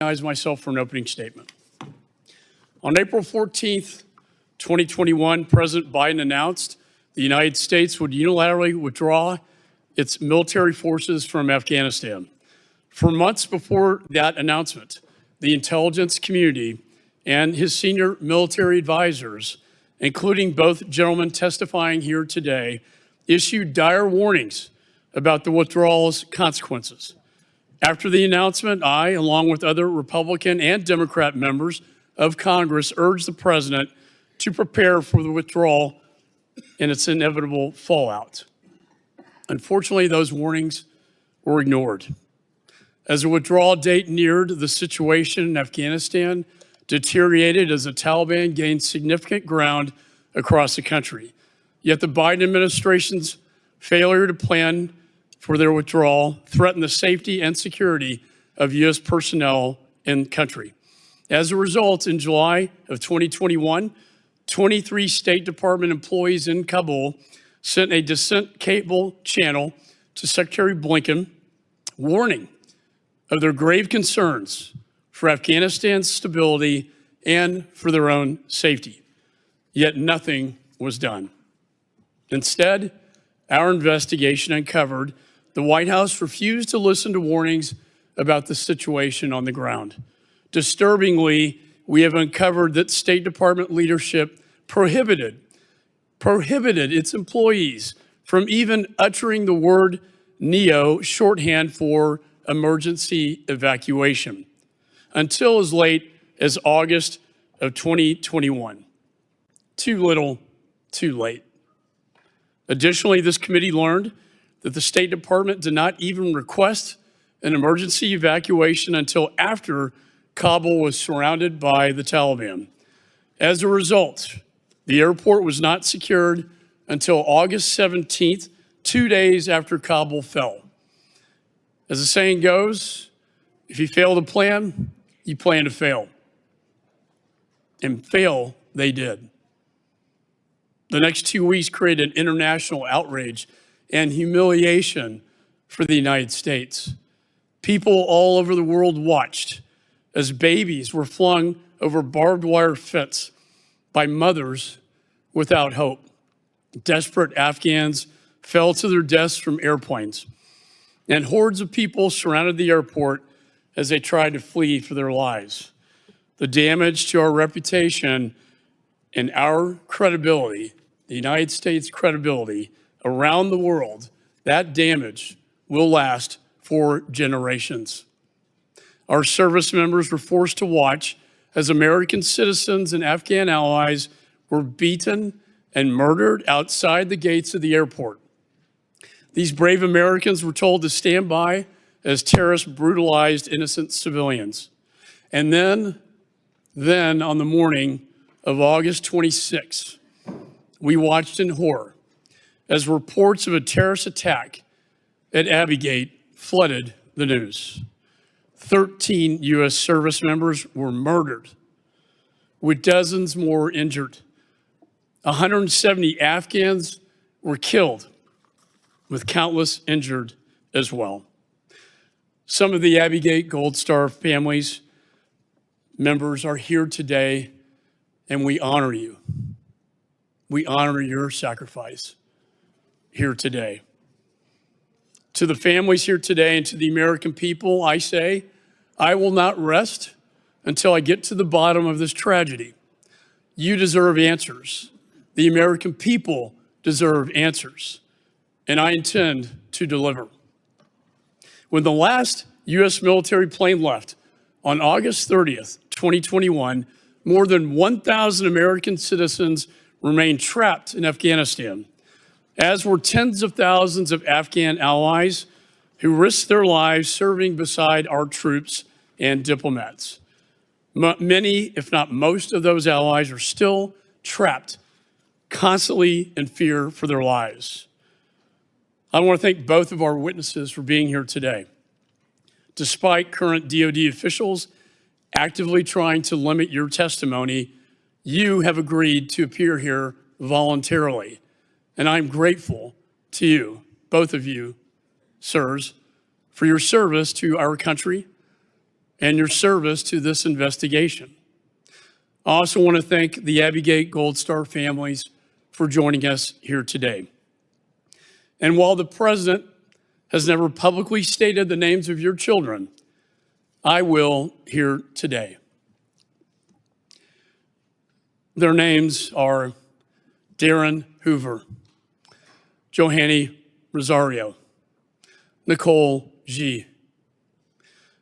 recognize myself for an opening statement. On April 14th, 2021, President Biden announced the United States would unilaterally withdraw its military forces from Afghanistan. For months before that announcement, the intelligence community and his senior military advisors, including both gentlemen testifying here today, issued dire warnings about the withdrawal's consequences. After the announcement, I, along with other Republican and Democrat members of Congress, urged the president to prepare for the withdrawal and its inevitable fallout. Unfortunately, those warnings were ignored. As the withdrawal date neared, the situation in Afghanistan deteriorated as the Taliban gained significant ground across the country. Yet the Biden administration's failure to plan for their withdrawal threatened the safety and security of U.S. personnel in the country. As a result, in July of 2021, 23 State Department employees in Kabul sent a dissent cable channel to Secretary Blinken warning of their grave concerns for Afghanistan's stability and for their own safety. Yet nothing was done. Instead, our investigation uncovered the White House refused to listen to warnings about the situation on the ground. Disturbingly, we have uncovered that State Department leadership prohibited its employees from even uttering the word NEO, shorthand for emergency evacuation, until as late as August of 2021. Too little, too late. Additionally, this committee learned that the State Department did not even request an emergency evacuation until after Kabul was surrounded by the Taliban. As a result, the airport was not secured until August 17th, 2 days after Kabul fell. As the saying goes, if you fail to plan, you plan to fail. And fail they did. The next 2 weeks created international outrage and humiliation for the United States. People all over the world watched as babies were flung over barbed wire fence by mothers without hope. Desperate Afghans fell to their deaths from airplanes, and hordes of people surrounded the airport as they tried to flee for their lives. The damage to our reputation and our credibility, the United States credibility around the world, that damage will last for generations. Our service members were forced to watch as American citizens and Afghan allies were beaten and murdered outside the gates of the airport. These brave Americans were told to stand by as terrorists brutalized innocent civilians. And then on the morning of August 26, we watched in horror as reports of a terrorist attack at Abbey Gate flooded the news. 13 U.S. service members were murdered, with dozens more injured. 170 Afghans were killed, with countless injured as well. Some of the Abbey Gate Gold Star families members are here today, and we honor you. We honor your sacrifice here today. To the families here today and to the American people, I say, I will not rest until I get to the bottom of this tragedy. You deserve answers. The American people deserve answers, and I intend to deliver. When the last U.S. military plane left on August 30th, 2021, more than 1,000 American citizens remained trapped in Afghanistan, as were tens of thousands of Afghan allies who risked their lives serving beside our troops and diplomats. Many, if not most, of those allies are still trapped, constantly in fear for their lives. I want to thank both of our witnesses for being here today. Despite current DoD officials actively trying to limit your testimony, you have agreed to appear here voluntarily. And I'm grateful to you, both of you, sirs, for your service to our country and your service to this investigation. I also want to thank the Abbey Gold Star families for joining us here today. And while the President has never publicly stated the names of your children, I will here today. Their names are Darren Hoover, Johanny Rosario, Nicole G.,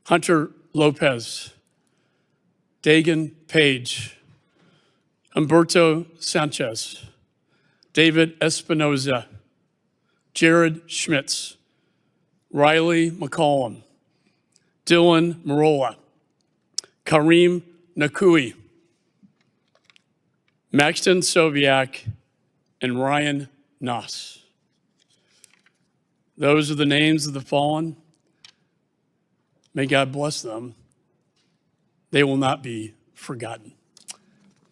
Hunter Lopez, Dagan Page, Humberto Sanchez, David Espinoza, Jared Schmitz, Riley McCollum, Dylan Marola, Kareem Nakui, Maxton Soviak, and Ryan Noss. Those are the names of the fallen. May God bless them. They will not be forgotten.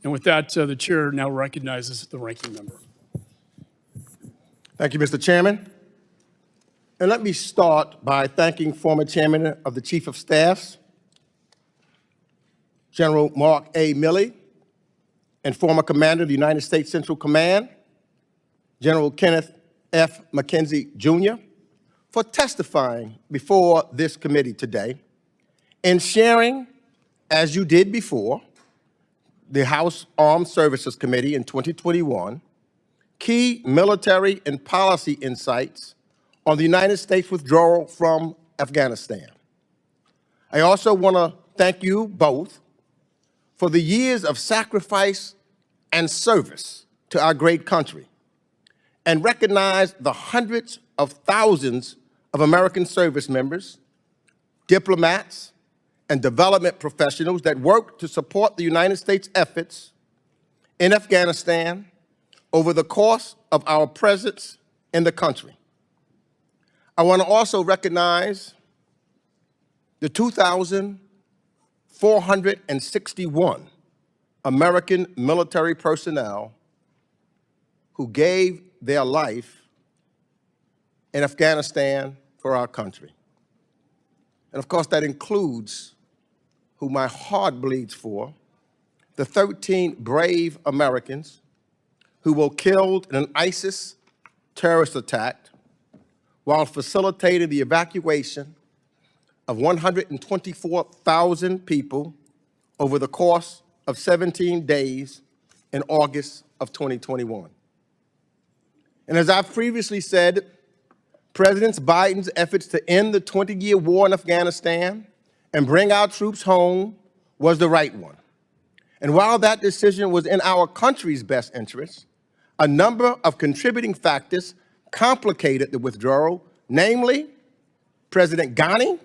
And with that, the chair now recognizes the ranking member. Thank you, Mr. Chairman. And let me start by thanking former Chairman of the Chief of Staffs, General Mark A. Milley, and former Commander of the United States Central Command, General Kenneth F. McKenzie, Jr., for testifying before this committee today and sharing, as you did before, the House Armed Services Committee in 2021, key military and policy insights on the United States withdrawal from Afghanistan. I also want to thank you both for the years of sacrifice and service to our great country, and recognize the hundreds of thousands of American service members, diplomats, and development professionals that work to support the United States efforts in Afghanistan over the course of our presence in the country. I want to also recognize the 2,461 American military personnel who gave their life in Afghanistan for our country. And of course, that includes who my heart bleeds for, the 13 brave Americans who were killed in an ISIS terrorist attack while facilitating the evacuation of 124,000 people over the course of 17 days in August of 2021. And as I've previously said, President Biden's efforts to end the 20-year war in Afghanistan and bring our troops home was the right one. And while that decision was in our country's best interest, a number of contributing factors complicated the withdrawal, namely President Ghani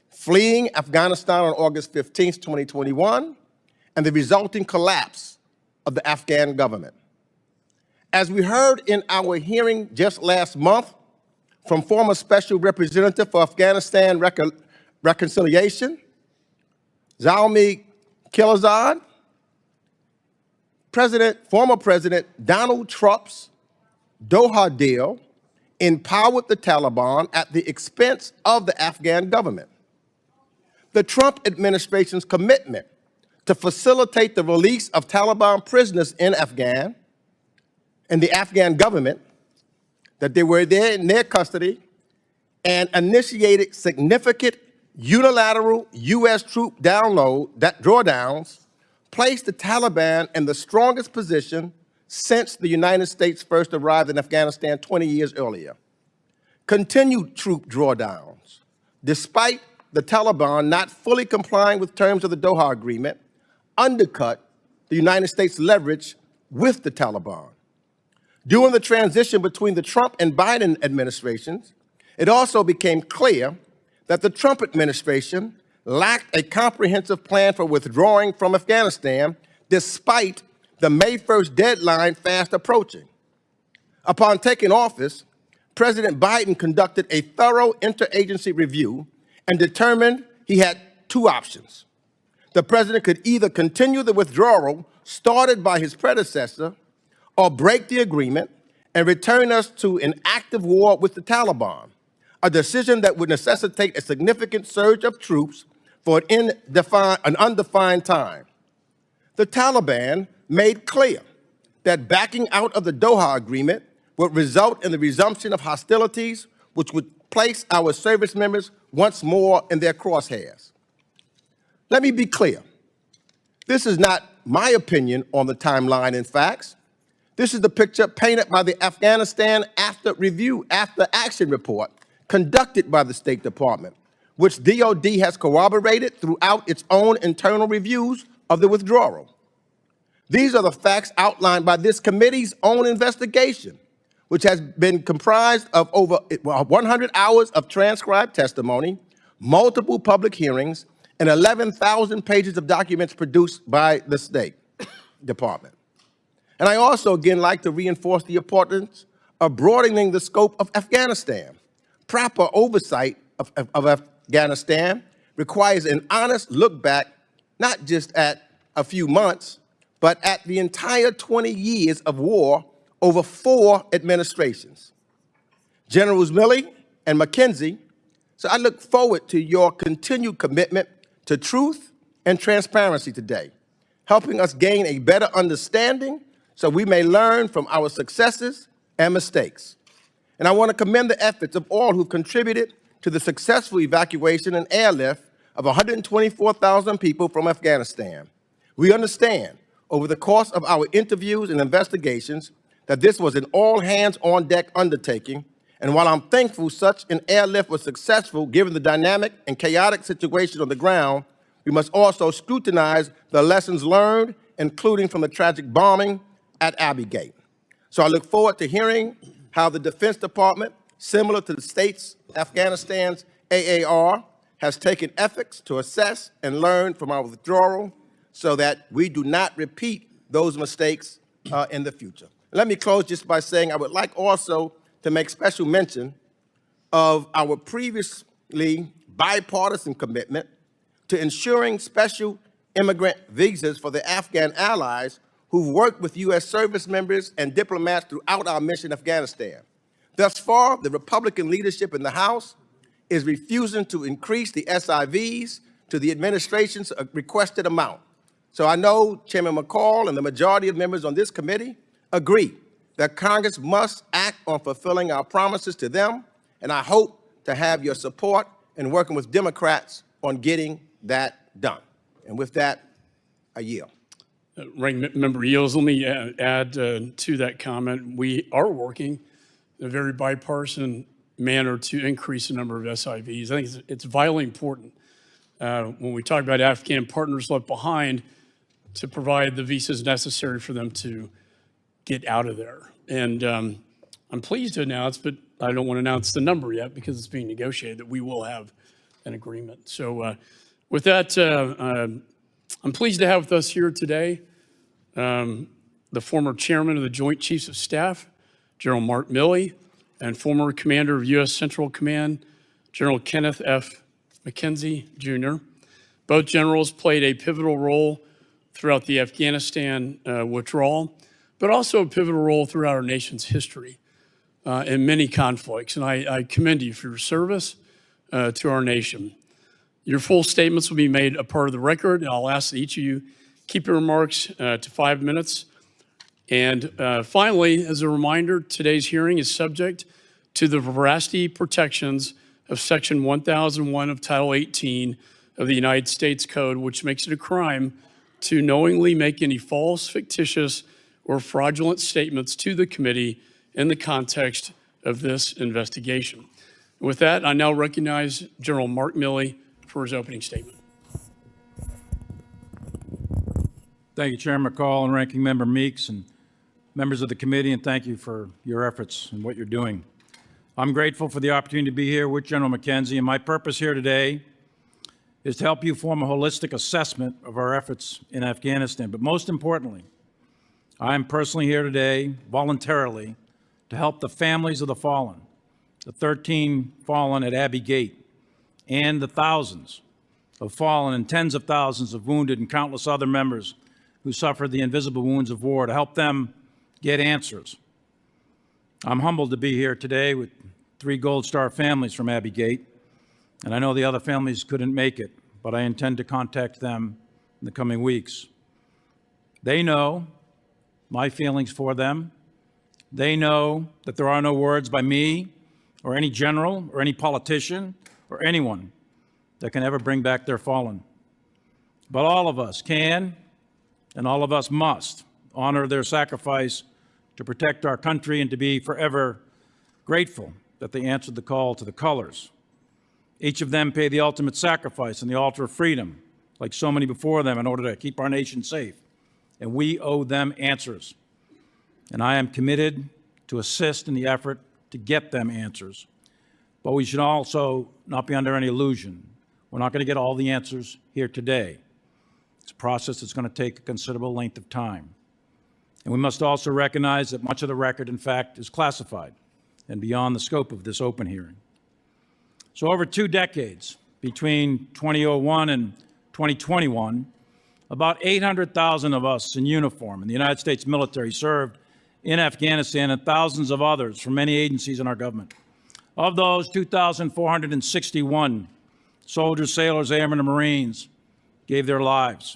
fleeing Afghanistan on August 15, 2021, and the resulting collapse of the Afghan government. As we heard in our hearing just last month from former Special Representative for Afghanistan Reconciliation, Zalmi Khalilzad, former President Donald Trump's Doha deal empowered the Taliban at the expense of the Afghan government. The Trump administration's commitment to facilitate the release of Taliban prisoners in the Afghan government, that they were there in their custody, and initiated significant unilateral U.S. troop drawdowns, placed the Taliban in the strongest position since the United States first arrived in Afghanistan 20 years earlier. Continued troop drawdowns, despite the Taliban not fully complying with terms of the Doha Agreement, undercut the United States' leverage with the Taliban. During the transition between the Trump and Biden administrations, it also became clear that the Trump administration lacked a comprehensive plan for withdrawing from Afghanistan, despite the May 1st deadline fast approaching. Upon taking office, President Biden conducted a thorough interagency review and determined he had two options. The president could either continue the withdrawal started by his predecessor or break the agreement and return us to an active war with the Taliban, a decision that would necessitate a significant surge of troops for an undefined time. The Taliban made clear that backing out of the Doha Agreement would result in the resumption of hostilities, which would place our service members once more in their crosshairs. Let me be clear. This is not my opinion on the timeline and facts. This is the picture painted by the Afghanistan After Action Report conducted by the State Department, which DOD has corroborated throughout its own internal reviews of the withdrawal. These are the facts outlined by this committee's own investigation, which has been comprised of over 100 hours of transcribed testimony, multiple public hearings, and 11,000 pages of documents produced by the State Department. And I also, again, like to reinforce the importance of broadening the scope of Afghanistan. Proper oversight of Afghanistan requires an honest look back, not just at a few months, but at the entire 20 years of war over 4 administrations. Generals Milley and McKenzie, so I look forward to your continued commitment to truth and transparency today, helping us gain a better understanding so we may learn from our successes and mistakes. And I want to commend the efforts of all who contributed to the successful evacuation and airlift of 124,000 people from Afghanistan. We understand over the course of our interviews and investigations that this was an all-hands-on-deck undertaking, and while I'm thankful such an airlift was successful given the dynamic and chaotic situation on the ground, we must also scrutinize the lessons learned, including from the tragic bombing at Abbey Gate. So I look forward to hearing how the Defense Department, similar to the states Afghanistan's AAR, has taken efforts to assess and learn from our withdrawal so that we do not repeat those mistakes in the future. Let me close just by saying I would like also to make special mention of our previously bipartisan commitment to ensuring special immigrant visas for the Afghan allies who've worked with U.S. service members and diplomats throughout our mission in Afghanistan. Thus far, the Republican leadership in the House is refusing to increase the SIVs to the administration's requested amount. So I know Chairman McCall and the majority of members on this committee agree that Congress must act on fulfilling our promises to them, and I hope to have your support in working with Democrats on getting that done. And with that, I yield. Ranking Member yields. Let me add to that comment. We are working in a very bipartisan manner to increase the number of SIVs. I think it's vitally important when we talk about Afghan partners left behind to provide the visas necessary for them to get out of there. And I'm pleased to announce, but I don't want to announce the number yet because it's being negotiated, that we will have an agreement. So with that, I'm pleased to have with us here today the former chairman of the Joint Chiefs of Staff, General Mark Milley, and former commander of U.S. Central Command, General Kenneth McKenzie, Jr. Both generals played a pivotal role throughout the Afghanistan withdrawal, but also a pivotal role throughout our nation's history in many conflicts. And I commend you for your service to our nation. Your full statements will be made a part of the record, and I'll ask that each of you keep your remarks to 5 minutes. And finally, as a reminder, today's hearing is subject to the veracity protections of Section 1001 of Title 18 of the United States Code, which makes it a crime to knowingly make any false, fictitious, or fraudulent statements to the committee in the context of this investigation. With that, I now recognize General Mark Milley for his opening statement. Thank you, Chairman McCall and Ranking Member Meeks and members of the committee, and thank you for your efforts and what you're doing. I'm grateful for the opportunity to be here with General McKenzie, and my purpose here today is to help you form a holistic assessment of our efforts in Afghanistan. But most importantly, I'm personally here today, voluntarily, to help the families of the fallen, the 13 fallen at Abbey Gate, and the thousands of fallen and tens of thousands of wounded and countless other members who suffered the invisible wounds of war, to help them get answers. I'm humbled to be here today with 3 Gold Star families from Abbey Gate, and I know the other families couldn't make it, but I intend to contact them in the coming weeks. They know my feelings for them. They know that there are no words by me or any general or any politician or anyone that can ever bring back their fallen. But all of us can, and all of us must, honor their sacrifice to protect our country and to be forever grateful that they answered the call to the colors. Each of them paid the ultimate sacrifice on the altar of freedom, like so many before them, in order to keep our nation safe. And we owe them answers. And I am committed to assist in the effort to get them answers. But we should also not be under any illusion. We're not going to get all the answers here today. It's a process that's going to take a considerable length of time. And we must also recognize that much of the record, in fact, is classified and beyond the scope of this open hearing. So over 2 decades, between 2001 and 2021, about 800,000 of us in uniform in the United States military served in Afghanistan, and thousands of others from many agencies in our government. Of those, 2,461 soldiers, sailors, airmen, and Marines gave their lives.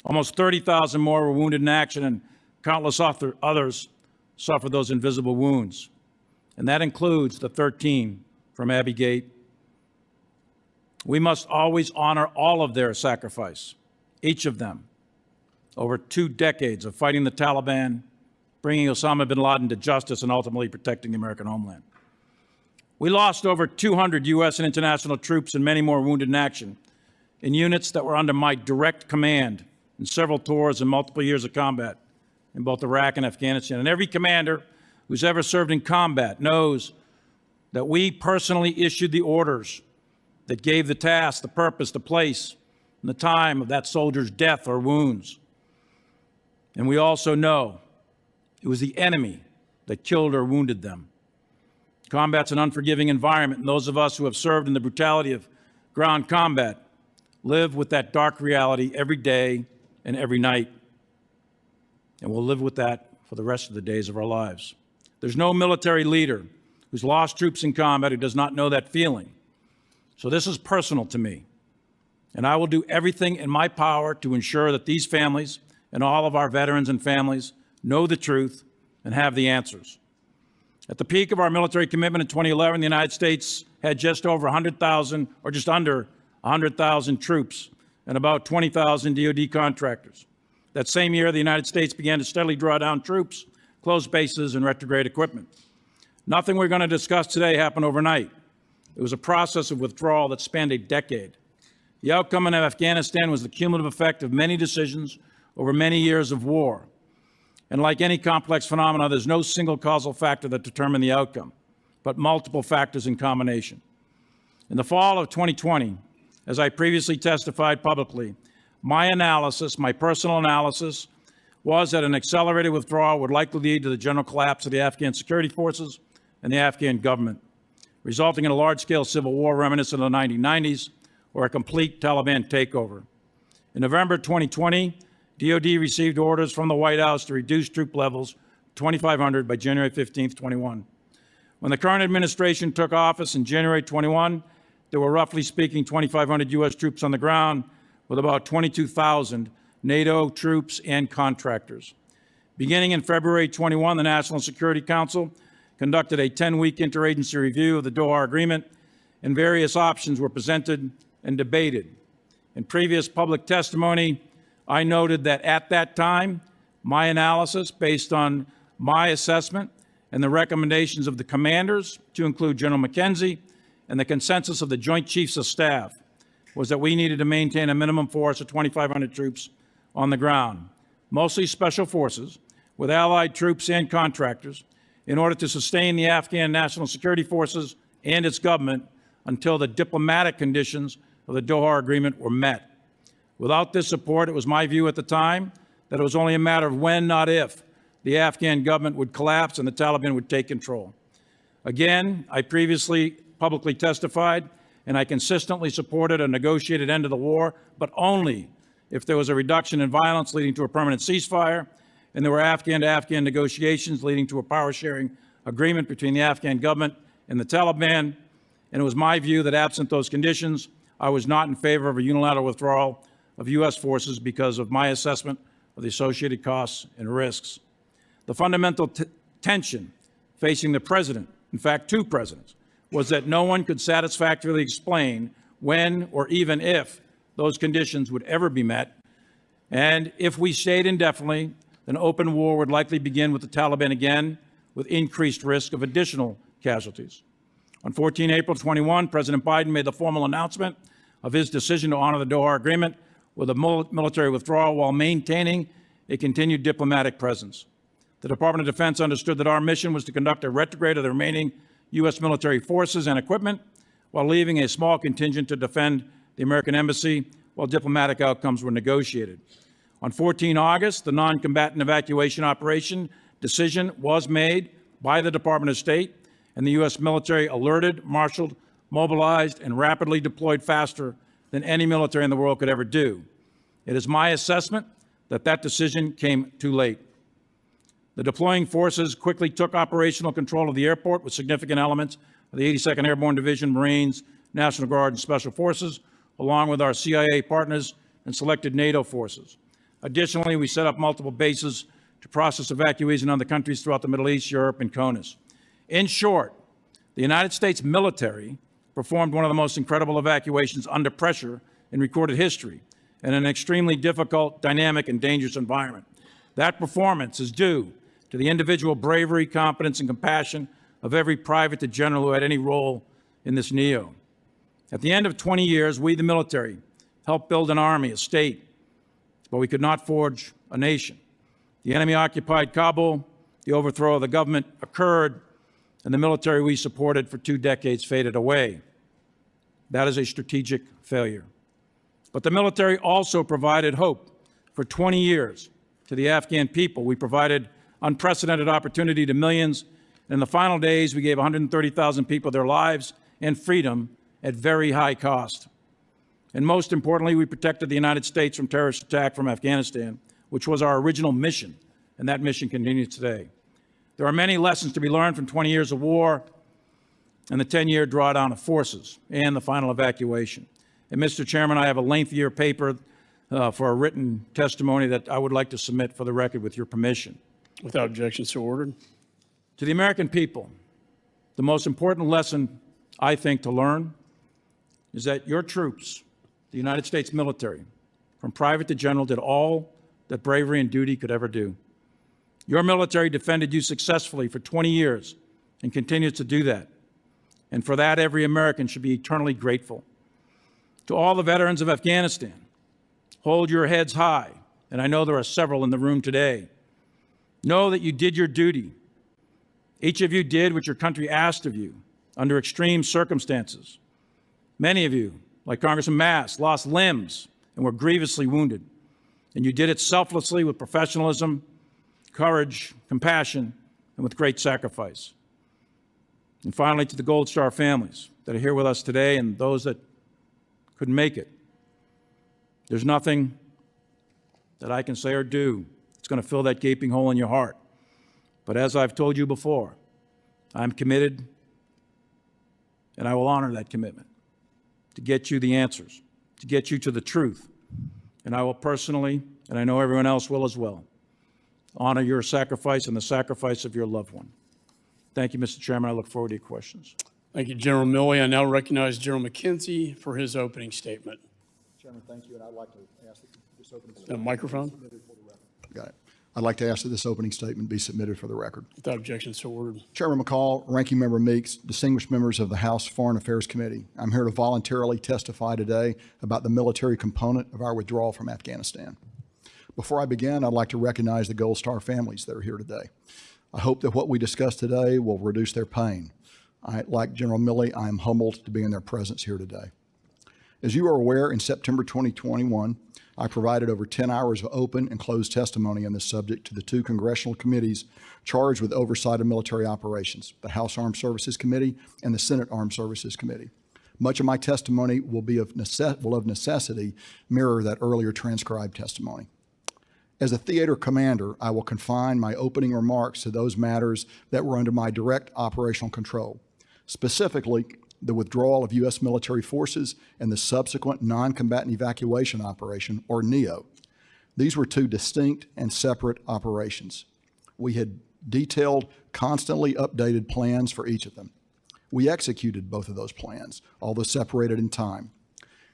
Almost 30,000 more were wounded in action, and countless others suffered those invisible wounds. And that includes the 13 from Abbey Gate. We must always honor all of their sacrifice, each of them, over 2 decades of fighting the Taliban, bringing Osama bin Laden to justice, and ultimately protecting the American homeland. We lost over 200 U.S. and international troops and many more wounded in action in units that were under my direct command in several tours and multiple years of combat in both Iraq and Afghanistan. And every commander who's ever served in combat knows that we personally issued the orders that gave the task, the purpose, the place, and the time of that soldier's death or wounds. And we also know it was the enemy that killed or wounded them. Combat's an unforgiving environment, and those of us who have served in the brutality of ground combat live with that dark reality every day and every night. And we'll live with that for the rest of the days of our lives. There's no military leader who's lost troops in combat who does not know that feeling. So this is personal to me. And I will do everything in my power to ensure that these families and all of our veterans and families know the truth and have the answers. At the peak of our military commitment in 2011, the United States had just over 100,000, or just under 100,000 troops and about 20,000 DoD contractors. That same year, the United States began to steadily draw down troops, close bases, and retrograde equipment. Nothing we're going to discuss today happened overnight. It was a process of withdrawal that spanned a decade. The outcome in Afghanistan was the cumulative effect of many decisions over many years of war. And like any complex phenomena, there's no single causal factor that determined the outcome, but multiple factors in combination. In the fall of 2020, as I previously testified publicly, my analysis, my personal analysis, was that an accelerated withdrawal would likely lead to the general collapse of the Afghan security forces and the Afghan government, resulting in a large-scale civil war reminiscent of the 1990s or a complete Taliban takeover. In November 2020, DoD received orders from the White House to reduce troop levels to 2,500 by January 15, 21. When the current administration took office in January 21, there were, roughly speaking, 2,500 U.S. troops on the ground, with about 22,000 NATO troops and contractors. Beginning in February 21, the National Security Council conducted a 10-week interagency review of the Doha Agreement, and various options were presented and debated. In previous public testimony, I noted that at that time, my analysis, based on my assessment and the recommendations of the commanders, to include General McKenzie, and the consensus of the Joint Chiefs of Staff, was that we needed to maintain a minimum force of 2,500 troops on the ground, mostly special forces, with allied troops and contractors, in order to sustain the Afghan National Security Forces and its government until the diplomatic conditions of the Doha Agreement were met. Without this support, it was my view at the time that it was only a matter of when, not if, the Afghan government would collapse and the Taliban would take control. Again, I previously publicly testified, and I consistently supported a negotiated end to the war, but only if there was a reduction in violence leading to a permanent ceasefire, and there were Afghan-to-Afghan negotiations leading to a power-sharing agreement between the Afghan government and the Taliban. And it was my view that absent those conditions, I was not in favor of a unilateral withdrawal of U.S. forces because of my assessment of the associated costs and risks. The fundamental tension facing the president, in fact, two presidents, was that no one could satisfactorily explain when or even if those conditions would ever be met. And if we stayed indefinitely, then open war would likely begin with the Taliban again, with increased risk of additional casualties. On 14 April 21, President Biden made the formal announcement of his decision to honor the Doha Agreement with a military withdrawal while maintaining a continued diplomatic presence. The Department of Defense understood that our mission was to conduct a retrograde of the remaining U.S. military forces and equipment while leaving a small contingent to defend the American embassy while diplomatic outcomes were negotiated. On 14 August, the non-combatant evacuation operation decision was made by the Department of State, and the U.S. military alerted, marshaled, mobilized, and rapidly deployed faster than any military in the world could ever do. It is my assessment that that decision came too late. The deploying forces quickly took operational control of the airport with significant elements of the 82nd Airborne Division, Marines, National Guard, and Special Forces, along with our CIA partners and selected NATO forces. Additionally, we set up multiple bases to process evacuees in other countries throughout the Middle East, Europe, and CONUS. In short, the United States military performed one of the most incredible evacuations under pressure in recorded history in an extremely difficult, dynamic, and dangerous environment. That performance is due to the individual bravery, competence, and compassion of every private to general who had any role in this NEO. At the end of 20 years, we, the military, helped build an army, a state, but we could not forge a nation. The enemy occupied Kabul, the overthrow of the government occurred, and the military we supported for 2 decades faded away. That is a strategic failure. But the military also provided hope for 20 years to the Afghan people. We provided unprecedented opportunity to millions. In the final days, we gave 130,000 people their lives and freedom at very high cost. And most importantly, we protected the United States from terrorist attack from Afghanistan, which was our original mission, and that mission continues today. There are many lessons to be learned from 20 years of war and the 10-year drawdown of forces and the final evacuation. And Mr. Chairman, I have a lengthier paper for a written testimony that I would like to submit for the record with your permission. Without objection, so ordered. To the American people, the most important lesson, I think, to learn is that your troops, the United States military, from private to general, did all that bravery and duty could ever do. Your military defended you successfully for 20 years and continues to do that. And for that, every American should be eternally grateful. To all the veterans of Afghanistan, hold your heads high, and I know there are several in the room today. Know that you did your duty. Each of you did what your country asked of you under extreme circumstances. Many of you, like Congressman Mass, lost limbs and were grievously wounded. And you did it selflessly with professionalism, courage, compassion, and with great sacrifice. And finally, to the Gold Star families that are here with us today and those that couldn't make it, there's nothing that I can say or do that's going to fill that gaping hole in your heart. But as I've told you before, I'm committed, and I will honor that commitment to get you the answers, to get you to the truth. And I will personally, and I know everyone else will as well, honor your sacrifice and the sacrifice of your loved one. Thank you, Mr. Chairman. I look forward to your questions. Thank you, General Milley. I now recognize General McKenzie for his opening statement. Chairman, thank you, and I'd like to ask that this opening statement Microphone. be submitted for the record. Got it. I'd like to ask that this opening statement be submitted for the record. Without objection, so ordered. Chairman McCall, Ranking Member Meeks, distinguished members of the House Foreign Affairs Committee, I'm here to voluntarily testify today about the military component of our withdrawal from Afghanistan. Before I begin, I'd like to recognize the Gold Star families that are here today. I hope that what we discuss today will reduce their pain. Like General Milley, I am humbled to be in their presence here today. As you are aware, in September 2021, I provided over 10 hours of open and closed testimony on this subject to the 2 congressional committees charged with oversight of military operations, the House Armed Services Committee and the Senate Armed Services Committee. Much of my testimony will of necessity mirror that earlier transcribed testimony. As a theater commander, I will confine my opening remarks to those matters that were under my direct operational control. Specifically, the withdrawal of U.S. military forces and the subsequent non-combatant evacuation operation, or NEO. These were two distinct and separate operations. We had detailed, constantly updated plans for each of them. We executed both of those plans, although separated in time.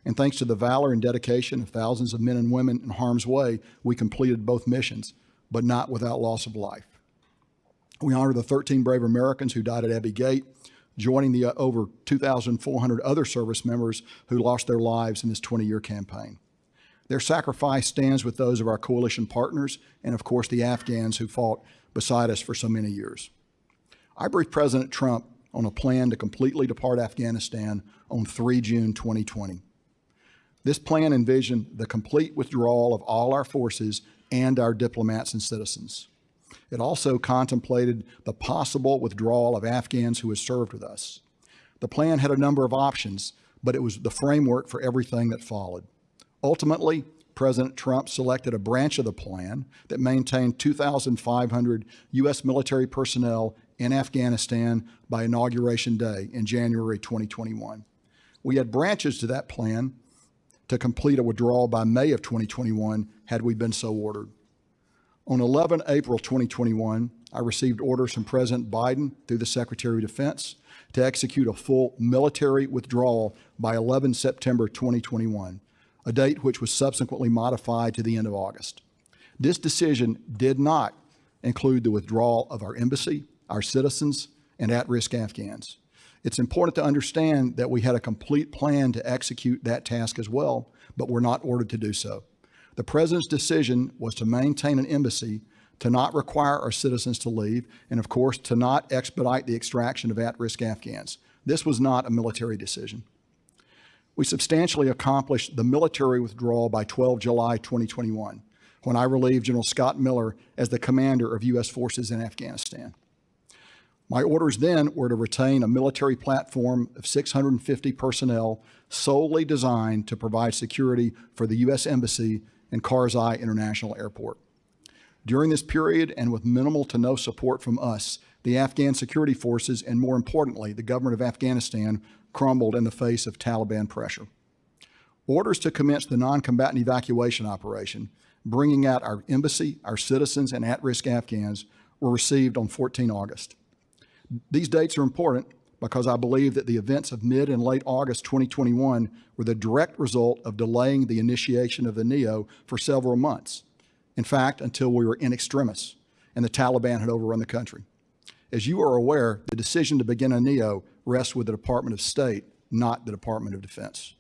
And thanks to the valor and dedication of thousands of men and women in harm's way, we completed both missions, but not without loss of life. We honor the 13 brave Americans who died at Abbey Gate, joining the over 2,400 other service members who lost their lives in this 20-year campaign. Their sacrifice stands with those of our coalition partners and, of course, the Afghans who fought beside us for so many years. I briefed President Trump on a plan to completely depart Afghanistan on 3 June 2020. This plan envisioned the complete withdrawal of all our forces and our diplomats and citizens. It also contemplated the possible withdrawal of Afghans who had served with us. The plan had a number of options, but it was the framework for everything that followed. Ultimately, President Trump selected a branch of the plan that maintained 2,500 U.S. military personnel in Afghanistan by Inauguration Day in January 2021. We had branches to that plan to complete a withdrawal by May of 2021 had we been so ordered. On 11 April 2021, I received orders from President Biden through the Secretary of Defense to execute a full military withdrawal by 11 September 2021, a date which was subsequently modified to the end of August. This decision did not include the withdrawal of our embassy, our citizens, and at-risk Afghans. It's important to understand that we had a complete plan to execute that task as well, but were not ordered to do so. The President's decision was to maintain an embassy, to not require our citizens to leave, and of course, to not expedite the extraction of at-risk Afghans. This was not a military decision. We substantially accomplished the military withdrawal by 12 July 2021, when I relieved General Scott Miller as the commander of U.S. forces in Afghanistan. My orders then were to retain a military platform of 650 personnel solely designed to provide security for the U.S. Embassy and Karzai International Airport. During this period, and with minimal to no support from us, the Afghan security forces, and more importantly, the government of Afghanistan, crumbled in the face of Taliban pressure. Orders to commence the non-combatant evacuation operation, bringing out our embassy, our citizens, and at-risk Afghans, were received on 14 August. These dates are important because I believe that the events of mid and late August 2021 were the direct result of delaying the initiation of the NEO for several months. In fact, until we were in extremis and the Taliban had overrun the country. As you are aware, the decision to begin a NEO rests with the Department of State, not the Department of Defense.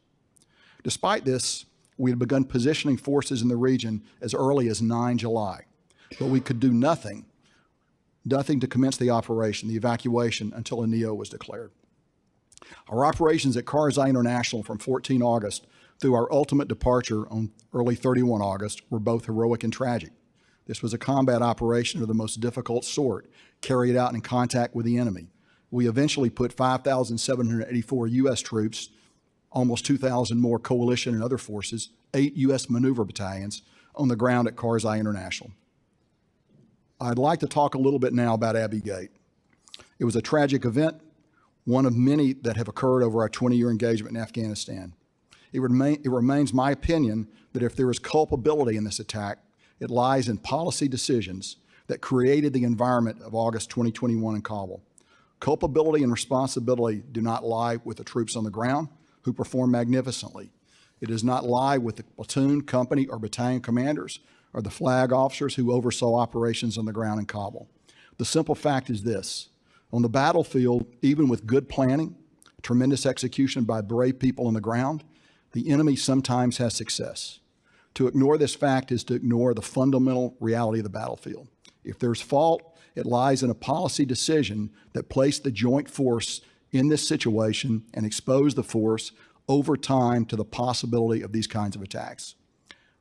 Despite this, we had begun positioning forces in the region as early as 9 July, but we could do nothing to commence the operation, the evacuation, until a NEO was declared. Our operations at Karzai International from 14 August through our ultimate departure on early 31 August were both heroic and tragic. This was a combat operation of the most difficult sort, carried out in contact with the enemy. We eventually put 5,784 U.S. troops, almost 2,000 more coalition and other forces, 8 U.S. maneuver battalions on the ground at Karzai International. I'd like to talk a little bit now about Abbey Gate. It was a tragic event, one of many that have occurred over our 20-year engagement in Afghanistan. It remains my opinion that if there is culpability in this attack, it lies in policy decisions that created the environment of August 2021 in Kabul. Culpability and responsibility do not lie with the troops on the ground, who perform magnificently. It does not lie with the platoon, company, or battalion commanders, or the flag officers who oversaw operations on the ground in Kabul. The simple fact is this: on the battlefield, even with good planning, tremendous execution by brave people on the ground, the enemy sometimes has success. To ignore this fact is to ignore the fundamental reality of the battlefield. If there's fault, it lies in a policy decision that placed the joint force in this situation and exposed the force over time to the possibility of these kinds of attacks.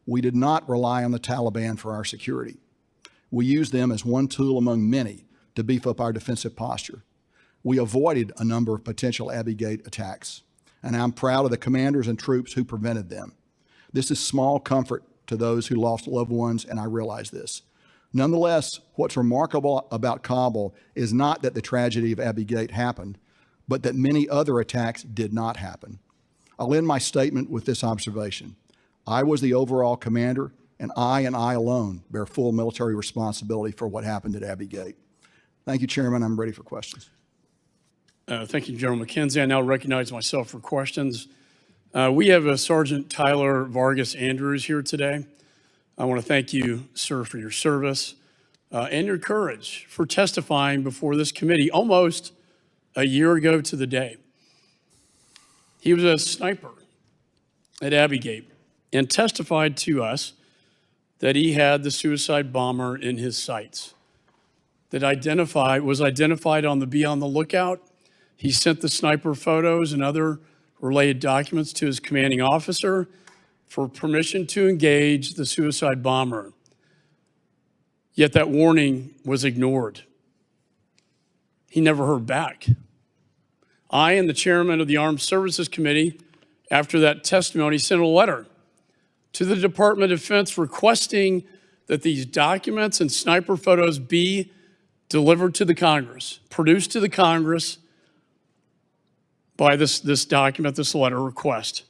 We did not rely on the Taliban for our security. We used them as one tool among many to beef up our defensive posture. We avoided a number of potential Abbey Gate attacks, and I'm proud of the commanders and troops who prevented them. This is small comfort to those who lost loved ones, and I realize this. Nonetheless, what's remarkable about Kabul is not that the tragedy of Abbey Gate happened, but that many other attacks did not happen. I'll end my statement with this observation. I was the overall commander, and I alone bear full military responsibility for what happened at Abbey Gate. Thank you, Chairman. I'm ready for questions. Thank you, General McKenzie. I now recognize myself for questions. We have Sergeant Tyler Vargas Andrews here today. I want to thank you, sir, for your service and your courage for testifying before this committee almost a year ago to the day. He was a sniper at Abbey Gate and testified to us that he had the suicide bomber in his sights. That was identified on the Be on the Lookout. He sent the sniper photos and other related documents to his commanding officer for permission to engage the suicide bomber. Yet that warning was ignored. He never heard back. I and the chairman of the Armed Services Committee, after that testimony, sent a letter to the Department of Defense requesting that these documents and sniper photos be delivered to the Congress, produced to the Congress by this document, this letter request.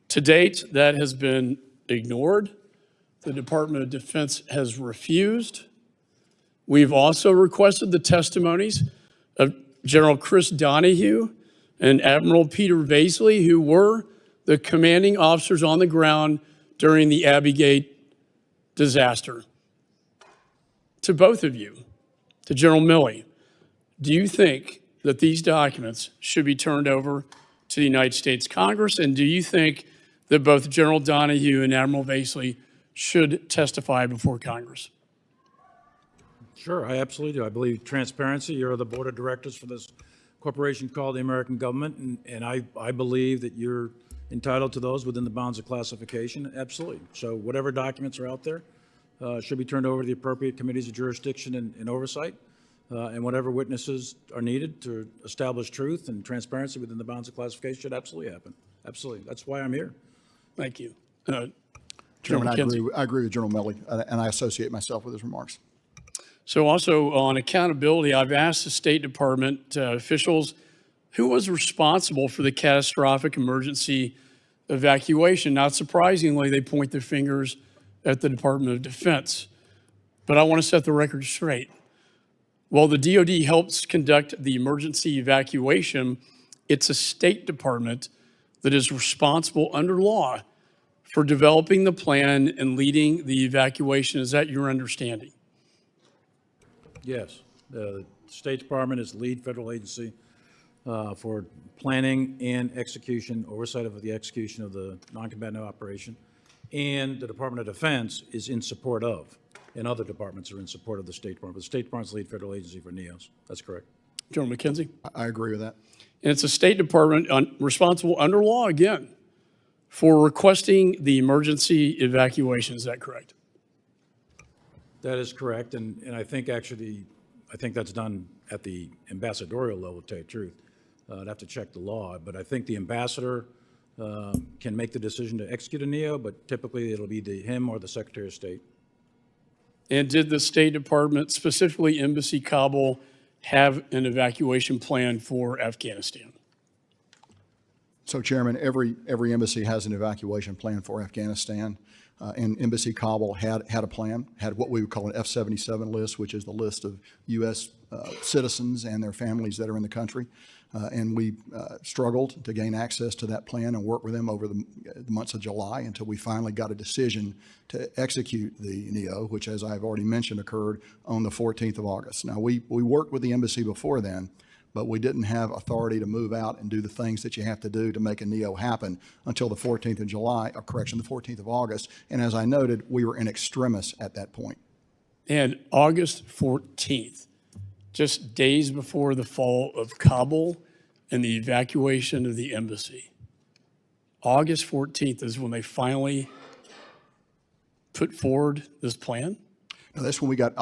To date, that has been ignored. The Department of Defense has refused. We've also requested the testimonies of General Chris Donahue and Admiral Peter Vasley, who were the commanding officers on the ground during the Abbey Gate disaster. To both of you, to General Milley, do you think that these documents should be turned over to the United States Congress? And do you think that both General Donahue and Admiral Vasley should testify before Congress? Sure, I absolutely do. I believe transparency. You're the board of directors for this corporation called the American government, and I believe that you're entitled to those within the bounds of classification. Absolutely. So whatever documents are out there should be turned over to the appropriate committees of jurisdiction and oversight, and whatever witnesses are needed to establish truth and transparency within the bounds of classification should absolutely happen. Absolutely. That's why I'm here. Thank you. Chairman, I agree with General Milley, and I associate myself with his remarks. So also on accountability, I've asked the State Department officials who was responsible for the catastrophic emergency evacuation. Not surprisingly, they point their fingers at the Department of Defense. But I want to set the record straight. While the DoD helps conduct the emergency evacuation, it's a State Department that is responsible under law for developing the plan and leading the evacuation. Is that your understanding? Yes. The State Department is the lead federal agency for planning and execution, oversight of the execution of the non-combatant operation. And the Department of Defense is in support of, and other departments are in support of the State Department. The State Department's the lead federal agency for NEOs. That's correct. General McKenzie? I agree with that. And it's a State Department responsible under law, again, for requesting the emergency evacuation. Is that correct? That is correct, and I think actually, I think that's done at the ambassadorial level, to tell you the truth. I'd have to check the law, but I think the ambassador can make the decision to execute a NEO, but typically it'll be him or the Secretary of State. And did the State Department, specifically Embassy Kabul, have an evacuation plan for Afghanistan? So, Chairman, every embassy has an evacuation plan for Afghanistan. And Embassy Kabul had a plan, had what we would call an F-77 list, which is the list of U.S. Citizens and their families that are in the country. And we struggled to gain access to that plan and work with them over the months of July until we finally got a decision to execute the NEO, which, as I've already mentioned, occurred on the 14th of August. Now, we worked with the embassy before then, but we didn't have authority to move out and do the things that you have to do to make a NEO happen until the 14th of July, or correction, the 14th of August. And as I noted, we were in extremis at that point. And August 14th, just days before the fall of Kabul and the evacuation of the embassy, August 14th is when they finally put forward this plan? Now, that's when we got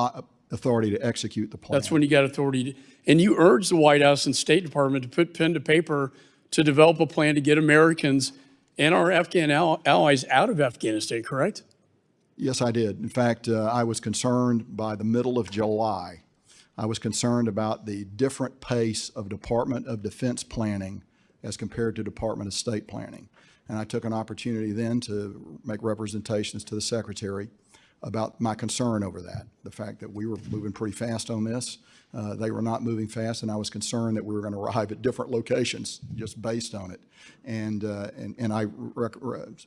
authority to execute the plan. That's when you got authority. And you urged the White House and State Department to put pen to paper to develop a plan to get Americans and our Afghan allies out of Afghanistan, correct? Yes, I did. In fact, I was concerned by the middle of July I was concerned about the different pace of Department of Defense planning as compared to Department of State planning. And I took an opportunity then to make representations to the Secretary about my concern over that, the fact that we were moving pretty fast on this. They were not moving fast, and I was concerned that we were going to arrive at different locations just based on it. And I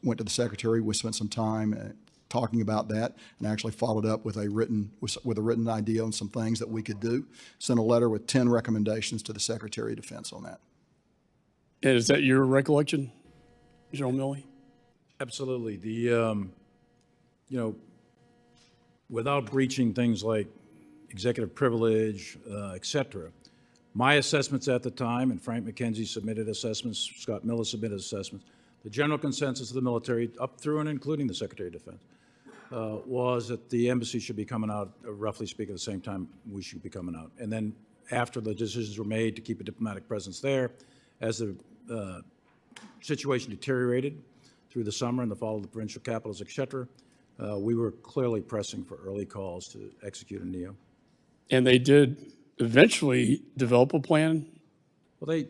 went to the Secretary. We spent some time talking about that, and actually followed up with a written idea on some things that we could do. Sent a letter with 10 recommendations to the Secretary of Defense on that. And is that your recollection, General Milley? Absolutely. The, without breaching things like executive privilege, et cetera, my assessments at the time, and Frank McKenzie submitted assessments, Scott Miller submitted assessments, the general consensus of the military, up through and including the Secretary of Defense, was that the embassy should be coming out, roughly speaking, at the same time we should be coming out. And then after the decisions were made to keep a diplomatic presence there, as the situation deteriorated through the summer and the fall of the provincial capitals, et cetera, we were clearly pressing for early calls to execute a NEO. And they did eventually develop a plan? Well,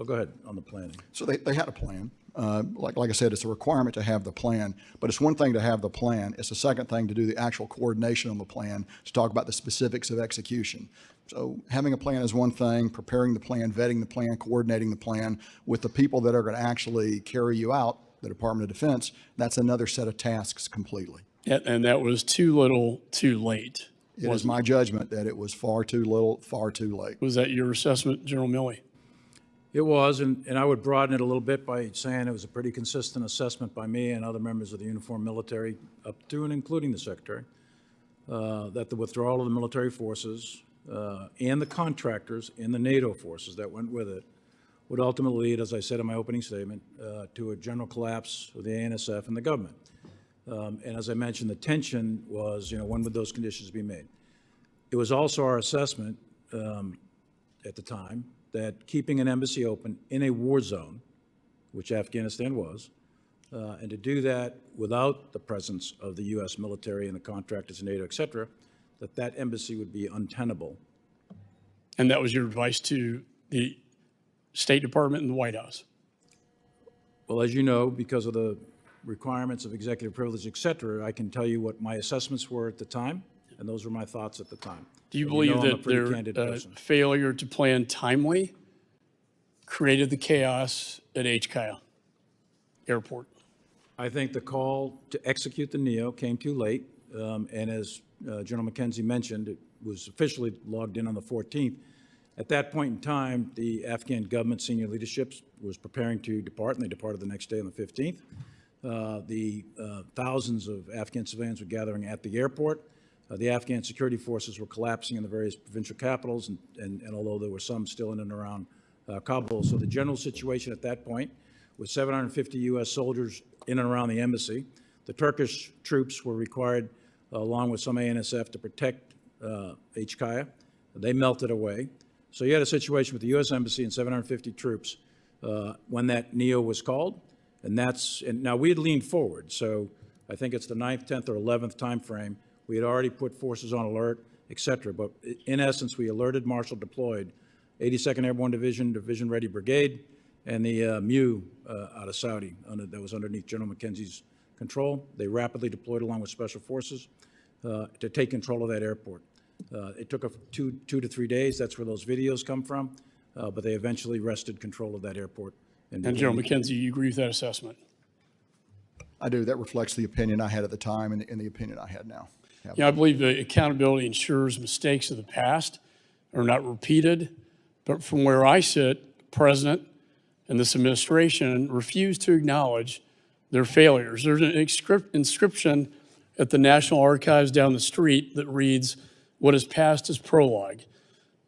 go ahead on the planning. So they had a plan. Like I said, it's a requirement to have the plan, but it's one thing to have the plan. It's a second thing to do the actual coordination on the plan, to talk about the specifics of execution. So having a plan is one thing, preparing the plan, vetting the plan, coordinating the plan with the people that are going to actually carry you out, the Department of Defense, that's another set of tasks completely. And that was too little, too late. It is my judgment that it was far too little, far too late. Was that your assessment, General Milley? It was, and I would broaden it a little bit by saying it was a pretty consistent assessment by me and other members of the uniformed military, up to and including the Secretary, that the withdrawal of the military forces and the contractors and the NATO forces that went with it would ultimately lead, as I said in my opening statement, to a general collapse of the ANSF and the government. And as I mentioned, the tension was, when would those conditions be made? It was also our assessment at the time that keeping an embassy open in a war zone, which Afghanistan was, and to do that without the presence of the U.S. military and the contractors, NATO, et cetera, that embassy would be untenable. And that was your advice to the State Department and the White House? Well, as you know, because of the requirements of executive privilege, et cetera, I can tell you what my assessments were at the time, and those were my thoughts at the time. Do you And believe I'm a that pretty their candid person. failure to plan timely created the chaos at HKIA Airport? I think the call to execute the NEO came too late, and as General McKenzie mentioned, it was officially logged in on the 14th. At that point in time, the Afghan government senior leadership was preparing to depart, and they departed the next day on the 15th. The thousands of Afghan civilians were gathering at the airport. The Afghan security forces were collapsing in the various provincial capitals, and although there were some still in and around Kabul. So the general situation at that point, with 750 U.S. soldiers in and around the embassy, the Turkish troops were required, along with some ANSF, to protect HKIA. They melted away. So you had a situation with the U.S. Embassy and 750 troops when that NEO was called. And now we had leaned forward. So I think it's the 9th, 10th, or 11th time frame. We had already put forces on alert, et cetera. But in essence, we alerted, Marshal deployed 82nd Airborne Division, Division Ready Brigade, and the MU out of Saudi that was underneath General McKenzie's control. They rapidly deployed along with special forces to take control of that airport. It took two to 3 days. That's where those videos come from. But they eventually wrested control of that airport. And General McKenzie, you agree with that assessment? I do. That reflects the opinion I had at the time and the opinion I had now. Yeah, I believe that accountability ensures mistakes of the past are not repeated. But from where I sit, the President and this administration refuse to acknowledge their failures. There's an inscription at the National Archives down the street that reads, "What is past is prologue."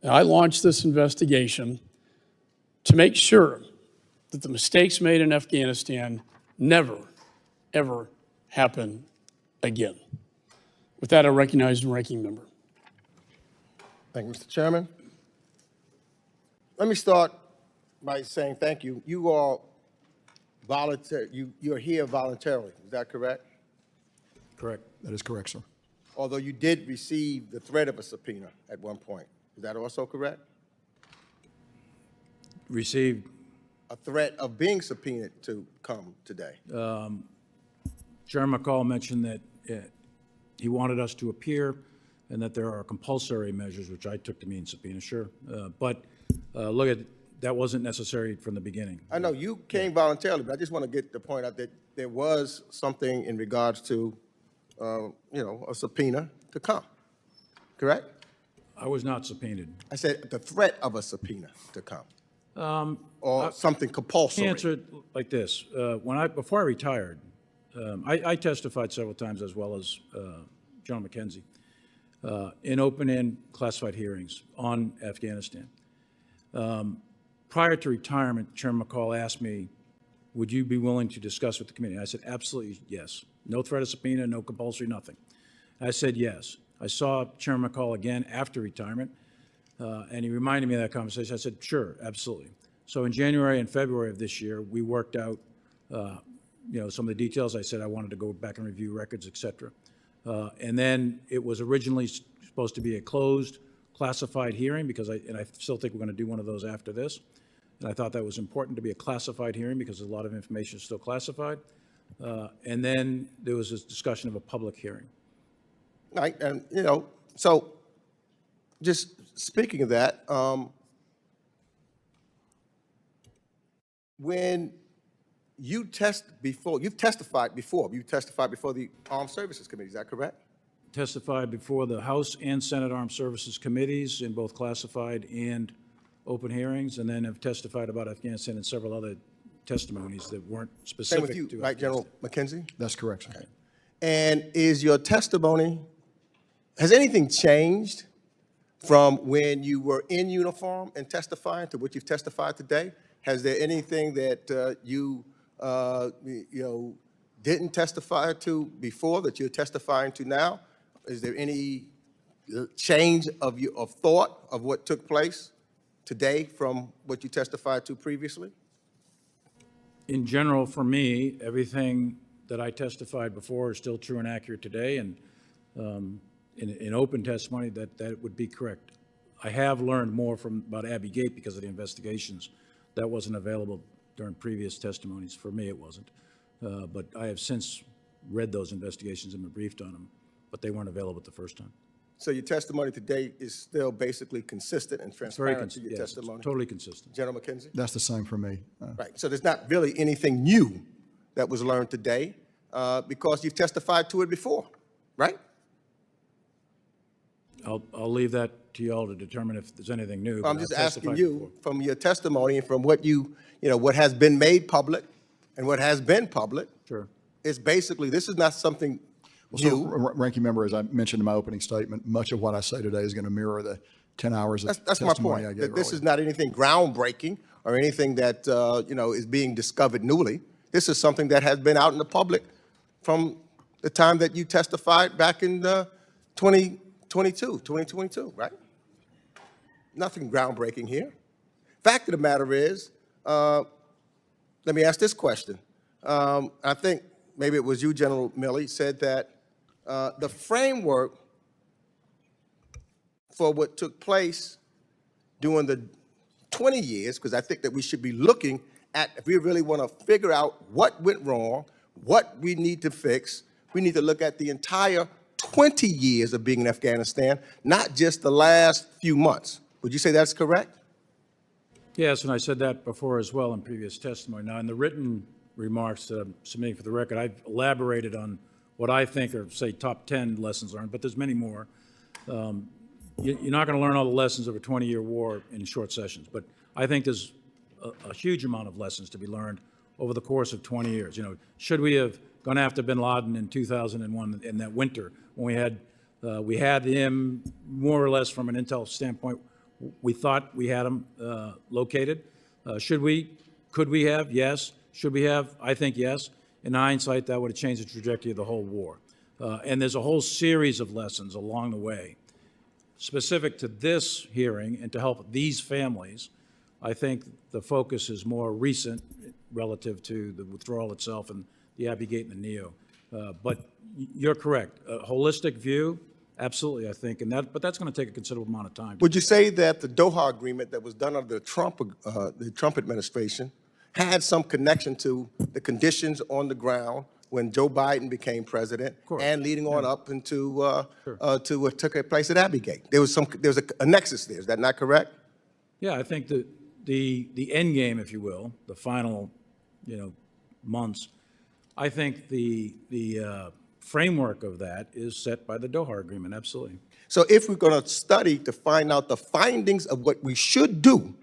And I launched this investigation to make sure that the mistakes made in Afghanistan never, ever happen again. With that, I recognize the ranking member. Thank you, Mr. Chairman. Let me start by saying thank you. You are you're here voluntarily, is that correct? Correct. That is correct, sir. Although you did receive the threat of a subpoena at one point. Is that also correct? Received, A threat of being subpoenaed to come today. Chairman McCall mentioned that he wanted us to appear and that there are compulsory measures, which I took to mean subpoena, sure. But look at, that wasn't necessary from the beginning. I know you came voluntarily, but I just want to get the point out that there was something in regards to, a subpoena to come, correct? I was not subpoenaed. I said the threat of a subpoena to come. Or something compulsory. Answer it like this. Before I retired, I testified several times as well as General McKenzie in open and classified hearings on Afghanistan. Prior to retirement, Chairman McCall asked me, would you be willing to discuss with the committee? I said, absolutely, yes. No threat of subpoena, no compulsory, nothing. I said, yes. I saw Chairman McCall again after retirement, and he reminded me of that conversation. I said, sure, absolutely. So in January and February of this year, we worked out, some of the details. I said I wanted to go back and review records, et cetera. And then it was originally supposed to be a closed, classified hearing because I still think we're going to do one of those after this. And I thought that was important to be a classified hearing because a lot of information is still classified. And then there was this discussion of a public hearing. Right, and, so just speaking of that, when you've testified before the Armed Services Committee, is that correct? Testified before the House and Senate Armed Services Committees in both classified and open hearings, and then have testified about Afghanistan and several other testimonies that weren't Same specific with you, to right, General Afghanistan. McKenzie? That's correct, sir. And is your testimony, has anything changed from when you were in uniform and testifying to what you've testified today? Has there anything that you didn't testify to before that you're testifying to now? Is there any change of thought of what took place today from what you testified to previously? In general, for me, everything that I testified before is still true and accurate today, and in open testimony, that would be correct. I have learned more about Abbey Gate because of the investigations. That wasn't available during previous testimonies. For me, it wasn't. But I have since read those investigations and been briefed on them, but they weren't available the first time. So your testimony today is still basically consistent and transparent to your Yes, it's testimony? totally consistent. General McKenzie? That's the same for me. Right, so there's not really anything new that was learned today because you've testified to it before, right? I'll leave that to you all to determine if there's anything new. but I'm I've just asking testified you, before. from your testimony and from what what has been made public and what has been public, Sure. is basically, this is not something So, new. Ranking Member, as I mentioned in my opening statement, much of what I say today is going to mirror the 10 hours of That's my testimony I point, gave that this earlier. is not anything groundbreaking or anything that, is being discovered newly. This is something that has been out in the public from the time that you testified back in 2022, right? Nothing groundbreaking here. Fact of the matter is, let me ask this question. I think maybe it was you, General Milley, said that the framework for what took place during the 20 years, because I think that we should be looking at, if we really want to figure out what went wrong, what we need to fix, we need to look at the entire 20 years of being in Afghanistan, not just the last few months. Would you say that's correct? Yes, and I said that before as well in previous testimony. Now, in the written remarks that I'm submitting for the record, I've elaborated on what I think are, say, top 10 lessons learned, but there's many more. You're not going to learn all the lessons of a 20-year war in short sessions, but I think there's a huge amount of lessons to be learned over the course of 20 years. Should we have gone after bin Laden in 2001 in that winter when we had him more or less from an intel standpoint? We thought we had him located. Should we? Could we have? Yes. Should we have? I think yes. In hindsight, that would have changed the trajectory of the whole war. And there's a whole series of lessons along the way. Specific to this hearing and to help these families, I think the focus is more recent relative to the withdrawal itself and the Abbey Gate and the NEO. But you're correct. A holistic view absolutely, I think, but that's going to take a considerable amount of time. Would you say that the Doha agreement that was done under the Trump administration had some connection to the conditions on the ground when Joe Biden became president course. and leading on up into to what took place at Abbey? There was a nexus there. Is that not correct? Yeah, I think that the end game, if you will, the final, months, I think the framework of that is set by the Doha Agreement, absolutely. So if we're going to study to find out the findings of what we should do,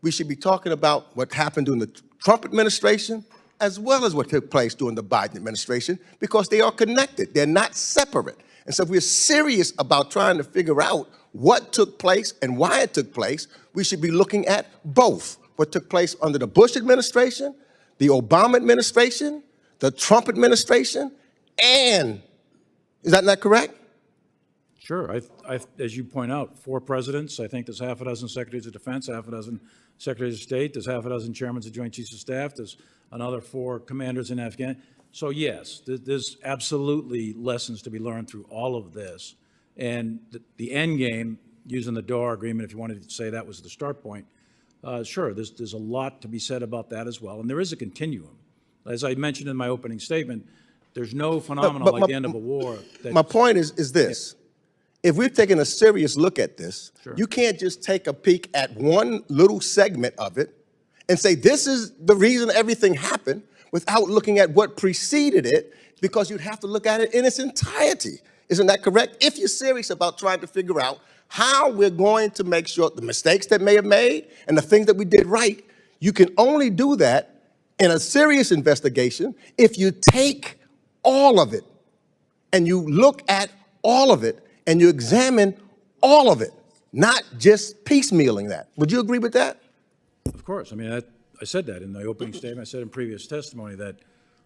we should be talking about what happened during the Trump administration as well as what took place during the Biden administration, because they are connected. They're not separate. And so if we're serious about trying to figure out what took place and why it took place, we should be looking at both what took place under the Bush administration, the Obama administration, the Trump administration, and is that not correct? Sure. As you point out, 4 presidents. I think there's half a dozen secretaries of defense, half a dozen secretaries of state. There's half a dozen chairmen of Joint Chiefs of Staff. There's another 4 commanders in Afghan. So yes, there's absolutely lessons to be learned through all of this. And the end game, using the Doha Agreement, if you wanted to say that was the start point, sure, there's a lot to be said about that as well. And there is a continuum. As I mentioned in my opening statement, there's no phenomenon like the end of a war. My point is this. If we're taking a serious look at this, Sure. you can't just take a peek at one little segment of it and say this is the reason everything happened without looking at what preceded it, because you'd have to look at it in its entirety. Isn't that correct? If you're serious about trying to figure out how we're going to make sure the mistakes that may have made and the things that we did right, you can only do that in a serious investigation if you take all of it and you look at all of it and you examine all of it, not just piecemealing that. Would you agree with that? Of course. I mean, I said that in the opening statement. I said in previous testimony that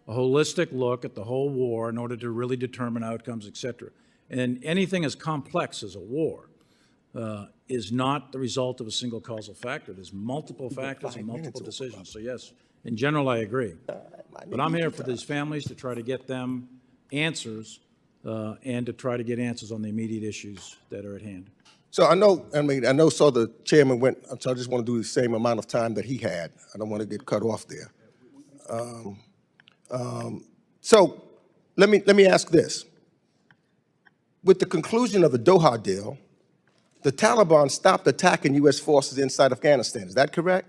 a holistic look at the whole war in order to really determine outcomes, et cetera. And anything as complex as a war is not the result of a single causal factor. There's multiple factors and multiple decisions. So yes, in general, I agree. But I'm here for these families to try to get them answers and to try to get answers on the immediate issues that are at hand. So I know the chairman went, so I just want to do the same amount of time that he had. I don't want to get cut off there. So let me ask this. With the conclusion of the Doha deal, the Taliban stopped attacking U.S. forces inside Afghanistan. Is that correct?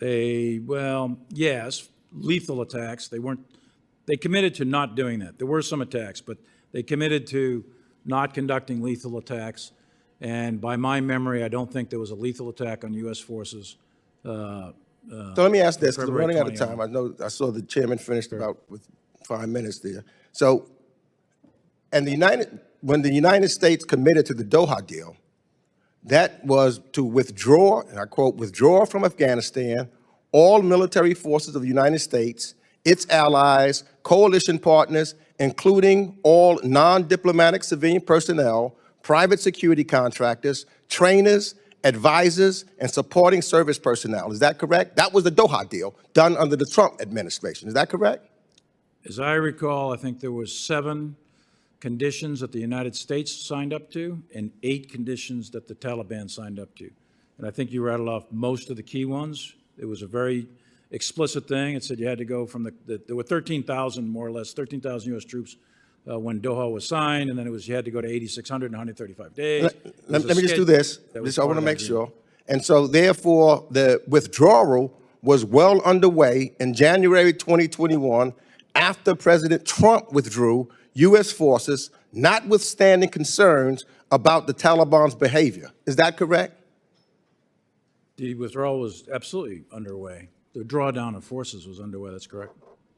Well, yes, lethal attacks. They committed to not doing that. There were some attacks, but they committed to not conducting lethal attacks. And by my memory, I don't think there was a lethal attack on U.S. forces. So let me ask this, because we're running out of February time. I saw the chairman finished about with 5 minutes there. So, and when the United States committed to the Doha deal, that was to withdraw, and I quote, withdraw from Afghanistan all military forces of the United States, its allies, coalition partners, including all non-diplomatic civilian personnel, private security contractors, trainers, advisors, and supporting service personnel. Is that correct? That was the Doha deal done under the Trump administration. Is that correct? As I recall, I think there was 7 conditions that the United States signed up to and 8 conditions that the Taliban signed up to. And I think you rattled off most of the key ones. It was a very explicit thing. It said you had to go from there were 13,000, more or less, 13,000 U.S. troops when Doha was signed, and then you had to go to 8,600 in 135 days. Let me just do this. I want to make sure. And so therefore, the withdrawal was well underway in January 2021 after President Trump withdrew U.S. forces, notwithstanding concerns about the Taliban's behavior. Is that correct? The withdrawal was absolutely underway. The drawdown of forces was underway. That's correct.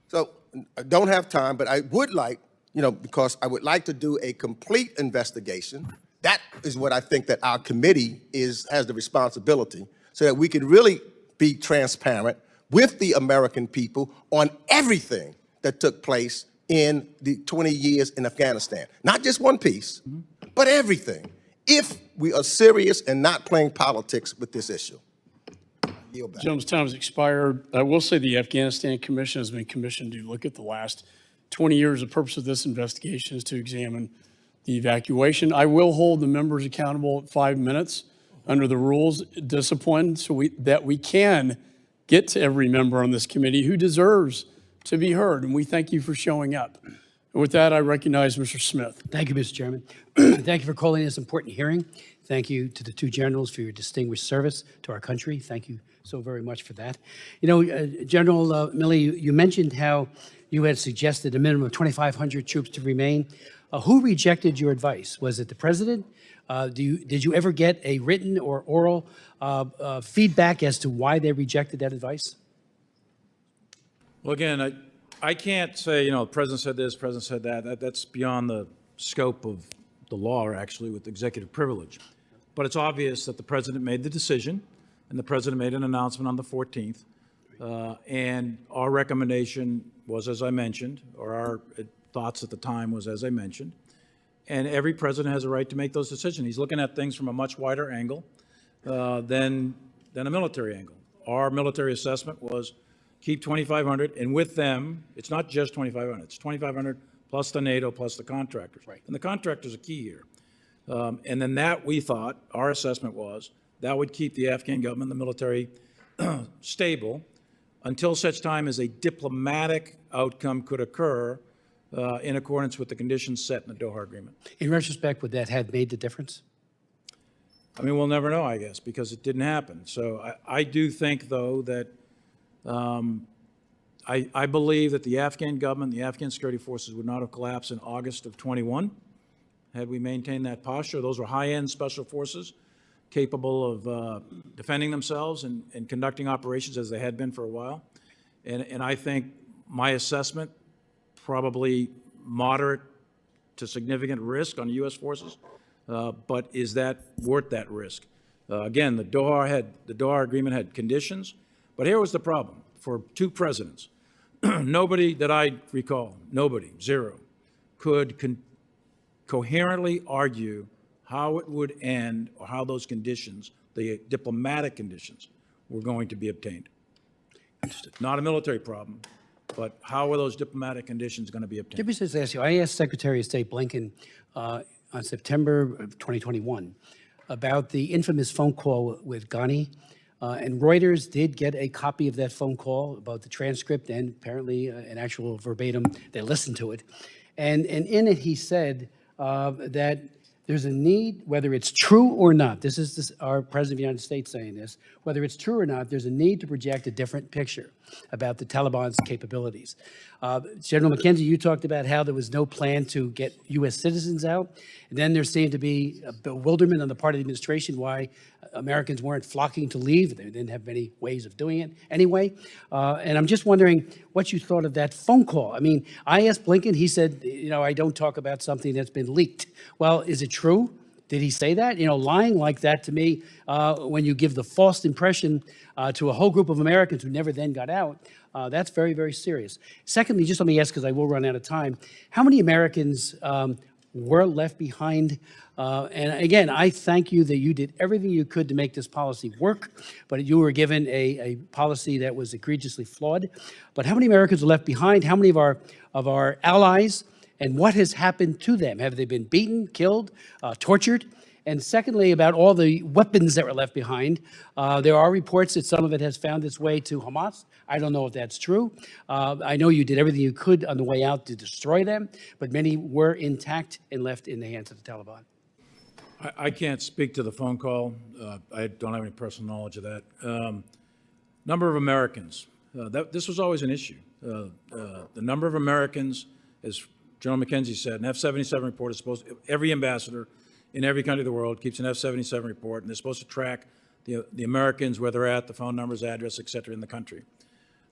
So I don't have time, but I would like, because I would like to do a complete investigation. That is what I think that our committee has the responsibility, so that we can really be transparent with the American people on everything that took place in the 20 years in Afghanistan. Not just one piece, but everything, if we are serious and not playing politics with this issue. Gentleman's time has expired. I will say the Afghanistan Commission has been commissioned to look at the last 20 years. The purpose of this investigation is to examine the evacuation. I will hold the members accountable at 5 minutes under the rules discipline so that we can get to every member on this committee who deserves to be heard. And we thank you for showing up. And with that, I recognize Mr. Smith. Thank you, Mr. Chairman. Thank you for calling this important hearing. Thank you to the two generals for your distinguished service to our country. Thank you so very much for that. You know, General Milley, you mentioned how you had suggested a minimum of 2,500 troops to remain. Who rejected your advice? Was it the president? Did you ever get a written or oral feedback as to why they rejected that advice? Well, again, I can't say, you know, the president said this, the president said that. That's beyond the scope of the law, actually, with executive privilege. But it's obvious that the president made the decision, and the president made an announcement on the 14th. And our recommendation was, as I mentioned, or our thoughts at the time was, as I mentioned. And every president has a right to make those decisions. He's looking at things from a much wider angle than a military angle. Our military assessment was keep 2,500, and with them, it's not just 2,500, it's 2,500 plus the NATO plus the contractors. Right. And the contractors are key here. And then that, we thought, our assessment was, that would keep the Afghan government, the military, stable until such time as a diplomatic outcome could occur in accordance with the conditions set in the Doha Agreement. In retrospect, would that have made the difference? I mean, we'll never know, I guess, because it didn't happen. So I do think, though, that I believe that the Afghan government, the Afghan security forces would not have collapsed in August of 21 had we maintained that posture. Those were high-end special forces capable of defending themselves and conducting operations as they had been for a while. And I think my assessment, probably moderate to significant risk on U.S. forces, but is that worth that risk? Again, the Doha Agreement had conditions, but here was the problem. For two presidents, nobody that I recall, nobody, zero, could coherently argue how it would end or how those conditions, the diplomatic conditions, were going to be obtained. Not a military problem, but how are those diplomatic conditions going to be obtained? Let me just ask you, I asked Secretary of State Blinken on September of 2021 about the infamous phone call with Ghani, and Reuters did get a copy of that phone call, about the transcript and apparently an actual verbatim. They listened to it. And in it, he said that there's a need, whether it's true or not, this is our President of the United States saying this, whether it's true or not, there's a need to project a different picture about the Taliban's capabilities. General McKenzie, you talked about how there was no plan to get U.S. citizens out. And then there seemed to be a bewilderment on the part of the administration why Americans weren't flocking to leave. They didn't have many ways of doing it anyway. And I'm just wondering what you thought of that phone call. I mean, I asked Blinken, he said, you know, I don't talk about something that's been leaked. Well, is it true? Did he say that? You know, lying like that to me, when you give the false impression to a whole group of Americans who never then got out, that's very, very serious. Secondly, just let me ask, because I will run out of time, how many Americans were left behind? And again, I thank you that you did everything you could to make this policy work, but you were given a policy that was egregiously flawed. But how many Americans were left behind? How many of our allies? And what has happened to them? Have they been beaten, killed, tortured? And secondly, about all the weapons that were left behind, there are reports that some of it has found its way to Hamas. I don't know if that's true. I know you did everything you could on the way out to destroy them, but many were intact and left in the hands of the Taliban. I can't speak to the phone call. I don't have any personal knowledge of that. Number of Americans. This was always an issue. The number of Americans, as General McKenzie said, an F-77 report is supposed to, every ambassador in every country of the world keeps an F-77 report, and they're supposed to track the Americans, where they're at, the phone numbers, address, et cetera, in the country.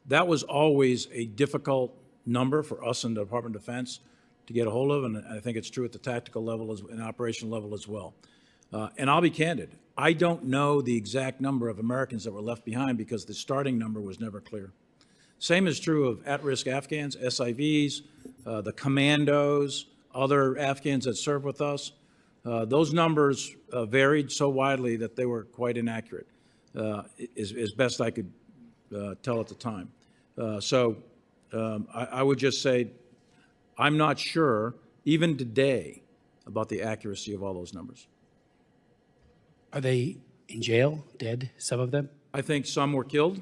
That was always a difficult number for us in the Department of Defense to get a hold of, and I think it's true at the tactical level and operational level as well. And I'll be candid, I don't know the exact number of Americans that were left behind because the starting number was never clear. Same is true of at-risk Afghans, SIVs, the commandos, other Afghans that serve with us. Those numbers varied so widely that they were quite inaccurate, as best I could tell at the time. I would just say, I'm not sure, even today, about the accuracy of all those numbers. Are they in jail, dead, some of them? I think some were killed,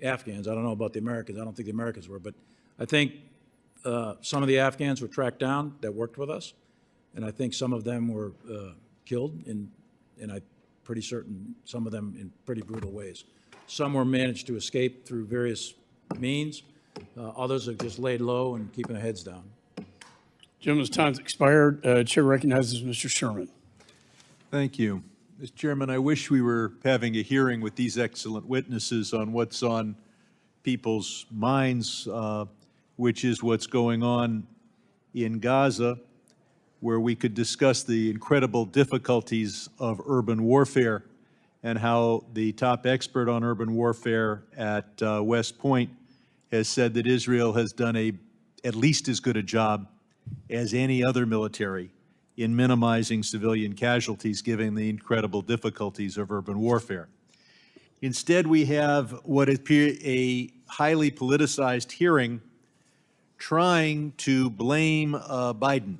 Afghans. I don't know about the Americans. I don't think the Americans were, but I think some of the Afghans were tracked down that worked with us, and I think some of them were killed, and I'm pretty certain some of them in pretty brutal ways. Some were managed to escape through various means. Others have just laid low and keeping their heads down. Gentleman's time's expired. Chair recognizes Mr. Sherman. Thank you. Mr. Chairman, I wish we were having a hearing with these excellent witnesses on what's on people's minds, which is what's going on in Gaza, where we could discuss the incredible difficulties of urban warfare and how the top expert on urban warfare at West Point has said that Israel has done at least as good a job as any other military in minimizing civilian casualties, given the incredible difficulties of urban warfare. Instead, we have what appears a highly politicized hearing trying to blame Biden.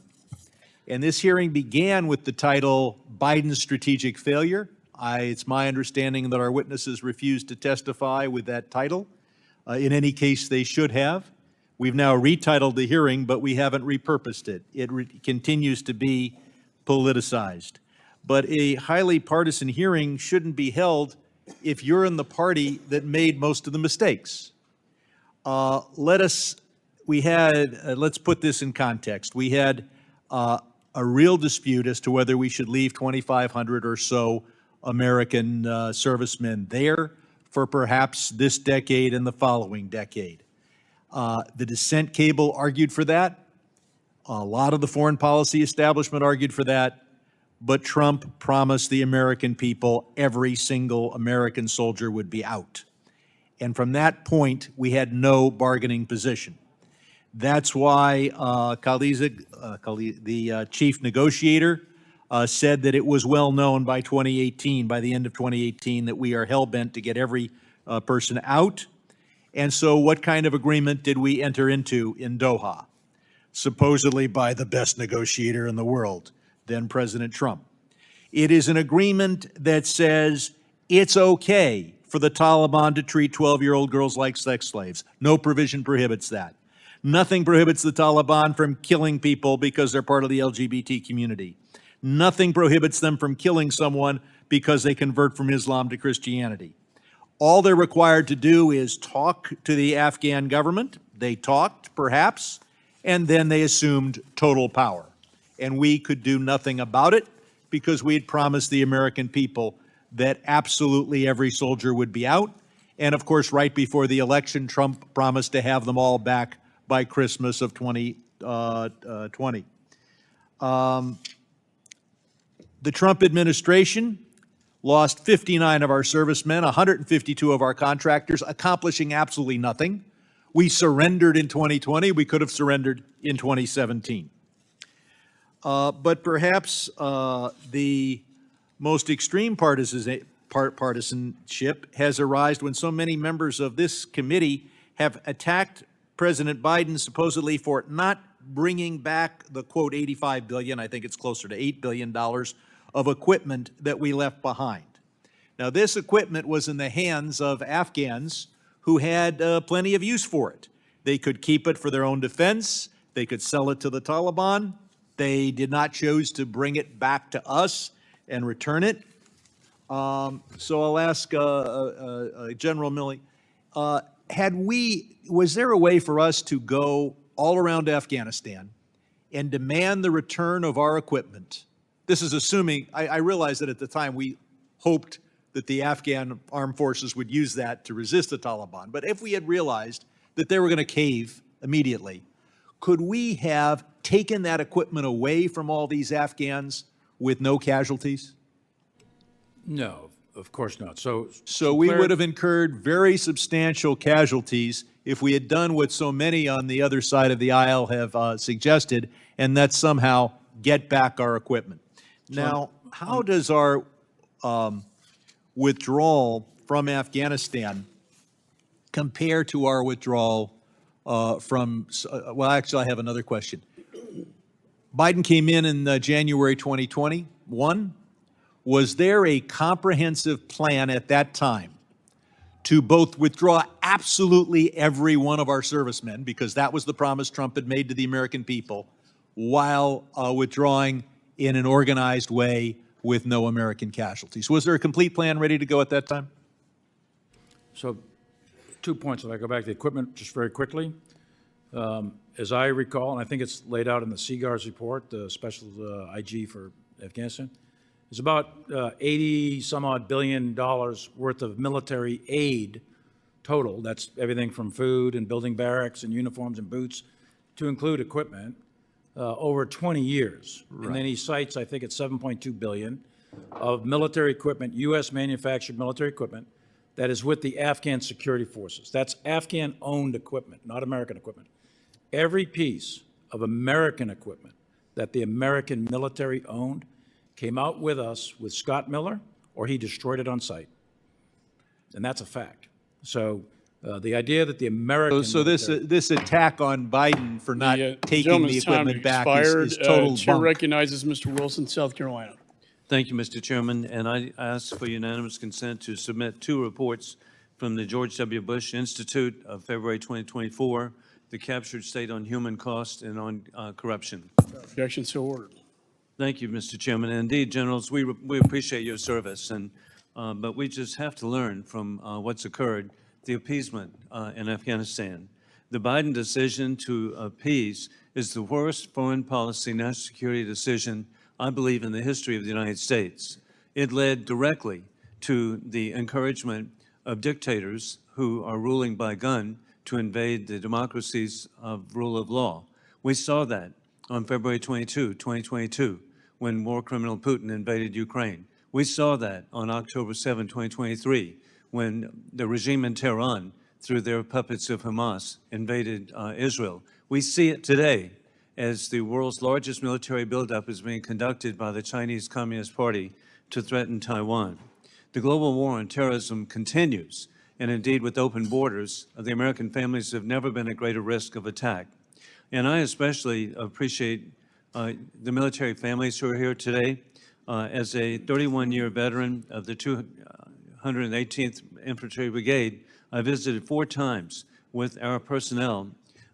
And this hearing began with the title, Biden's Strategic Failure. It's my understanding that our witnesses refused to testify with that title. In any case, they should have. We've now retitled the hearing, but we haven't repurposed it. It continues to be politicized. But a highly partisan hearing shouldn't be held if you're in the party that made most of the mistakes. Let's put this in context. We had a real dispute as to whether we should leave 2,500 or so American servicemen there for perhaps this decade and the following decade. The dissent cable argued for that. A lot of the foreign policy establishment argued for that. But Trump promised the American people every single American soldier would be out. And from that point, we had no bargaining position. That's why the chief negotiator, said that it was well known by 2018, by the end of 2018, that we are hell-bent to get every person out. And so what kind of agreement did we enter into in Doha? Supposedly by the best negotiator in the world, then President Trump. It is an agreement that says it's okay for the Taliban to treat 12-year-old girls like sex slaves. No provision prohibits that. Nothing prohibits the Taliban from killing people because they're part of the LGBT community. Nothing prohibits them from killing someone because they convert from Islam to Christianity. All they're required to do is talk to the Afghan government. They talked, perhaps, and then they assumed total power. And we could do nothing about it because we had promised the American people that absolutely every soldier would be out. And of course, right before the election, Trump promised to have them all back by Christmas of 2020. The Trump administration lost 59 of our servicemen, 152 of our contractors, accomplishing absolutely nothing. We surrendered in 2020. We could have surrendered in 2017. But perhaps the most extreme partisanship has arisen when so many members of this committee have attacked President Biden supposedly for not bringing back the, quote, $85 billion, I think it's closer to $8 billion, of equipment that we left behind. Now, this equipment was in the hands of Afghans who had plenty of use for it. They could keep it for their own defense. They could sell it to the Taliban. They did not choose to bring it back to us and return it. So I'll ask General Milley, was there a way for us to go all around Afghanistan and demand the return of our equipment? This is assuming, I realize that at the time we hoped that the Afghan armed forces would use that to resist the Taliban. But if we had realized that they were going to cave immediately, could we have taken that equipment away from all these Afghans with no casualties? No, of course not. So we would have incurred very substantial casualties if we had done what so many on the other side of the aisle have suggested, and that's somehow get back our equipment. Now, how does our withdrawal from Afghanistan compare to our withdrawal well, actually, I have another question. Biden came in January 2021. Was there a comprehensive plan at that time to both withdraw absolutely every one of our servicemen, because that was the promise Trump had made to the American people, while withdrawing in an organized way with no American casualties? Was there a complete plan ready to go at that time? So 2 points, if I go back to the equipment just very quickly. As I recall, and I think it's laid out in the Seagar's report, the special IG for Afghanistan, it's about 80 some odd billion dollars worth of military aid total. That's everything from food and building barracks and uniforms and boots to include equipment over 20 years. Right. And then he cites, I think it's 7.2 billion of military equipment, U.S. manufactured military equipment that is with the Afghan security forces. That's Afghan-owned equipment, not American equipment. Every piece of American equipment that the American military owned came out with us with Scott Miller, or he destroyed it on site. And that's a fact. So the idea that the American So this attack on Biden for not taking the equipment back is total Chair bunk. recognizes Mr. Wilson, South Carolina. Thank you, Mr. Chairman, and I ask for unanimous consent to submit 2 reports from the George W. Bush Institute of February 2024, the Captured State on Human Cost and on Corruption. Objection so ordered. Thank you, Mr. Chairman. And indeed, generals, we appreciate your service, and but we just have to learn from what's occurred, the appeasement in Afghanistan. The Biden decision to appease is the worst foreign policy national security decision, I believe, in the history of the United States. It led directly to the encouragement of dictators who are ruling by gun to invade the democracies of rule of law. We saw that on February 22, 2022, when war criminal Putin invaded Ukraine. We saw that on October 7, 2023, when the regime in Tehran, through their puppets of Hamas, invaded Israel. We see it today as the world's largest military buildup is being conducted by the Chinese Communist Party to threaten Taiwan. The global war on terrorism continues, and indeed with open borders, the American families have never been at greater risk of attack. And I especially appreciate the military families who are here today. As a 31-year veteran of the 218th Infantry Brigade, I visited 4 times with our personnel,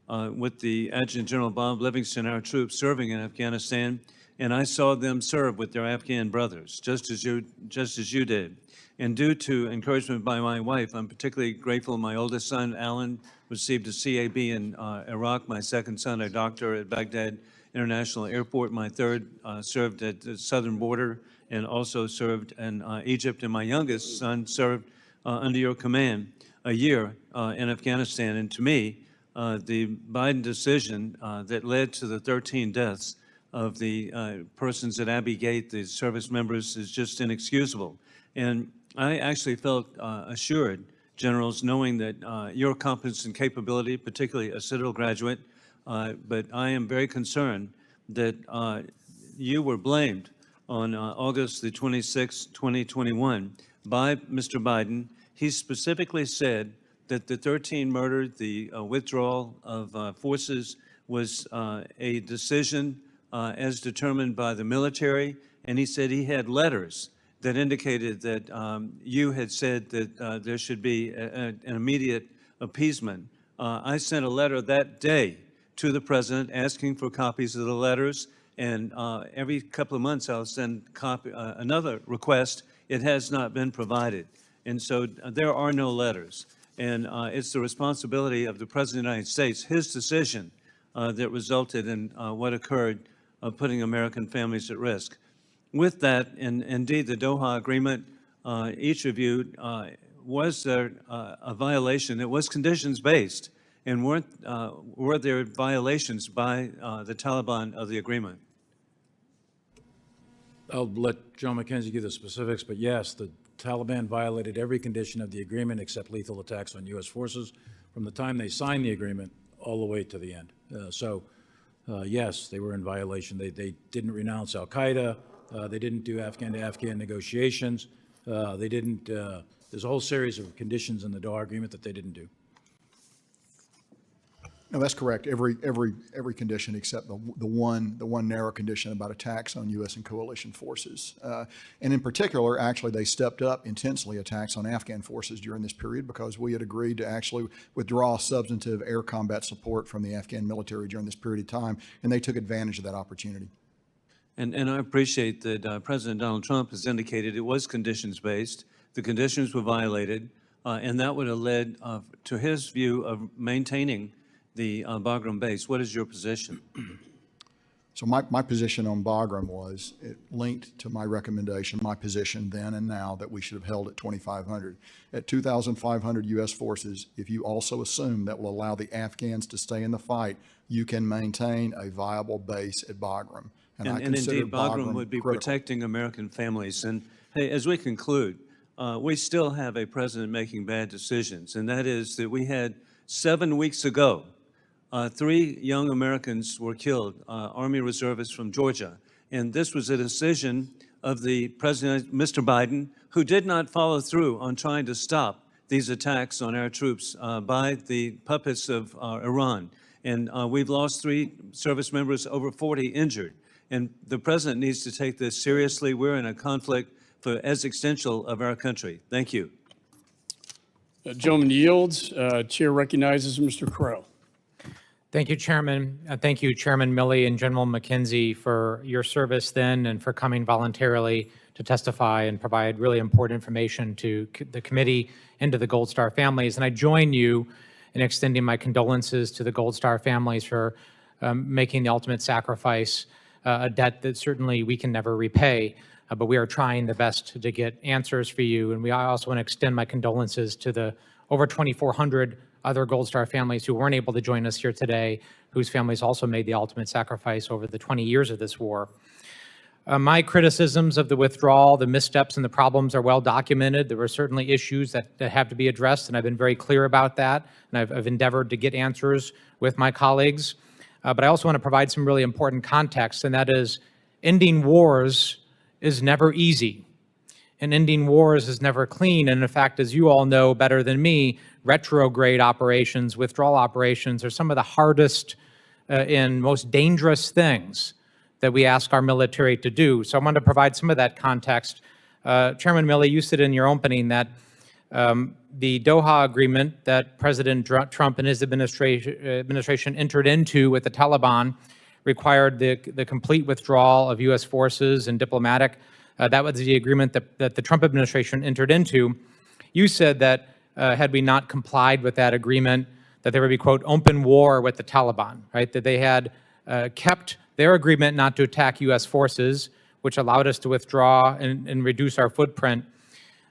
with the Adjutant General Bob Livingston, our troops serving in Afghanistan, and I saw them serve with their Afghan brothers, just as you did. And due to encouragement by my wife, I'm particularly grateful my oldest son, Alan, received a CAB in Iraq, my second son, a doctor at Baghdad International Airport, my third served at the southern border and also served in Egypt, and my youngest son served under your command a year in Afghanistan. And to me, the Biden decision that led to the 13 deaths of the persons at Abbey Gate, the service members, is just inexcusable. And I actually felt assured, generals, knowing that your competence and capability, particularly a Citadel graduate, but I am very concerned that you were blamed on August the 26th, 2021 by Mr. Biden. He specifically said that the 13 murdered, the withdrawal of forces was a decision as determined by the military, and he said he had letters that indicated that you had said that there should be an immediate appeasement. I sent a letter that day to the president asking for copies of the letters, and every couple of months I'll send another request. It has not been provided. And so there are no letters. And it's the responsibility of the President of the United States, his decision that resulted in what occurred, putting American families at risk. With that, and indeed the Doha Agreement, each of you, was there a violation? It was conditions-based, and were there violations by the Taliban of the agreement? I'll let John McKenzie give the specifics, but yes, the Taliban violated every condition of the agreement except lethal attacks on U.S. forces from the time they signed the agreement all the way to the end. Yes, they were in violation. They didn't renounce al-Qaeda. They didn't do Afghan-to-Afghan negotiations. They didn't, there's a whole series of conditions in the Doha Agreement that they didn't do. No, that's correct. Every condition except the one narrow condition about attacks on U.S. and coalition forces. And in particular, actually, they stepped up intensely attacks on Afghan forces during this period because we had agreed to actually withdraw substantive air combat support from the Afghan military during this period of time, and they took advantage of that opportunity. And I appreciate that President Donald Trump has indicated it was conditions-based. The conditions were violated, and that would have led to his view of maintaining the Bagram base. What is your position? So my position on Bagram was it linked to my recommendation, my position then and now, that we should have held at 2,500. At 2,500 U.S. forces, if you also assume that will allow the Afghans to stay in the fight, you can maintain a viable base at Bagram. And I consider indeed, Bagram would be critical. protecting American families. And hey, as we conclude, we still have a president making bad decisions, and that is that we had 7 weeks ago, 3 young Americans were killed, Army reservists from Georgia. And this was a decision of the President, Mr. Biden, who did not follow through on trying to stop these attacks on our troops by the puppets of Iran. And we've lost 3 service members, over 40 injured. And the President needs to take this seriously. We're in a conflict for existential of our country. Thank you. Gentleman yields. Chair recognizes Mr. Crow. Thank you, Chairman. Thank you, Chairman Milley and General McKenzie, for your service then and for coming voluntarily to testify and provide really important information to the committee and to the Gold Star families. And I join you in extending my condolences to the Gold Star families for making the ultimate sacrifice, a debt that certainly we can never repay. But we are trying the best to get answers for you. And I also want to extend my condolences to the over 2,400 other Gold Star families who weren't able to join us here today, whose families also made the ultimate sacrifice over the 20 years of this war. My criticisms of the withdrawal, the missteps and the problems are well documented. There were certainly issues that have to be addressed, and I've been very clear about that, and I've endeavored to get answers with my colleagues. But I also want to provide some really important context, and that is ending wars is never easy. And ending wars is never clean. And in fact, as you all know better than me, retrograde operations, withdrawal operations are some of the hardest and most dangerous things that we ask our military to do. So I want to provide some of that context. Chairman Milley, you said in your opening that the Doha agreement that President Trump and his administration entered into with the Taliban required the complete withdrawal of U.S. forces and diplomatic. That was the agreement that the Trump administration entered into. You said that had we not complied with that agreement, that there would be, quote, open war with the Taliban, right? That they had kept their agreement not to attack U.S. forces, which allowed us to withdraw and reduce our footprint.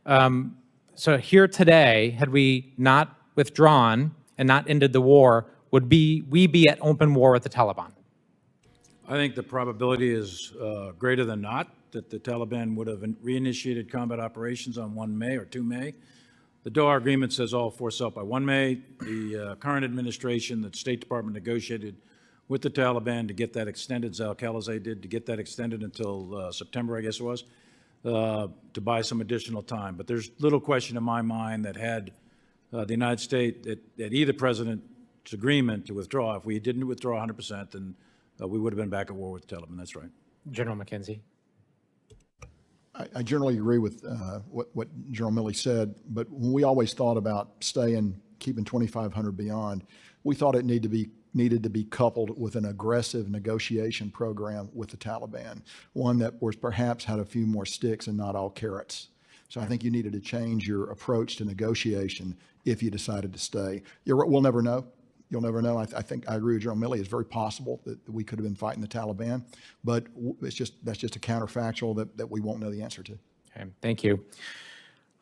So here today, had we not withdrawn and not ended the war, would we be at open war with the Taliban? I think the probability is greater than not that the Taliban would have reinitiated combat operations on 1 May or 2 May. The Doha Agreement says all force out by 1 May. The current administration, the State Department negotiated with the Taliban to get that extended, Zal-Khalilzad did, to get that extended until September, I guess it was, to buy some additional time. But there's little question in my mind that had the United States, that either president's agreement to withdraw, if we didn't withdraw 100%, then we would have been back at war with the Taliban. That's right. General McKenzie. I generally agree with what General Milley said, but when we always thought about keeping 2,500 beyond, we thought it needed to be coupled with an aggressive negotiation program with the Taliban, one that was perhaps had a few more sticks and not all carrots. So I think you needed to change your approach to negotiation if you decided to stay. We'll never know. You'll never know. I think I agree with General Milley. It's very possible that we could have been fighting the Taliban, but that's just a counterfactual that we won't know the answer to. Okay, thank you.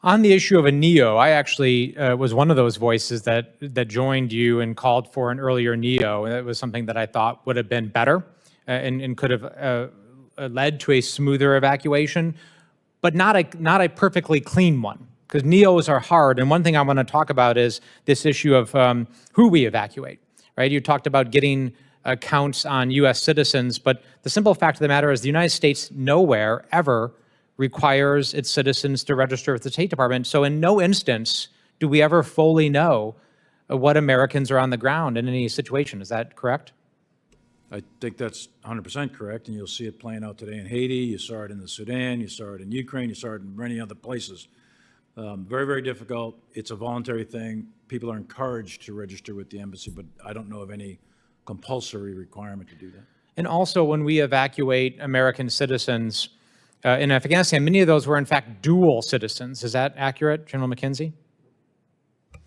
On the issue of a NEO, I actually was one of those voices that joined you and called for an earlier NEO. And that was something that I thought would have been better and could have led to a smoother evacuation, but not a perfectly clean one. Because NEOs are hard, and one thing I want to talk about is this issue of who we evacuate, right? You talked about getting counts on U.S. citizens, but the simple fact of the matter is the United States nowhere ever requires its citizens to register with the State Department. So in no instance do we ever fully know what Americans are on the ground in any situation. Is that correct? I think that's 100% correct, and you'll see it playing out today in Haiti. You saw it in the Sudan. You saw it in Ukraine. You saw it in many other places. Very, very difficult. It's a voluntary thing. People are encouraged to register with the embassy, but I don't know of any compulsory requirement to do that. And also, when we evacuate American citizens in Afghanistan, many of those were in fact dual citizens. Is that accurate, General McKenzie?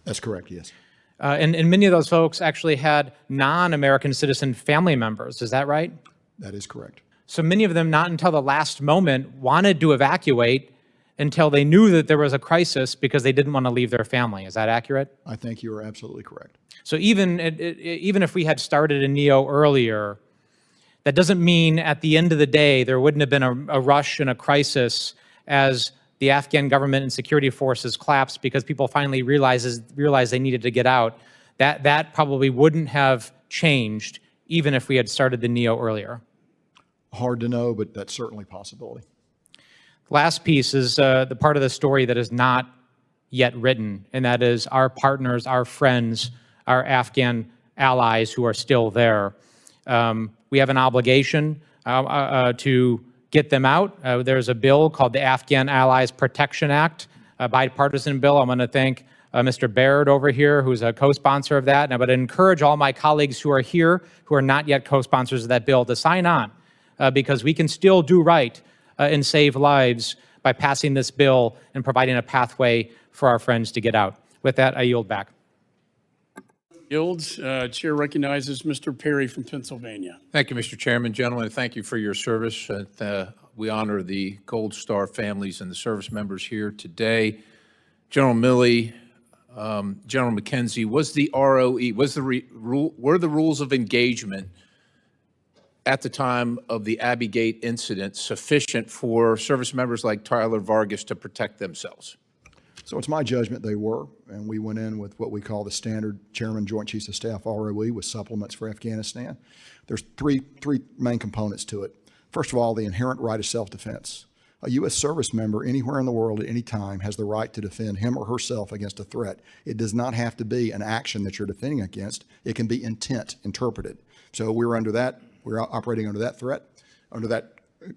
That's correct, yes. And many of those folks actually had non-American citizen family members. Is that right? That is correct. So many of them, not until the last moment, wanted to evacuate until they knew that there was a crisis because they didn't want to leave their family. Is that accurate? I think you are absolutely correct. So even if we had started a NEO earlier, that doesn't mean at the end of the day there wouldn't have been a rush and a crisis as the Afghan government and security forces collapsed because people finally realized they needed to get out. That probably wouldn't have changed even if we had started the NEO earlier. Hard to know, but that's certainly a possibility. Last piece is the part of the story that is not yet written, and that is our partners, our friends, our Afghan allies who are still there. We have an obligation to get them out. There's a bill called the Afghan Allies Protection Act, a bipartisan bill. I'm going to thank Mr. Baird over here, who's a co-sponsor of that. And I would encourage all my colleagues who are here, who are not yet co-sponsors of that bill, to sign on, because we can still do right and save lives by passing this bill and providing a pathway for our friends to get out. With that, I yield back. Yields. Chair recognizes Mr. Perry from Pennsylvania. Thank you, Mr. Chairman. Gentlemen, thank you for your service. We honor the Gold Star families and the service members here today. General Milley, General McKenzie, was the ROE, were the rules of engagement at the time of the Abbey Gate incident sufficient for service members like Tyler Vargas to protect themselves? So it's my judgment they were, and we went in with what we call the standard Chairman Joint Chiefs of Staff ROE with supplements for Afghanistan. There's three main components to it. First of all, the inherent right of self-defense. A U.S. service member anywhere in the world at any time has the right to defend him or herself against a threat. It does not have to be an action that you're defending against. It can be intent interpreted. So we're operating under that threat, under that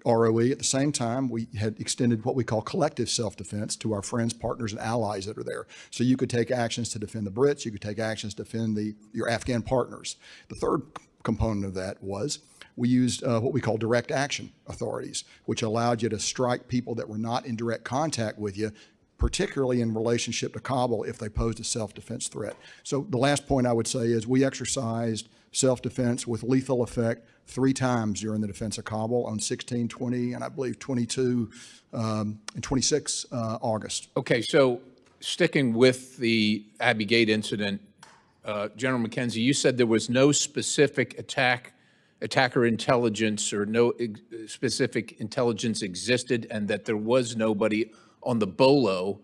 ROE. At the same time, we had extended what we call collective self-defense to our friends, partners, and allies that are there. So you could take actions to defend the Brits, you could take actions to defend your Afghan partners. The third component of that was we used what we call direct action authorities, which allowed you to strike people that were not in direct contact with you, particularly in relationship to Kabul if they posed a self-defense threat. So the last point I would say is we exercised self-defense with lethal effect 3 times during the defense of Kabul on 16, 20, and I believe 22 and 26 August. Okay, so sticking with the Abbey Gate incident, General McKenzie, you said there was no specific attacker intelligence or no specific intelligence existed, and that there was nobody on the bolo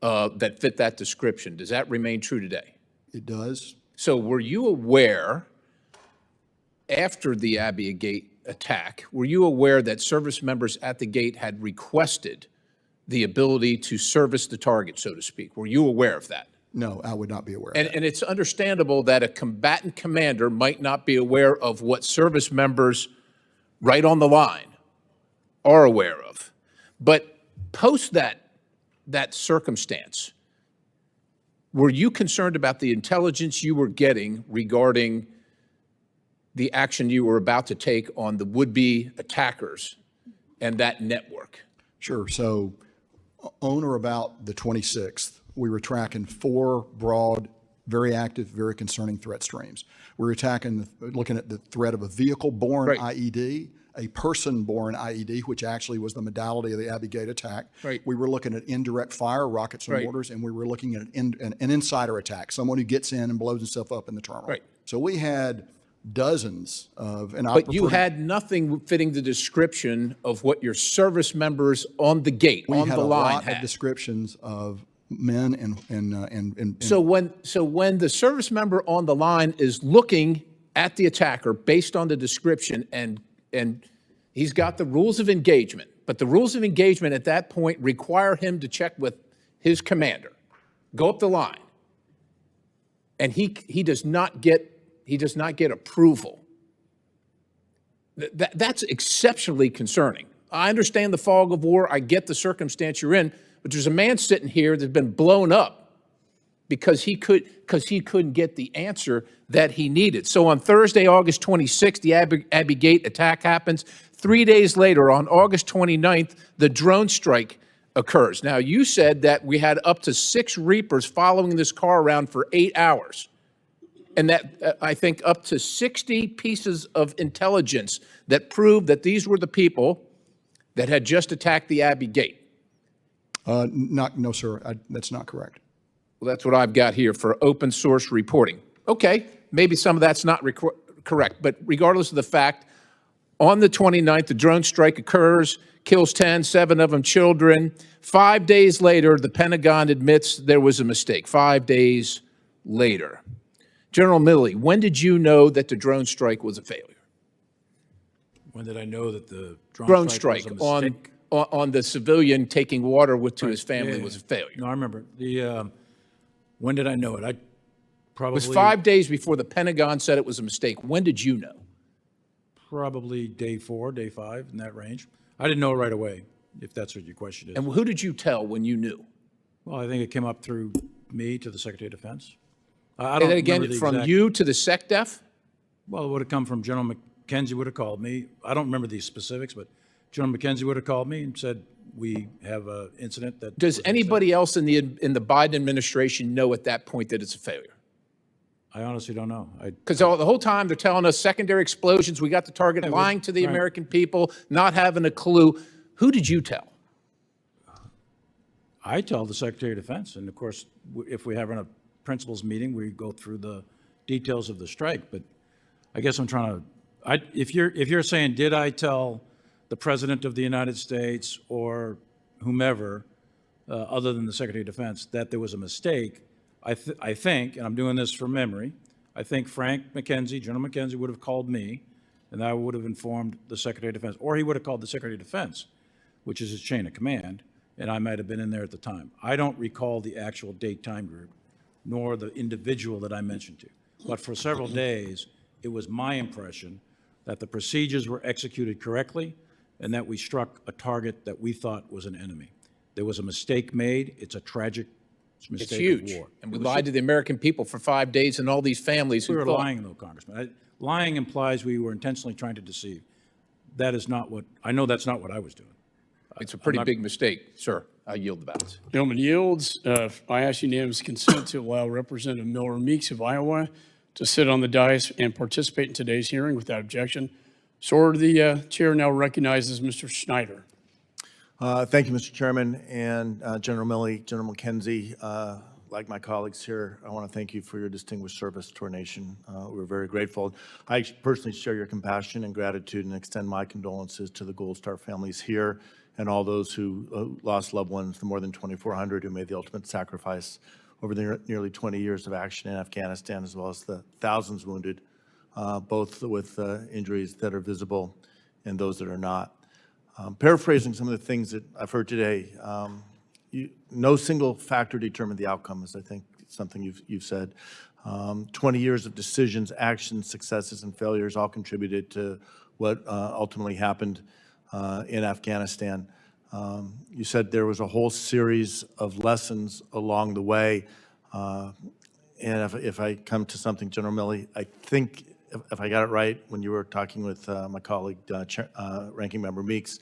that fit that description. Does that remain true today? It does. So were you aware, after the Abbey Gate attack, were you aware that service members at the gate had requested the ability to service the target, so to speak? Were you aware of that? No, I would not be aware of that. And it's understandable that a combatant commander might not be aware of what service members right on the line are aware of. But post that circumstance, were you concerned about the intelligence you were getting regarding the action you were about to take on the would-be attackers and that network? Sure. So on or about the 26th, we were tracking 4 broad, very active, very concerning threat streams. We were looking at the threat of a vehicle-borne Right. IED, a person-borne IED, which actually was the modality of the Abbey Gate attack. Right. We were looking at indirect fire, rockets and Right. mortars, and we were looking at an insider attack, someone who gets in and blows himself up in the terminal. Right. So we had dozens of, and But you had nothing fitting the description of what your service members on the gate, on the line we had a lot had. of descriptions of men and So when the service member on the line is looking at the attacker based on the description and he's got the rules of engagement, but the rules of engagement at that point require him to check with his commander, go up the line. and he does not get approval. That's exceptionally concerning. I understand the fog of war. I get the circumstance you're in, but there's a man sitting here that's been blown up because he couldn't get the answer that he needed. So on Thursday, August 26th, the Abbey Gate attack happens. 3 days later, on August 29th, the drone strike occurs. Now, you said that we had up to 6 Reapers following this car around for 8 hours, and that I think up to 60 pieces of intelligence that proved that these were the people that had just attacked the Abbey Gate. No, sir, that's not correct. Well, that's what I've got here for open source reporting. Okay, maybe some of that's not correct, but regardless of the fact, on the 29th, the drone strike occurs, kills 10, 7 of them children. 5 days later, the Pentagon admits there was a mistake. 5 days later. General Milley, when did you know that the drone strike was a failure? When did I know that the Drone strike strike was a mistake? on the civilian taking water to his family Yeah. was a failure. No, I remember. When did I know it? I probably. It was 5 days before the Pentagon said it was a mistake. When did you know? Probably day 4, day 5, in that range. I didn't know it right away, if that's what your question is. And who did you tell when you knew? Well, I think it came up through me to the Secretary of Defense. I Say don't that remember again, the from exact- you to the SecDef? Well, it would have come from General McKenzie would have called me. I don't remember the specifics, but General McKenzie would have called me and said, we have an incident that. Does was a anybody else in the Biden administration know at that point that it's a failure? mistake. I honestly don't know. Because the whole time they're telling us secondary explosions, we got the target, lying to the right. American people, not having a clue. Who did you tell? I tell the Secretary of Defense, and of course, if we have a principals meeting, we go through the details of the strike. But I guess I'm trying to. If you're saying, did I tell the President of the United States or whomever, other than the Secretary of Defense, that there was a mistake? I think, and I'm doing this from memory, I think Frank McKenzie, General McKenzie, would have called me, and I would have informed the Secretary of Defense, or he would have called the Secretary of Defense, which is his chain of command, and I might have been in there at the time. I don't recall the actual date time group, nor the individual that I mentioned to. But for several days, it was my impression that the procedures were executed correctly and that we struck a target that we thought was an enemy. There was a mistake made. It's a tragic mistake It's huge. of war. And we lied to the American people for 5 days and all these families We who were thought. lying, though, Congressman. Lying implies we were intentionally trying to deceive. That is not what, I know that's not what I was doing. It's a pretty big mistake, sir. I yield the balance. Gentleman yields. I ask unanimous consent to allow Representative Miller Meeks of Iowa to sit on the dais and participate in today's hearing without objection. So ordered. The chair now recognizes Mr. Schneider. Thank you, Mr. Chairman, and General Milley, General McKenzie. Like my colleagues here, I want to thank you for your distinguished service to our nation. We're very grateful. I personally share your compassion and gratitude and extend my condolences to the Gold Star families here and all those who lost loved ones, the more than 2,400 who made the ultimate sacrifice over the nearly 20 years of action in Afghanistan, as well as the thousands wounded, both with injuries that are visible and those that are not. Paraphrasing some of the things that I've heard today, no single factor determined the outcome, is I think something you've said. 20 years of decisions, actions, successes, and failures all contributed to what ultimately happened in Afghanistan. You said there was a whole series of lessons along the way. And if I come to something, General Milley, I think if I got it right when you were talking with my colleague, Ranking Member Meeks,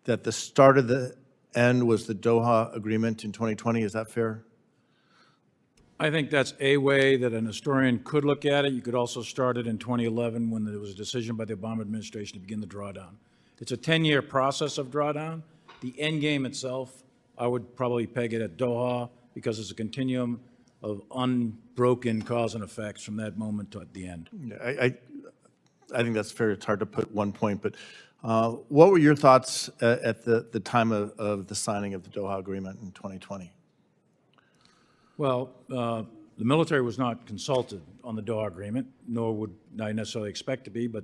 that the start of the end was the Doha Agreement in 2020. Is that fair? I think that's a way that an historian could look at it. You could also start it in 2011 when there was a decision by the Obama administration to begin the drawdown. It's a 10-year process of drawdown. The end game itself, I would probably peg it at Doha because it's a continuum of unbroken cause and effects from that moment to at the end. I think that's fair. It's hard to put one point, but what were your thoughts at the time of the signing of the Doha Agreement in 2020? Well, the military was not consulted on the Doha Agreement, nor would I necessarily expect to be, but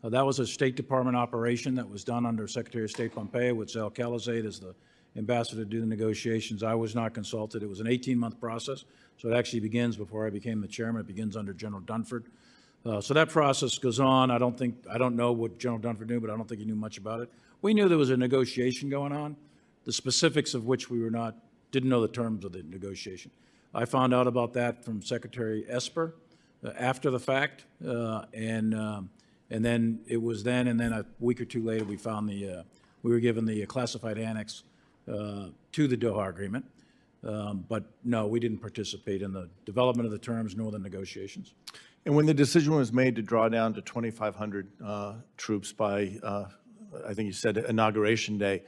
that was a State Department operation that was done under Secretary of State Pompeo with Sal Khalilzad as the ambassador to do the negotiations. I was not consulted. It was an 18-month process, so it actually begins before I became the chairman. It begins under General Dunford. So that process goes on. I don't know what General Dunford knew, but I don't think he knew much about it. We knew there was a negotiation going on, the specifics of which we didn't know the terms of the negotiation. I found out about that from Secretary Esper after the fact, and then it was then, and then a week or two later, we found we were given the classified annex to the Doha Agreement. But no, we didn't participate in the development of the terms nor the negotiations. And when the decision was made to draw down to 2,500 troops by, I think you said Inauguration Day,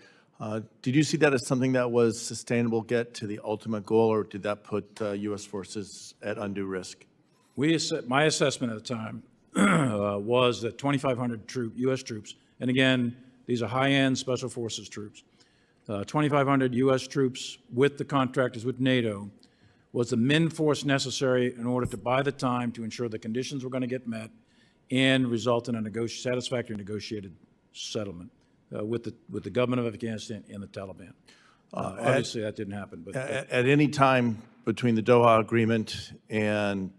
did you see that as something that was sustainable, get to the ultimate goal, or did that put U.S. forces at undue risk? My assessment at the time was that 2,500 U.S. troops, and again, these are high-end Special Forces troops, 2,500 U.S. troops with the contractors with NATO was the min force necessary in order to buy the time to ensure the conditions were going to get met and result in a satisfactory negotiated settlement with the government of Afghanistan and the Taliban. Obviously, that didn't happen. But at any time between the Doha Agreement and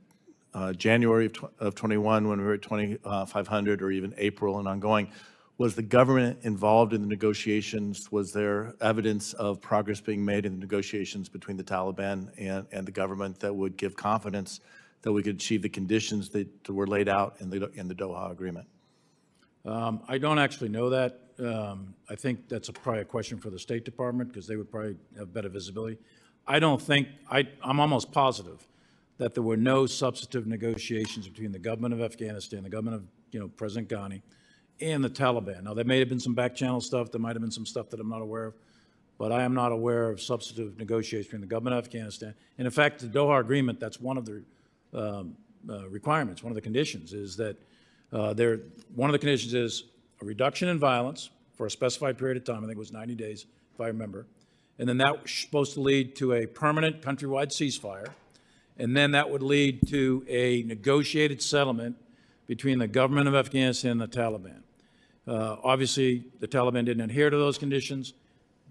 January of 21, when we were at 2,500, or even April and ongoing, was the government involved in the negotiations? Was there evidence of progress being made in the negotiations between the Taliban and the government that would give confidence that we could achieve the conditions that were laid out in the Doha Agreement? I don't actually know that. I think that's probably a question for the State Department, because they would probably have better visibility. I don't think, I'm almost positive that there were no substantive negotiations between the government of Afghanistan, the government of President Ghani, and the Taliban. Now, there may have been some back channel stuff. There might have been some stuff that I'm not aware of, but I am not aware of substantive negotiations between the government of Afghanistan. And in fact, the Doha Agreement, that's one of the requirements, one of the conditions is that one of the conditions is a reduction in violence for a specified period of time. I think it was 90 days, if I remember. And then that was supposed to lead to a permanent countrywide ceasefire. And then that would lead to a negotiated settlement between the government of Afghanistan and the Taliban. Obviously, the Taliban didn't adhere to those conditions.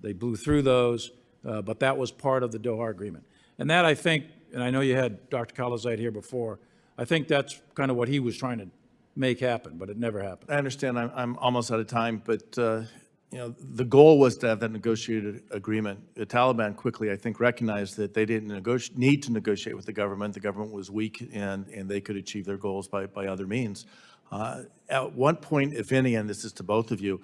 They blew through those, but that was part of the Doha Agreement. And that, I think, and I know you had Dr. Khalilzad here before, I think that's kind of what he was trying to make happen, but it never happened. I understand I'm almost out of time, but the goal was to have that negotiated agreement. The Taliban quickly, I think, recognized that they didn't need to negotiate with the government. The government was weak, and they could achieve their goals by other means. At what point, if any, and this is to both of you,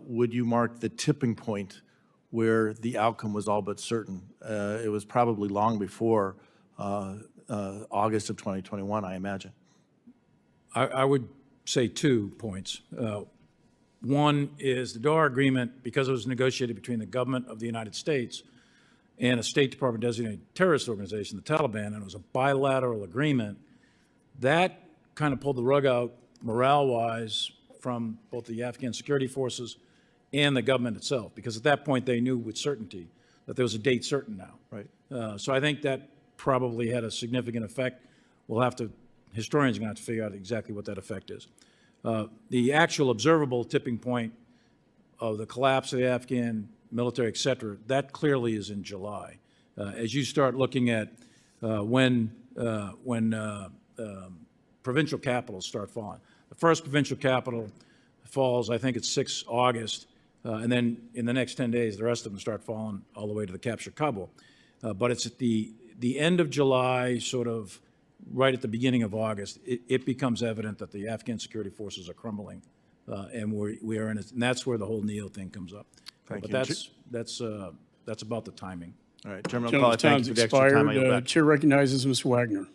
would you mark the tipping point where the outcome was all but certain? It was probably long before August of 2021, I imagine. I would say 2 points. One is the Doha Agreement, because it was negotiated between the government of the United States and a State Department designated terrorist organization, the Taliban, and it was a bilateral agreement, that kind of pulled the rug out morale-wise from both the Afghan security forces and the government itself, because at that point they knew with certainty that there was a date certain now. Right. So I think that probably had a significant effect. Historians are going to have to figure out exactly what that effect is. The actual observable tipping point of the collapse of the Afghan military, et cetera, that clearly is in July. As you start looking at when provincial capitals start falling. The first provincial capital falls, I think it's 6 August, and then in the next 10 days, the rest of them start falling all the way to the capture of Kabul. But it's at the end of July, sort of right at the beginning of August, it becomes evident that the Afghan security forces are crumbling, and we are in it, and that's where the whole NEO thing comes up. Thank but you. that's about the timing. All right, General Gentleman's McCauley, thank time's you for the extra time. I yield expired. back. Chair recognizes Ms. Wagner.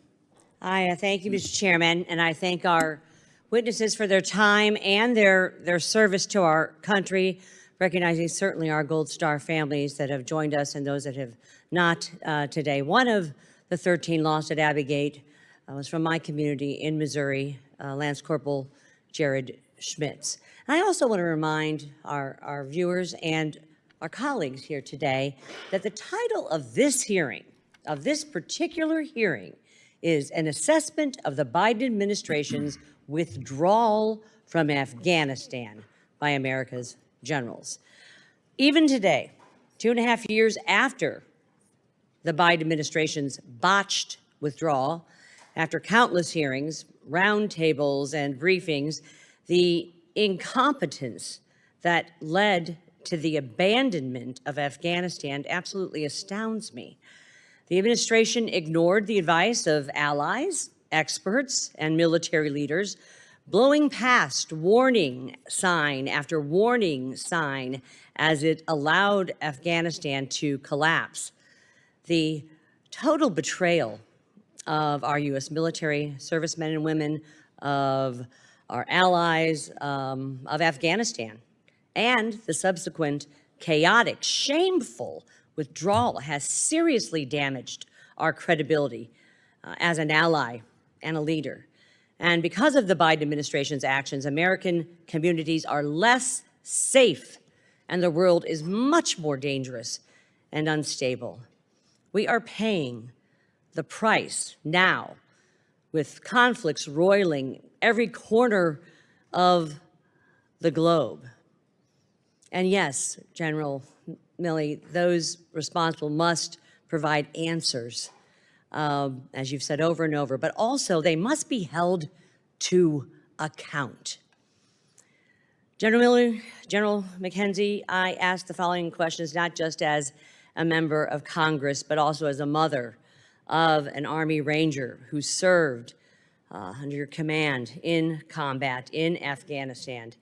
I thank you, Mr. Chairman, and I thank our witnesses for their time and their service to our country, recognizing certainly our Gold Star families that have joined us and those that have not today. One of the 13 lost at Abbey Gate was from my community in Missouri, Lance Corporal Jared Schmitz. And I also want to remind our viewers and our colleagues here today that the title of this hearing, of this particular hearing, is an assessment of the Biden administration's withdrawal from Afghanistan by America's generals. Even today, 2.5 years after the Biden administration's botched withdrawal, after countless hearings, roundtables, and briefings, the incompetence that led to the abandonment of Afghanistan absolutely astounds me. The administration ignored the advice of allies, experts, and military leaders, blowing past warning sign after warning sign as it allowed Afghanistan to collapse. The total betrayal of our U.S. military servicemen and women, of our allies, of Afghanistan, and the subsequent chaotic, shameful withdrawal has seriously damaged our credibility as an ally and a leader. And because of the Biden administration's actions, American communities are less safe, and the world is much more dangerous and unstable. We are paying the price now, with conflicts roiling every corner of the globe. And yes, General Milley, those responsible must provide answers, as you've said over and over, but also they must be held to account. General Milley, General McKenzie, I ask the following questions not just as a member of Congress, but also as a mother of an Army Ranger who served under your command in combat in Afghanistan.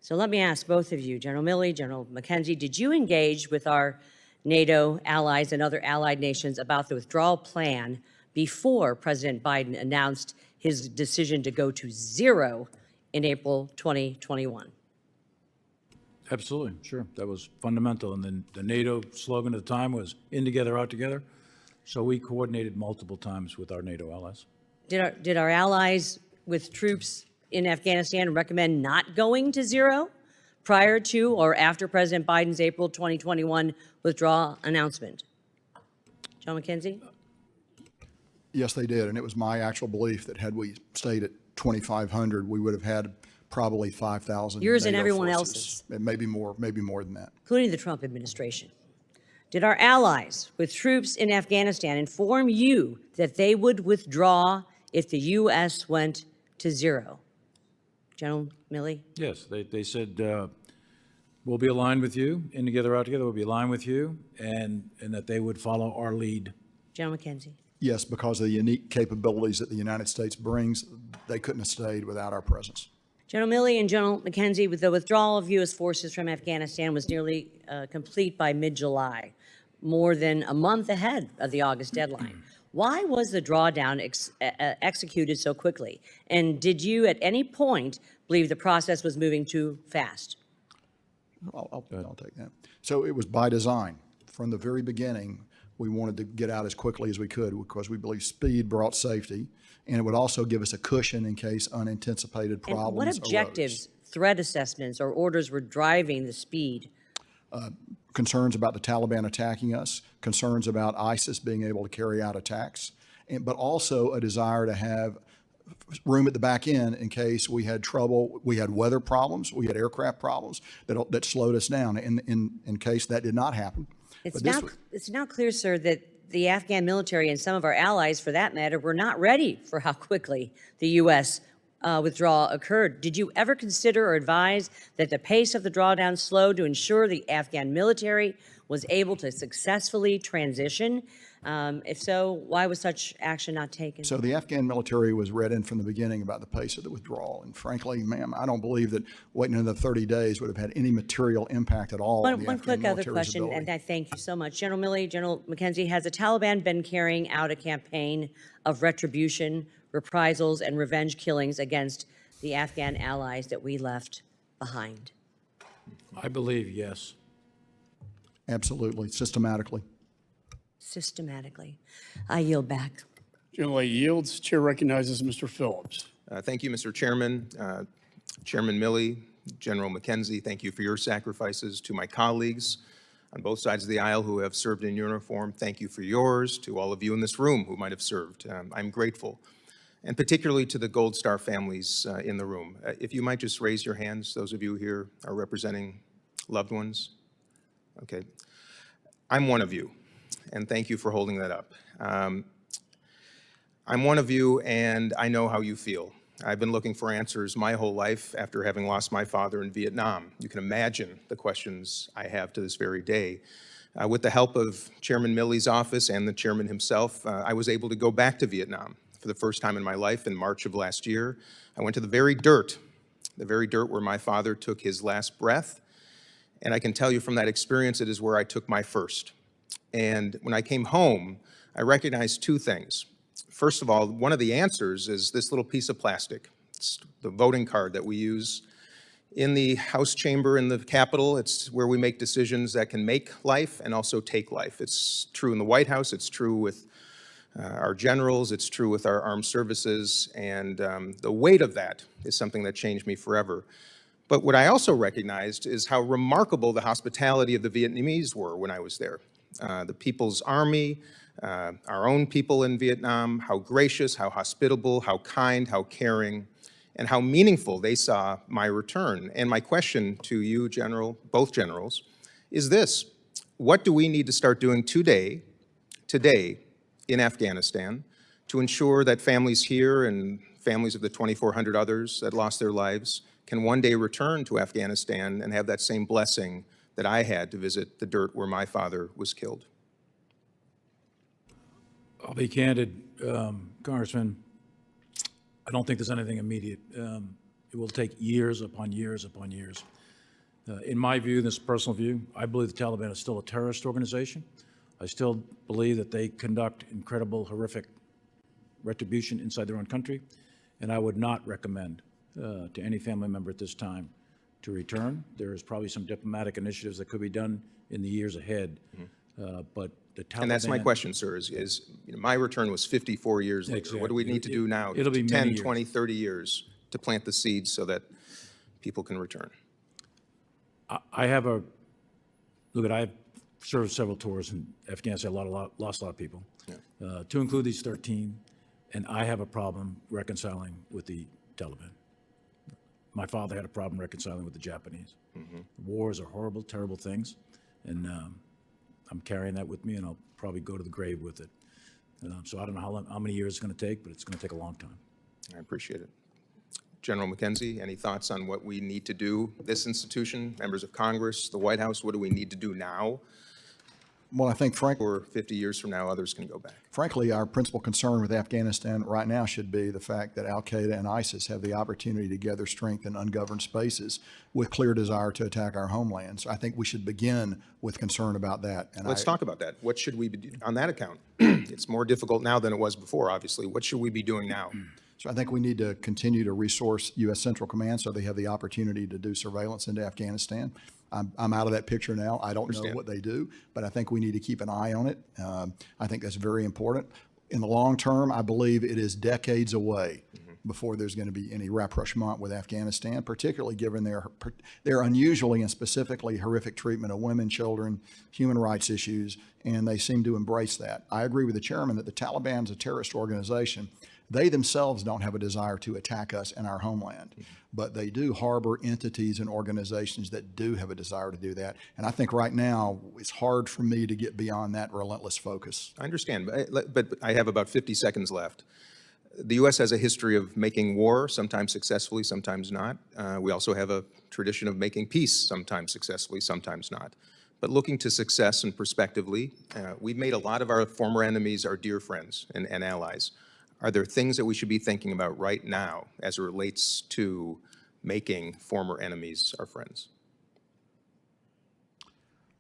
So let me ask both of you, General Milley, General McKenzie, did you engage with our NATO allies and other allied nations about the withdrawal plan before President Biden announced his decision to go to zero in April 2021? Absolutely, sure. That was fundamental. And then the NATO slogan at the time was "In together, out together." So we coordinated multiple times with our NATO allies. Did our allies with troops in Afghanistan recommend not going to zero prior to or after President Biden's April 2021 withdrawal announcement? John McKenzie? Yes, they did, and it was my actual belief that had we stayed at 2,500, we would have had probably 5,000 Yours and NATO everyone forces. else's. Maybe more than that. Including the Trump administration. Did our allies with troops in Afghanistan inform you that they would withdraw if the U.S. went to zero? General Milley? Yes, they said, we'll be aligned with you, in together, out together, we'll be aligned with you, and that they would follow our lead. General McKenzie? Yes, because of the unique capabilities that the United States brings, they couldn't have stayed without our presence. General Milley and General McKenzie, with the withdrawal of U.S. forces from Afghanistan was nearly complete by mid-July, more than a month ahead of the August deadline. Why was the drawdown executed so quickly? And did you at any point believe the process was moving too fast? I'll take that. So it was by design. From the very beginning, we wanted to get out as quickly as we could because we believe speed brought safety, and it would also give us a cushion in case unanticipated problems And what arose. objectives, threat assessments, or orders were driving the speed? Concerns about the Taliban attacking us, concerns about ISIS being able to carry out attacks, but also a desire to have room at the back end in case we had trouble, we had weather problems, we had aircraft problems that slowed us down in case that did not happen. It's now clear, sir, that the Afghan military and some of our allies, for that matter, were not ready for how quickly the U.S. Withdrawal occurred. Did you ever consider or advise that the pace of the drawdown slowed to ensure the Afghan military was able to successfully transition? If so, why was such action not taken? So the Afghan military was read in from the beginning about the pace of the withdrawal. And frankly, ma'am, I don't believe that waiting another 30 days would have had any material impact at all on the One Afghan quick other military's question, ability. and I thank you so much. General Milley, General McKenzie, has the Taliban been carrying out a campaign of retribution, reprisals, and revenge killings against the Afghan allies that we left behind? I believe yes. Absolutely, systematically. Systematically. I yield back. General yields. Chair recognizes Mr. Phillips. Thank you, Mr. Chairman. Chairman Milley, General McKenzie, thank you for your sacrifices. To my colleagues on both sides of the aisle who have served in uniform, thank you for yours. To all of you in this room who might have served, I'm grateful. And particularly to the Gold Star families in the room. If you might just raise your hands, those of you here are representing loved ones. Okay. I'm one of you, and thank you for holding that up. I'm one of you, and I know how you feel. I've been looking for answers my whole life after having lost my father in Vietnam. You can imagine the questions I have to this very day. With the help of Chairman Milley's office and the chairman himself, I was able to go back to Vietnam for the first time in my life in March of last year. I went to the very dirt where my father took his last breath. And I can tell you from that experience, it is where I took my first. And when I came home, I recognized two things. First of all, one of the answers is this little piece of plastic. It's the voting card that we use in the House chamber in the Capitol. It's where we make decisions that can make life and also take life. It's true in the White House. It's true with our generals. It's true with our armed services. And the weight of that is something that changed me forever. But what I also recognized is how remarkable the hospitality of the Vietnamese were when I was there. The People's Army, our own people in Vietnam, how gracious, how hospitable, how kind, how caring, and how meaningful they saw my return. And my question to you, General, both generals, is this: what do we need to start doing today in Afghanistan to ensure that families here and families of the 2,400 others that lost their lives can one day return to Afghanistan and have that same blessing that I had to visit the dirt where my father was killed? I'll be candid, Congressman. I don't think there's anything immediate. It will take years upon years upon years. In my view, this personal view, I believe the Taliban is still a terrorist organization. I still believe that they conduct incredible, horrific retribution inside their own country, and I would not recommend to any family member at this time to return. There is probably some diplomatic initiatives that could be done in the years ahead, but the Taliban... And that's my question, sir, is you know, my return was 54 years later. Exactly. What do we need to do now? It'll be 10, many years. 20, 30 years to plant the seeds so that people can return. I have a, look, I've served several tours in Afghanistan, lost a lot of people, to include these 13, and I have a problem reconciling with the Taliban. My father had a problem reconciling with the Japanese. Wars are horrible, terrible things, and I'm carrying that with me, and I'll probably go to the grave with it. So I don't know how many years it's going to take, but it's going to take a long time. I appreciate it. General McKenzie, any thoughts on what we need to do, this institution, members of Congress, the White House, what do we need to do now? Well, I think, Or 50 years from now, others can go back. frankly, our principal concern with Afghanistan right now should be the fact that al-Qaeda and ISIS have the opportunity to gather strength in ungoverned spaces with clear desire to attack our homeland. So I think we should begin with concern about that. And Let's talk about that. What should we be doing on that account? It's more difficult now than it was before, obviously. What should we be doing now? So I think we need to continue to resource U.S. Central Command so they have the opportunity to do surveillance into Afghanistan. I'm out of that picture now. I don't know what they do, but I think we need to keep an eye on it. I think that's very important. In the long term, I believe it is decades away before there's going to be any rapprochement with Afghanistan, particularly given their unusually and specifically horrific treatment of women, children, human rights issues, and they seem to embrace that. I agree with the chairman that the Taliban is a terrorist organization. They themselves don't have a desire to attack us in our homeland, but they do harbor entities and organizations that do have a desire to do that. And I think right now it's hard for me to get beyond that relentless focus. I understand, but I have about 50 seconds left. The U.S. has a history of making war, sometimes successfully, sometimes not. We also have a tradition of making peace, sometimes successfully, sometimes not. But looking to success and prospectively, we've made a lot of our former enemies our dear friends and allies. Are there things that we should be thinking about right now as it relates to making former enemies our friends?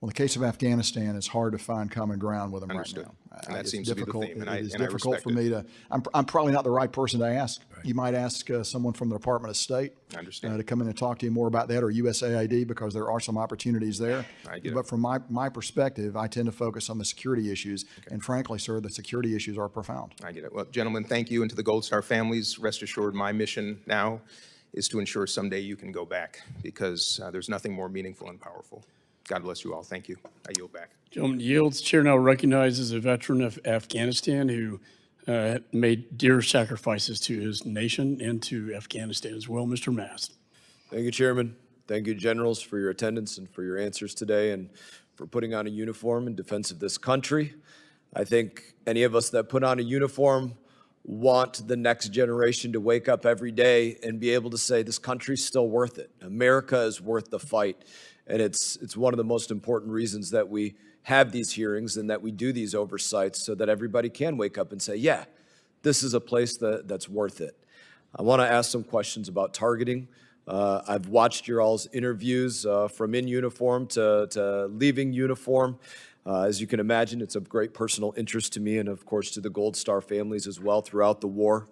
Well, in the case of Afghanistan, it's hard to find common ground with them Understood. right now. And that It's seems to be the difficult. theme, and It is I difficult respect for it. me to, I'm probably not the right person to ask. You might ask someone from the Department of State I understand. to come in and talk to you more about that, or USAID, because there are some opportunities there. I get it. But from my perspective, I tend to focus on the security issues. And frankly, sir, the security issues are profound. I get it. Well, gentlemen, thank you, and to the Gold Star families, rest assured my mission now is to ensure someday you can go back, because there's nothing more meaningful and powerful. God bless you all. Thank you. I yield back. Gentleman yields. Chair now recognizes a veteran of Afghanistan who made dear sacrifices to his nation and to Afghanistan as well, Mr. Mast. Thank you, Chairman. Thank you, generals, for your attendance and for your answers today. And for putting on a uniform in defense of this country. I think any of us that put on a uniform want the next generation to wake up every day and be able to say, this country's still worth it. America is worth the fight. And it's one of the most important reasons that we have these hearings and that we do these oversights, so that everybody can wake up and say, yeah, this is a place that's worth it. I want to ask some questions about targeting. I've watched your all's interviews from in uniform to leaving uniform. As you can imagine, it's of great personal interest to me and, of course, to the Gold Star families as well throughout the war.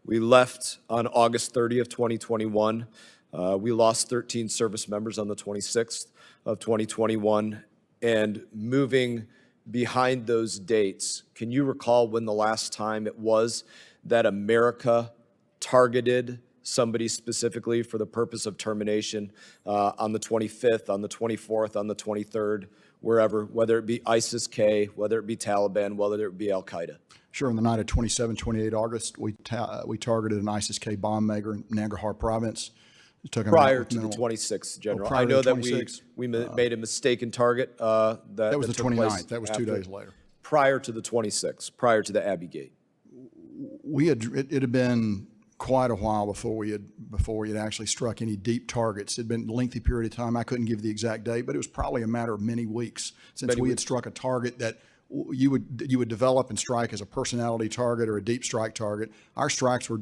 We left on August 30th, 2021. We lost 13 service members on the 26th of 2021. And moving behind those dates, can you recall when the last time it was that America targeted somebody specifically for the purpose of termination on the 25th, on the 24th, on the 23rd, wherever, whether it be ISIS-K, whether it be Taliban, whether it be Al-Qaeda? Sure, on the night of 27, 28 August, we targeted an ISIS-K bomb maker in Nangarhar province. Took him Prior out to the with 26th, General. prior I to know the that 26th. we made a mistaken target. That was the took place 29th. That was 2 after. days later. Prior to the 26th, prior to the Abbey Gate. It had been quite a while before we had actually struck any deep targets. It had been a lengthy period of time. I couldn't give the exact date, but it was probably a matter of many weeks since we had struck a target that you would develop and strike as a personality target or a deep strike target. Our strikes were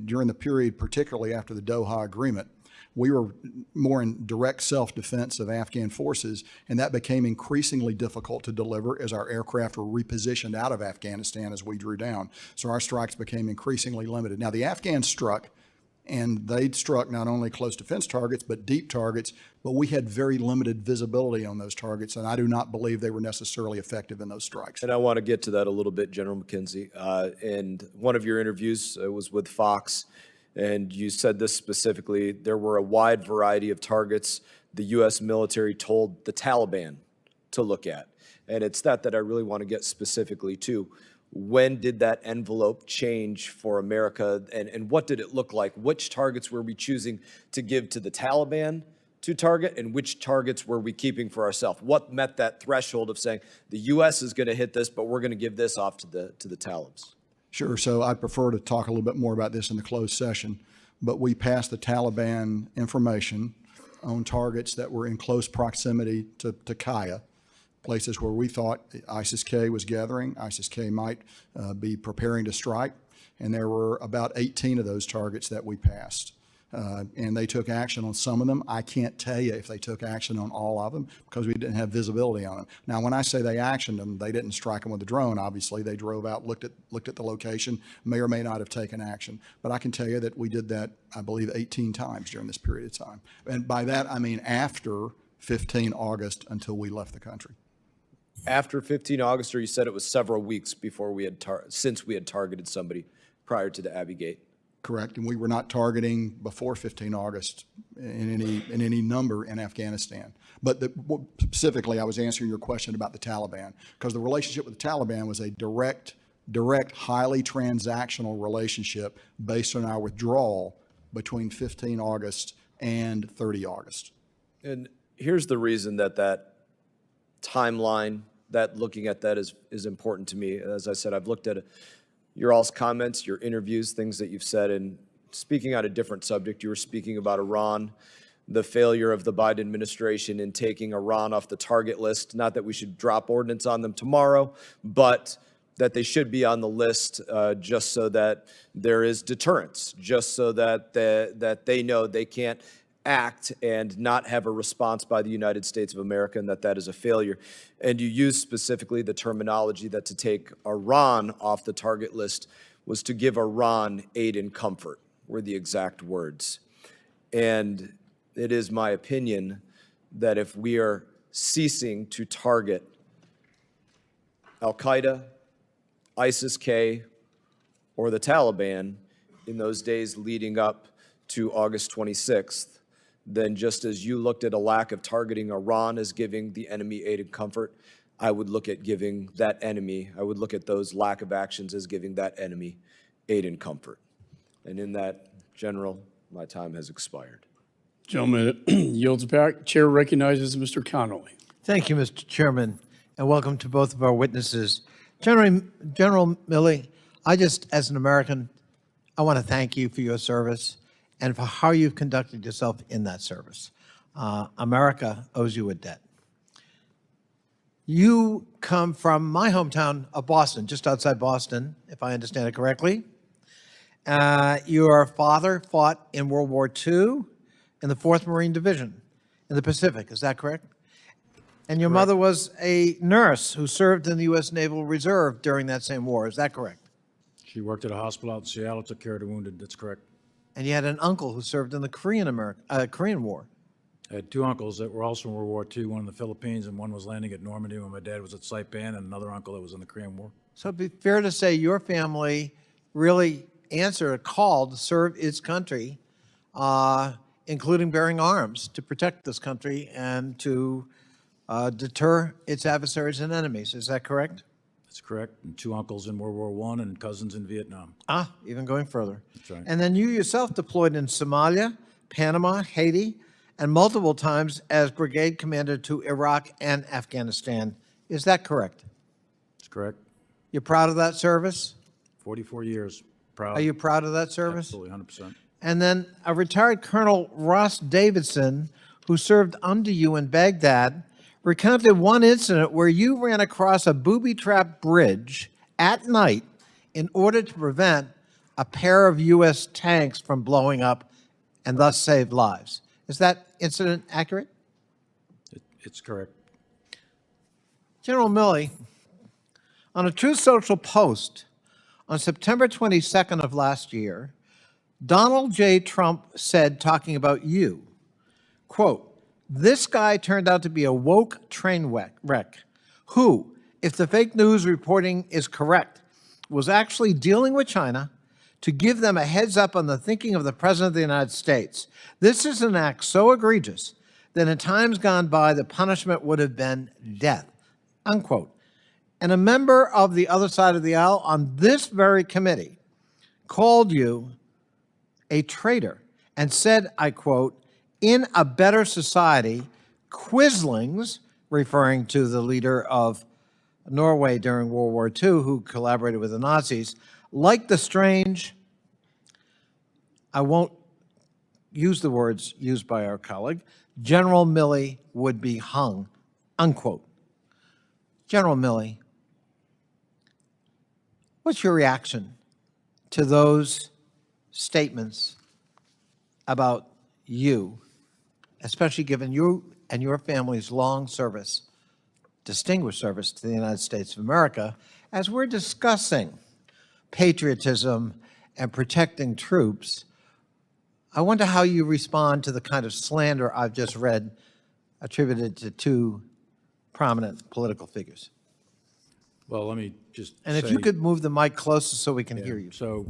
during the period, particularly after the Doha Agreement. We were more in direct self-defense of Afghan forces, and that became increasingly difficult to deliver as our aircraft were repositioned out of Afghanistan as we drew down. So our strikes became increasingly limited. Now, the Afghans struck, and they'd struck not only close defense targets, but deep targets, but we had very limited visibility on those targets, and I do not believe they were necessarily effective in those strikes. And I want to get to that a little bit, General McKenzie. And one of your interviews was with Fox, and you said this specifically: there were a wide variety of targets the U.S. military told the Taliban to look at. And it's that I really want to get specifically to. When did that envelope change for America, and what did it look like? Which targets were we choosing to give to the Taliban to target, and which targets were we keeping for ourselves? What met that threshold of saying the U.S. is going to hit this, but we're going to give this off to the Talibs? Sure. So I'd prefer to talk a little bit more about this in the closed session, but we passed the Taliban information on targets that were in close proximity to Kaya, places where we thought ISIS-K was gathering, ISIS-K might be preparing to strike, and there were about 18 of those targets that we passed. And they took action on some of them. I can't tell you if they took action on all of them because we didn't have visibility on them. Now, when I say they actioned them, they didn't strike them with a drone, obviously. They drove out, looked at the location, may or may not have taken action. But I can tell you that we did that, I believe, 18 times during this period of time. And by that, I mean after 15 August until we left the country. After 15 August, or you said it was several weeks before we had since we had targeted somebody prior to the Abbey Gate? Correct, and we were not targeting before 15 August in any number in Afghanistan. But specifically, I was answering your question about the Taliban, because the relationship with the Taliban was a direct, highly transactional relationship based on our withdrawal between 15 August and 30 August. And here's the reason that timeline, that looking at that is important to me. As I said, I've looked at your all's comments, your interviews, things that you've said, and speaking on a different subject, you were speaking about Iran, the failure of the Biden administration in taking Iran off the target list. Not that we should drop ordnance on them tomorrow, but that they should be on the list just so that there is deterrence, just so that they know they can't act and not have a response by the United States of America, and that is a failure. And you used specifically the terminology that to take Iran off the target list was to give Iran aid and comfort, were the exact words. And it is my opinion that if we are ceasing to target Al-Qaeda, ISIS-K, or the Taliban in those days leading up to August 26th, then just as you looked at a lack of targeting Iran as giving the enemy aid and comfort, I would look at giving that enemy, I would look at those lack of actions as giving that enemy aid and comfort. And in that, General, my time has expired. Gentleman yields back. Chair recognizes Mr. Connolly. Thank you, Mr. Chairman, and welcome to both of our witnesses. General Milley, as an American, I want to thank you for your service and for how you've conducted yourself in that service. America owes you a debt. You come from my hometown of Boston, just outside Boston, if I understand it correctly. Your father fought in World War II in the 4th Marine Division in the Pacific, is that correct? And your mother was a nurse who served in the U.S. Naval Reserve during that same war, is that correct? She worked at a hospital out in Seattle, took care of the wounded, that's correct. And you had an uncle who served in the Korean War. I had two uncles that were also in World War II, one in the Philippines and one was landing at Normandy when my dad was at Saipan, and another uncle that was in the Korean War. So it'd be fair to say your family really answered a call to serve its country, including bearing arms to protect this country and to deter its adversaries and enemies. Is that correct? That's correct. And two uncles in World War I and cousins in Vietnam. Even going further. That's right. And then you yourself deployed in Somalia, Panama, Haiti, and multiple times as brigade commander to Iraq and Afghanistan. Is that correct? That's correct. You're proud of that service? 44 years. Proud. Are you proud of that service? Absolutely, 100%. And then a retired Colonel Ross Davidson, who served under you in Baghdad, recounted one incident where you ran across a booby-trapped bridge at night in order to prevent a pair of U.S. tanks from blowing up and thus save lives. Is that incident accurate? It's correct. General Milley, on a Truth Social post on September 22nd of last year, Donald J. Trump said, talking about you, quote, "This guy turned out to be a woke train wreck who, if the fake news reporting is correct, was actually dealing with China to give them a heads up on the thinking of the President of the United States. This is an act so egregious that in times gone by, the punishment would have been death," unquote. And a member of the other side of the aisle on this very committee called you a traitor and said, I quote, "In a better society, Quislings," referring to the leader of Norway during World War II who collaborated with the Nazis, "like the strange," I won't use the words used by our colleague, "General Milley would be hung," unquote. General Milley, what's your reaction to those statements about you, especially given you and your family's long service, distinguished service to the United States of America, as we're discussing patriotism and protecting troops? I wonder how you respond to the kind of slander I've just read attributed to two prominent political figures. Well, let me just And if say- you could move the mic closer so we can hear you. So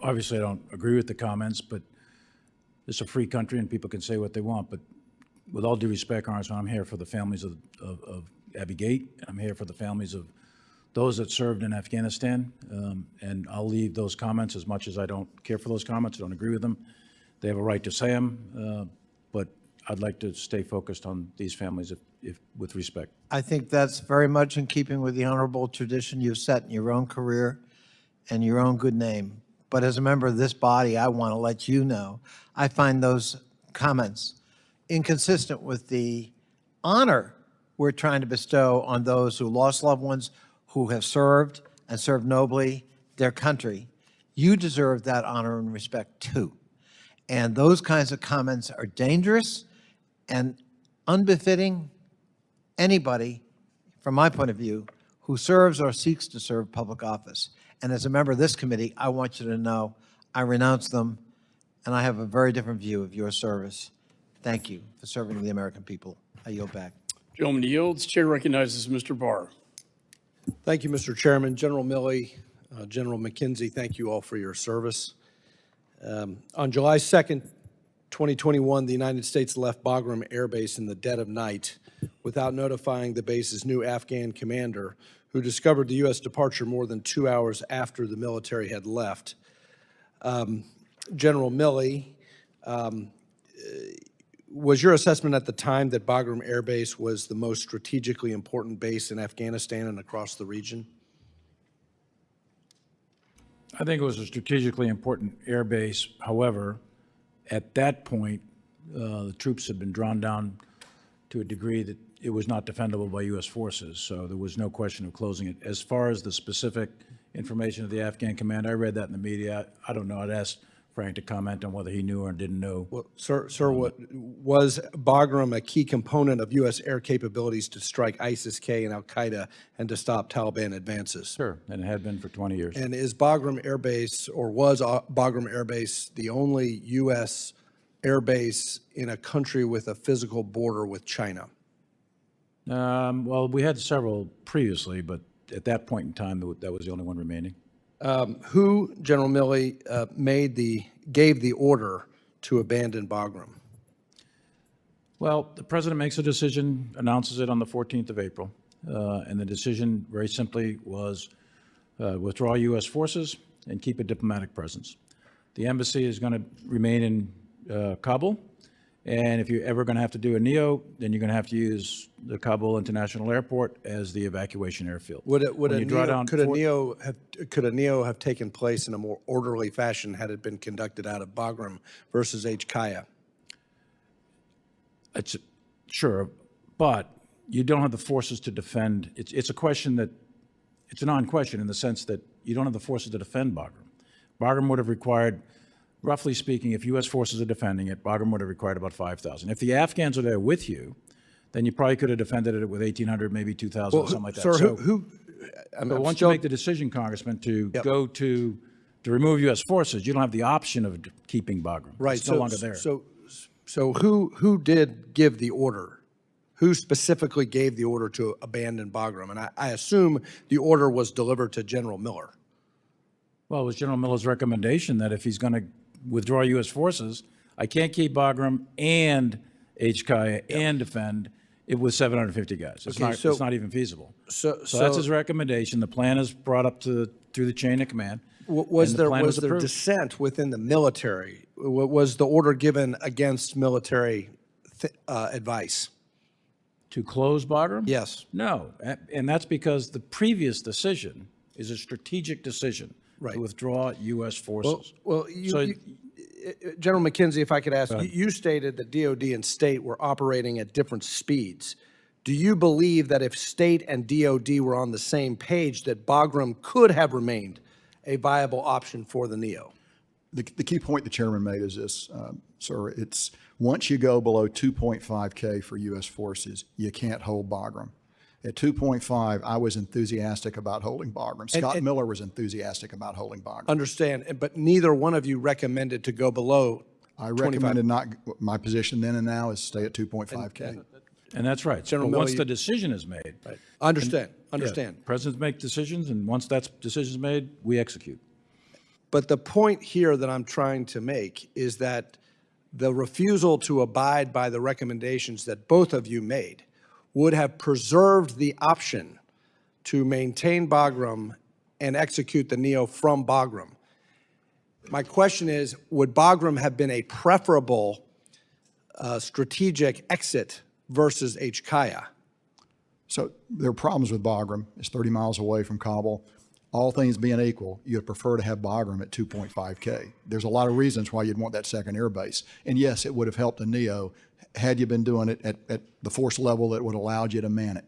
obviously I don't agree with the comments, but it's a free country and people can say what they want. But with all due respect, Congressman, I'm here for the families of Abbey Gate. I'm here for the families of those that served in Afghanistan. And I'll leave those comments, as much as I don't care for those comments, I don't agree with them. They have a right to say them, but I'd like to stay focused on these families if with respect. I think that's very much in keeping with the honorable tradition you've set in your own career and your own good name. But as a member of this body, I want to let you know, I find those comments inconsistent with the honor we're trying to bestow on those who lost loved ones, who have served and served nobly their country. You deserve that honor and respect too. And those kinds of comments are dangerous and unbefitting anybody, from my point of view, who serves or seeks to serve public office. And as a member of this committee, I want you to know I renounce them, and I have a very different view of your service. Thank you for serving the American people. I yield back. Gentleman yields. Chair recognizes Mr. Barr. Thank you, Mr. Chairman. General Milley, General McKenzie, thank you all for your service. On July 2nd, 2021, the United States left Bagram Air Base in the dead of night without notifying the base's new Afghan commander, who discovered the U.S. departure more than 2 hours after the military had left. General Milley, Was your assessment at the time that Bagram Air Base was the most strategically important base in Afghanistan and across the region? I think it was a strategically important air base. However, at that point, the troops had been drawn down to a degree that it was not defendable by U.S. forces, so there was no question of closing it. As far as the specific information of the Afghan commander, I read that in the media. I don't know. I'd ask Frank to comment on whether he knew or didn't know. Well, sir, was Bagram a key component of U.S. air capabilities to strike ISIS-K and al-Qaeda and to stop Taliban advances? Sure, and it had been for 20 years. And is Bagram Air Base, or was Bagram Air Base the only U.S. air base in a country with a physical border with China? Well, we had several previously, but at that point in time, that was the only one remaining. Who, General Milley, gave the order to abandon Bagram? Well, the president makes a decision, announces it on the 14th of April, and the decision very simply was withdraw U.S. forces and keep a diplomatic presence. The embassy is going to remain in Kabul, and if you're ever going to have to do a NEO, then you're going to have to use the Kabul International Airport as the evacuation airfield. Could a NEO have taken place in a more orderly fashion had it been conducted out of Bagram versus H-Kaya? Sure, but you don't have the forces to defend. It's a question that, it's a non-question in the sense that you don't have the forces to defend Bagram. Bagram would have required, roughly speaking, if U.S. forces are defending it, Bagram would have required about 5,000. If the Afghans are there with you, then you probably could have defended it with 1,800, maybe 2,000, or something like that. Sir, But once you make the decision, Congressman, to go to remove U.S. forces, you don't have the option of keeping Bagram. Right. It's no longer there. So who did give the order? Who specifically gave the order to abandon Bagram? And I assume the order was delivered to General Miller. Well, it was General Miller's recommendation that if he's going to withdraw U.S. forces, I can't keep Bagram and HKIA and defend it with 750 guys. It's not even feasible. So that's his recommendation. The plan is brought up through the chain of command. Was there dissent within the military? Was the order given against military advice? To close Bagram? Yes. No, and that's because the previous decision is a strategic decision to withdraw U.S. forces. Well, General McKenzie, if I could ask, you stated that DOD and state were operating at different speeds. Do you believe that if state and DOD were on the same page, that Bagram could have remained a viable option for the NEO? The key point the chairman made is this, sir, it's once you go below 2.5K for U.S. forces, you can't hold Bagram. At 2.5, I was enthusiastic about holding Bagram. Scott Miller was enthusiastic about holding Bagram. Understand, but neither one of you recommended to go below 25. I recommended not, my position then and now is stay at 2.5K. And that's right. General But once Milley, the decision is made. Right. Understand. Presidents make decisions, and once that decision is made, we execute. But the point here that I'm trying to make is that the refusal to abide by the recommendations that both of you made would have preserved the option to maintain Bagram and execute the NEO from Bagram. My question is, would Bagram have been a preferable strategic exit versus HKIA? So there are problems with Bagram. It's 30 miles away from Kabul. All things being equal, you'd prefer to have Bagram at 2.5K. There's a lot of reasons why you'd want that second air base. And yes, it would have helped the NEO had you been doing it at the force level that would have allowed you to man it.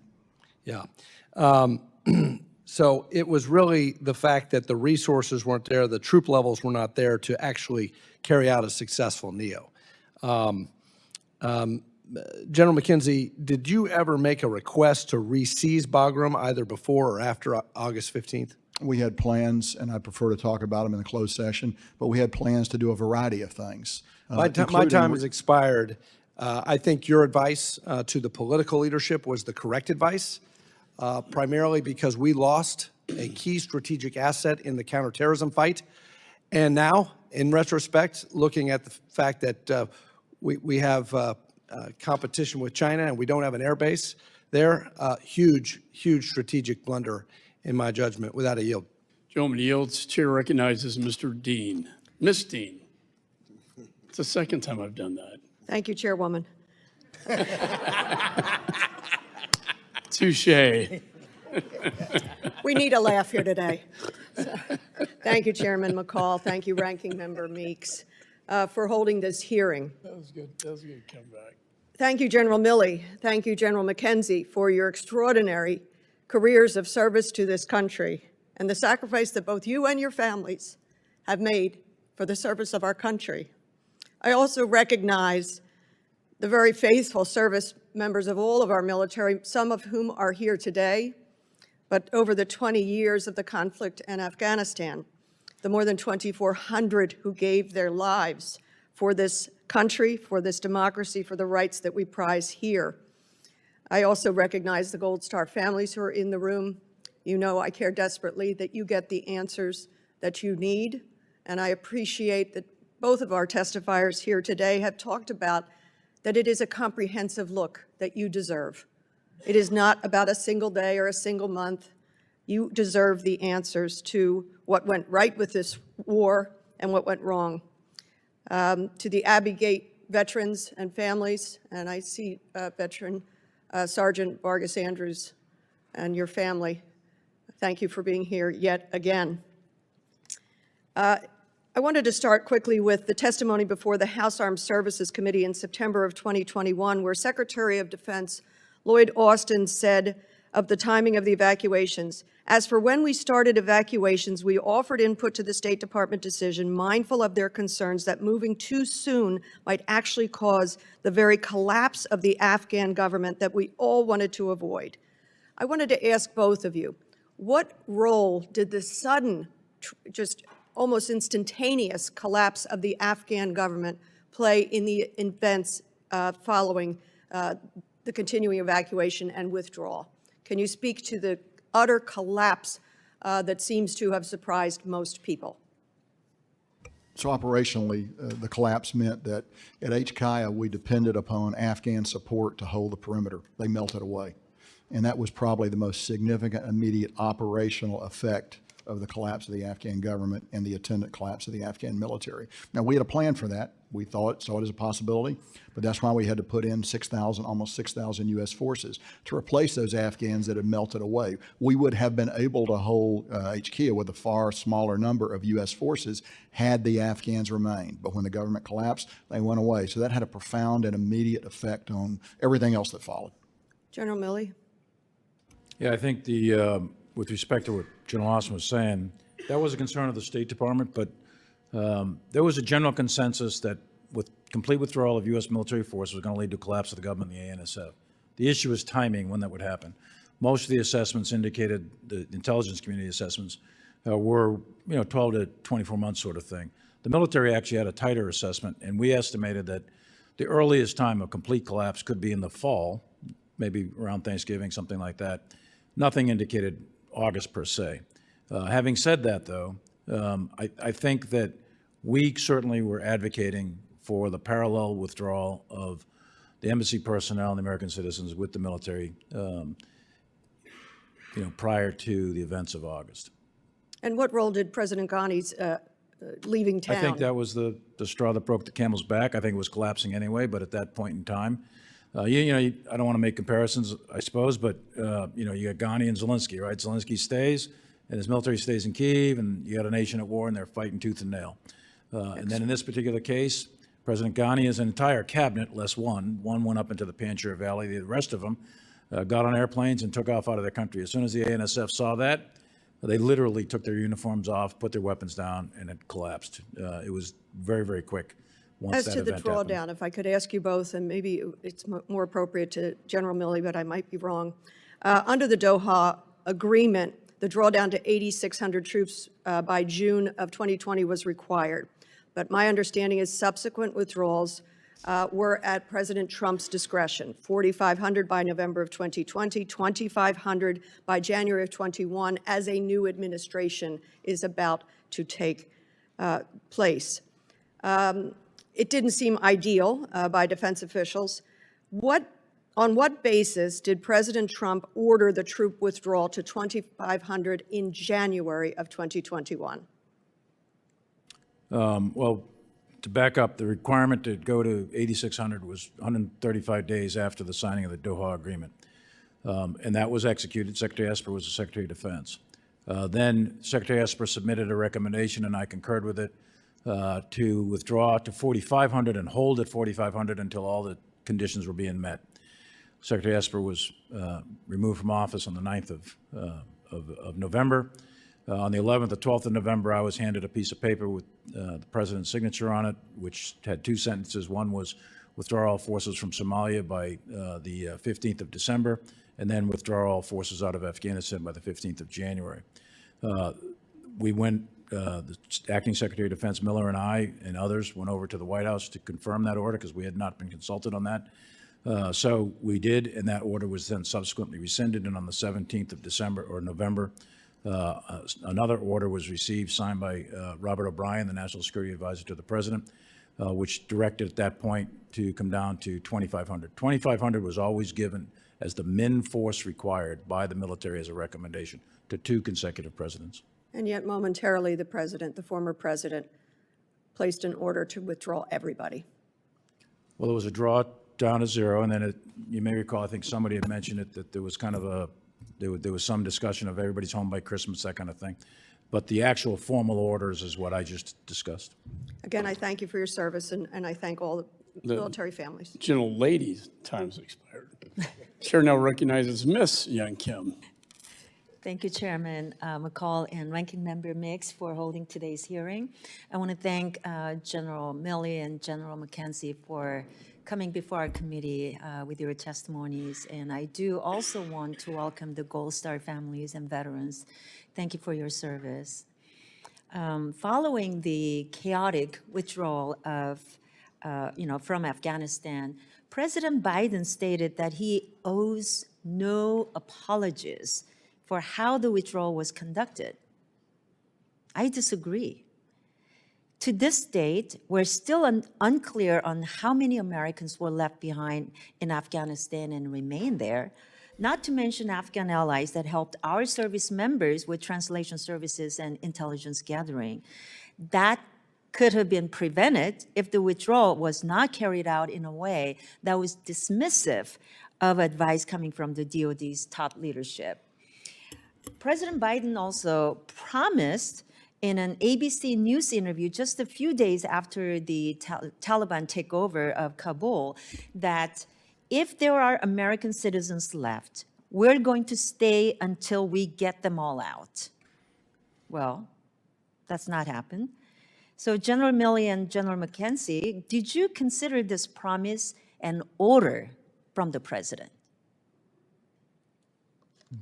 Yeah. So it was really the fact that the resources weren't there, the troop levels were not there to actually carry out a successful NEO. General McKenzie, did you ever make a request to re-seize Bagram either before or after August 15th? We had plans, and I'd prefer to talk about them in a closed session, but we had plans to do a variety of things. My time has expired. I think your advice to the political leadership was the correct advice, primarily because we lost a key strategic asset in the counterterrorism fight. And now, in retrospect, looking at the fact that we have competition with China and we don't have an air base there, huge strategic blunder in my judgment, without a yield. Gentleman yields. Chair recognizes Mr. Dean. Miss Dean. It's the second time I've done that. Thank you, Chairwoman. Touche. We need a laugh here today. Thank you, Chairman McCall. Thank you, Ranking Member Meeks, for holding this hearing. That was good. That was a good comeback. Thank you, General Milley. Thank you, General McKenzie, for your extraordinary careers of service to this country and the sacrifice that both you and your families have made for the service of our country. I also recognize the very faithful service members of all of our military, some of whom are here today, but over the 20 years of the conflict in Afghanistan, the more than 2,400 who gave their lives for this country, for this democracy, for the rights that we prize here. I also recognize the Gold Star families who are in the room. You know I care desperately that you get the answers that you need, and I appreciate that both of our testifiers here today have talked about that it is a comprehensive look that you deserve. It is not about a single day or a single month. You deserve the answers to what went right with this war and what went wrong. To the Abbey Gate veterans and families, and I see veteran Sergeant Vargas Andrews and your family, thank you for being here yet again. I wanted to start quickly with the testimony before the House Armed Services Committee in September of 2021, where Secretary of Defense Lloyd Austin said of the timing of the evacuations, "As for when we started evacuations, we offered input to the State Department decision, mindful of their concerns that moving too soon might actually cause the very collapse of the Afghan government that we all wanted to avoid." I wanted to ask both of you, what role did the sudden, just almost instantaneous collapse of the Afghan government play in the events following the continuing evacuation and withdrawal? Can you speak to the utter collapse that seems to have surprised most people? So operationally, the collapse meant that at HKIA, we depended upon Afghan support to hold the perimeter. They melted away. And that was probably the most significant immediate operational effect of the collapse of the Afghan government and the attendant collapse of the Afghan military. Now, we had a plan for that. We saw it as a possibility, but that's why we had to put in 6,000, almost 6,000 U.S. forces to replace those Afghans that had melted away. We would have been able to hold HKIA with a far smaller number of U.S. forces had the Afghans remained. But when the government collapsed, they went away. So that had a profound and immediate effect on everything else that followed. General Milley? Yeah, I think with respect to what General Austin was saying, that was a concern of the State Department, but there was a general consensus that with complete withdrawal of U.S. military forces was going to lead to collapse of the government and the ANSF. The issue was timing when that would happen. Most of the assessments indicated, the intelligence community assessments, were 12 to 24 months sort of thing. The military actually had a tighter assessment, and we estimated that the earliest time of complete collapse could be in the fall, maybe around Thanksgiving, something like that. Nothing indicated August per se. Having said that, though, I think that we certainly were advocating for the parallel withdrawal of the embassy personnel and the American citizens with the military, prior to the events of August. And what role did President Ghani's leaving town? I think that was the straw that broke the camel's back. I think it was collapsing anyway, but at that point in time, I don't want to make comparisons, I suppose, but you got Ghani and Zelensky, right? Zelensky stays, and his military stays in Kyiv, and you got a nation at war, and they're fighting tooth and nail. And then in this particular case, President Ghani has an entire cabinet, less one. One went up into the Panjshir Valley. The rest of them got on airplanes and took off out of their country. As soon as the ANSF saw that, they literally took their uniforms off, put their weapons down, and it collapsed. It was very, very quick. As to the drawdown, if I could ask you both, and maybe it's more appropriate to General Milley, but I might be wrong. Under the Doha Agreement, the drawdown to 8,600 troops by June of 2020 was required. But my understanding is subsequent withdrawals were at President Trump's discretion. 4,500 by November of 2020, 2,500 by January of 21, as a new administration is about to take place. It didn't seem ideal by defense officials. On what basis did President Trump order the troop withdrawal to 2,500 in January of 2021? Well, to back up, the requirement to go to 8,600 was 135 days after the signing of the Doha Agreement. And that was executed. Secretary Esper was the Secretary of Defense. Then Secretary Esper submitted a recommendation, and I concurred with it, to withdraw to 4,500 and hold at 4,500 until all the conditions were being met. Secretary Esper was removed from office on the 9th of November. On the 11th or 12th of November, I was handed a piece of paper with the president's signature on it, which had two sentences. One was withdraw all forces from Somalia by the 15th of December, and then withdraw all forces out of Afghanistan by the 15th of January. We went, the Acting Secretary of Defense Miller and I and others went over to the White House to confirm that order because we had not been consulted on that. So we did, and that order was then subsequently rescinded, and on the 17th of December or November, another order was received, signed by Robert O'Brien, the National Security Advisor to the President, which directed at that point to come down to 2,500. 2,500 was always given as the min force required by the military as a recommendation to two consecutive presidents. And yet momentarily, the president, the former president, placed an order to withdraw everybody. Well, there was a draw down to zero, and then you may recall, I think somebody had mentioned it, that there was kind of there was some discussion of everybody's home by Christmas, that kind of thing. But the actual formal orders is what I just discussed. Again, I thank you for your service, and I thank all the military families. Gentle lady's time's expired. Chair now recognizes Miss Young Kim. Thank you, Chairman McCall and Ranking Member Mix for holding today's hearing. I want to thank General Milley and General McKenzie for coming before our committee with your testimonies. And I do also want to welcome the Gold Star families and veterans. Thank you for your service. Following the chaotic withdrawal of, from Afghanistan, President Biden stated that he owes no apologies for how the withdrawal was conducted. I disagree. To this date, we're still unclear on how many Americans were left behind in Afghanistan and remain there, not to mention Afghan allies that helped our service members with translation services and intelligence gathering. That could have been prevented if the withdrawal was not carried out in a way that was dismissive of advice coming from the DoD's top leadership. President Biden also promised in an ABC News interview just a few days after the Taliban takeover of Kabul that if there are American citizens left, we're going to stay until we get them all out. Well, that's not happened. So General Milley and General McKenzie, did you consider this promise an order from the president?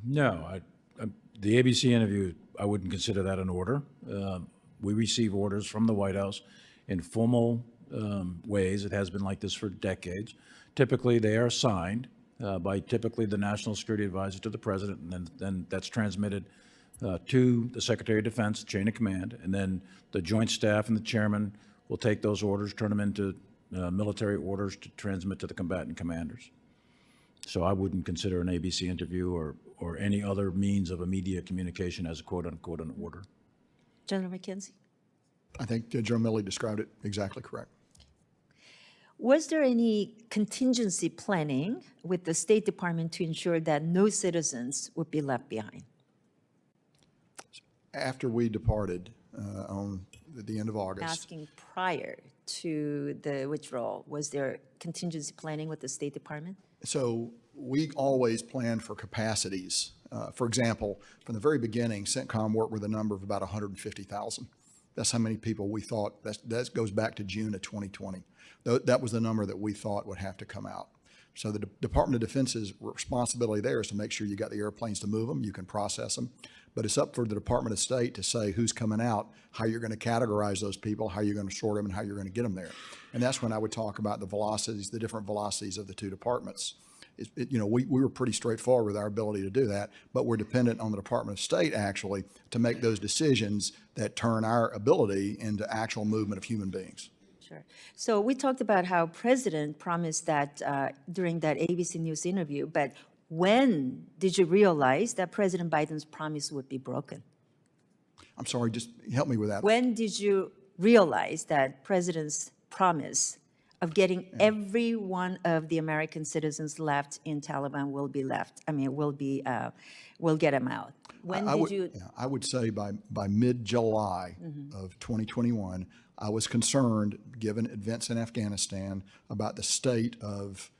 No, the ABC interview, I wouldn't consider that an order. We receive orders from the White House in formal ways. It has been like this for decades. Typically, they are signed by typically the National Security Advisor to the President, and then that's transmitted to the Secretary of Defense, chain of command, and then the Joint Staff and the Chairman will take those orders, turn them into military orders to transmit to the combatant commanders. So I wouldn't consider an ABC interview or any other means of immediate communication as a quote-unquote an order. General McKenzie? I think General Milley described it exactly correct. Was there any contingency planning with the State Department to ensure that no citizens would be left behind? After we departed on the end of August. Asking prior to the withdrawal, was there contingency planning with the State Department? So we always plan for capacities. For example, from the very beginning, CenCom worked with a number of about 150,000. That's how many people we thought, that goes back to June of 2020. That was the number that we thought would have to come out. So the Department of Defense's responsibility there is to make sure you got the airplanes to move them, you can process them. But it's up for the Department of State to say who's coming out, how you're going to categorize those people, how you're going to sort them, and how you're going to get them there. And that's when I would talk about the velocities, the different velocities of the two departments. We were pretty straightforward with our ability to do that, but we're dependent on the Department of State actually to make those decisions that turn our ability into actual movement of human beings. Sure. So we talked about how President promised that during that ABC News interview, but when did you realize that President Biden's promise would be broken? I'm sorry, just help me with that. When did you realize that President's promise of getting every one of the American citizens left in Taliban will be left. I mean, we'll get them out. When did you? I would say by mid-July of 2021, I was concerned, given events in Afghanistan, about the state of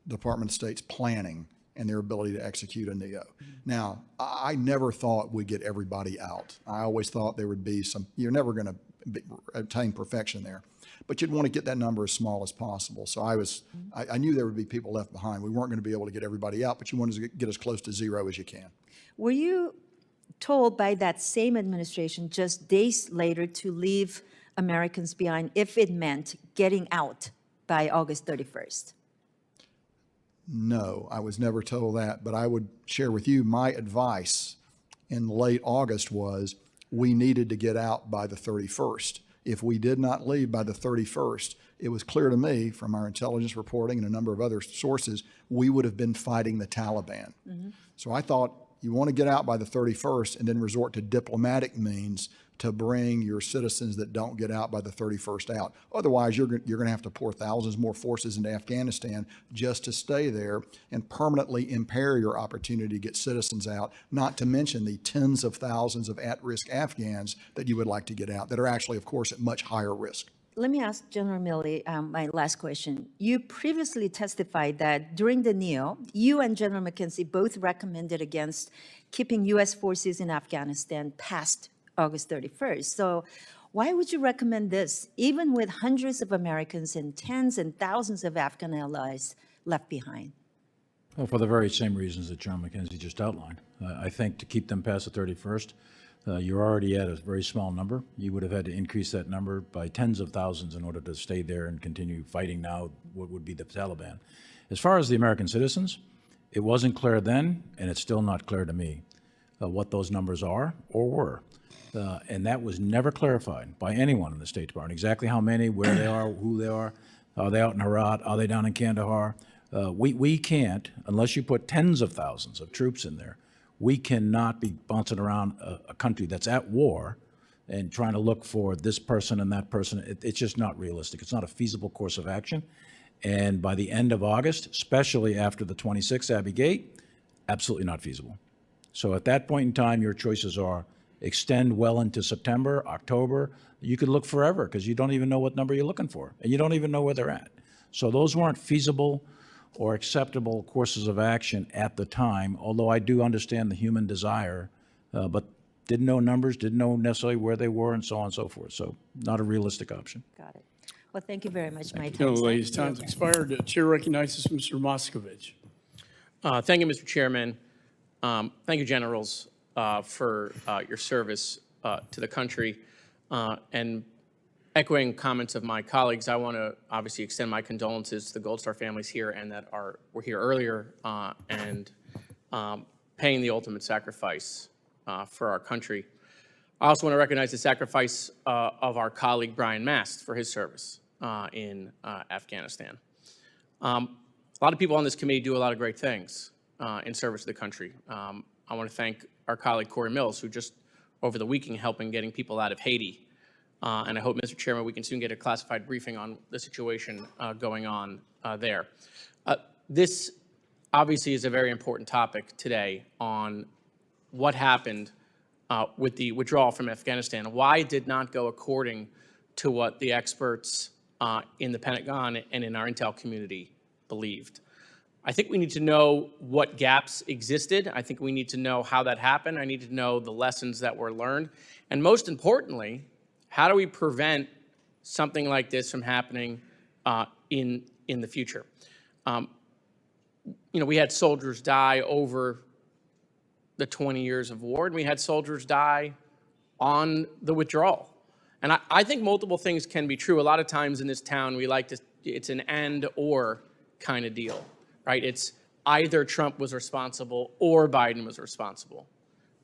Department of State's planning and their ability to execute a NEO. Now, I never thought we'd get everybody out. I always thought there would be some, you're never going to attain perfection there, but you'd want to get that number as small as possible. So I knew there would be people left behind. We weren't going to be able to get everybody out, but you wanted to get as close to zero as you can. Were you told by that same administration just days later to leave Americans behind if it meant getting out by August 31st? No, I was never told that, but I would share with you my advice in late August was we needed to get out by the 31st. If we did not leave by the 31st, it was clear to me from our intelligence reporting and a number of other sources, we would have been fighting the Taliban. So I thought you want to get out by the 31st and then resort to diplomatic means to bring your citizens that don't get out by the 31st out. Otherwise, you're going to have to pour thousands more forces into Afghanistan just to stay there and permanently impair your opportunity to get citizens out, not to mention the tens of thousands of at-risk Afghans that you would like to get out that are actually, of course, at much higher risk. Let me ask General Milley my last question. You previously testified that during the NEO, you and General McKenzie both recommended against keeping U.S. forces in Afghanistan past August 31st. So why would you recommend this, even with hundreds of Americans and tens and thousands of Afghan allies left behind? Well, for the very same reasons that John McKenzie just outlined. I think to keep them past the 31st, you're already at a very small number. You would have had to increase that number by tens of thousands in order to stay there and continue fighting now what would be the Taliban. As far as the American citizens, it wasn't clear then, and it's still not clear to me what those numbers are or were. And that was never clarified by anyone in the State Department, exactly how many, where they are, who they are they out in Herat, are they down in Kandahar? We can't, unless you put tens of thousands of troops in there, we cannot be bouncing around a country that's at war and trying to look for this person and that person. It's just not realistic. It's not a feasible course of action. And by the end of August, especially after the 26th Abbey Gate, absolutely not feasible. So at that point in time, your choices are extend well into September, October. You could look forever because you don't even know what number you're looking for, and you don't even know where they're at. So those weren't feasible or acceptable courses of action at the time, although I do understand the human desire, but didn't know numbers, didn't know necessarily where they were, and so on and so forth. So not a realistic option. Got it. Well, thank you very much. My No, ladies, time's expired. The chair recognizes Mr. Moskovich. Thank you, Mr. Chairman. Thank you, generals, for your service to the country. And echoing comments of my colleagues, I want to obviously extend my condolences to the Gold Star families here and that were here earlier and paying the ultimate sacrifice for our country. I also want to recognize the sacrifice of our colleague Brian Mast for his service in Afghanistan. A lot of people on this committee do a lot of great things in service to the country. I want to thank our colleague Corey Mills, who just over the weekend helping getting people out of Haiti. And I hope, Mr. Chairman, we can soon get a classified briefing on the situation going on there. This obviously is a very important topic today on what happened with the withdrawal from Afghanistan. Why it did not go according to what the experts in the Pentagon and in our intel community believed. I think we need to know what gaps existed. I think we need to know how that happened. I need to know the lessons that were learned. And most importantly, how do we prevent something like this from happening in the future? We had soldiers die over the 20 years of war, and we had soldiers die on the withdrawal. And I think multiple things can be true. A lot of times in this town, we like to, it's an and or kind of deal, right? It's either Trump was responsible or Biden was responsible,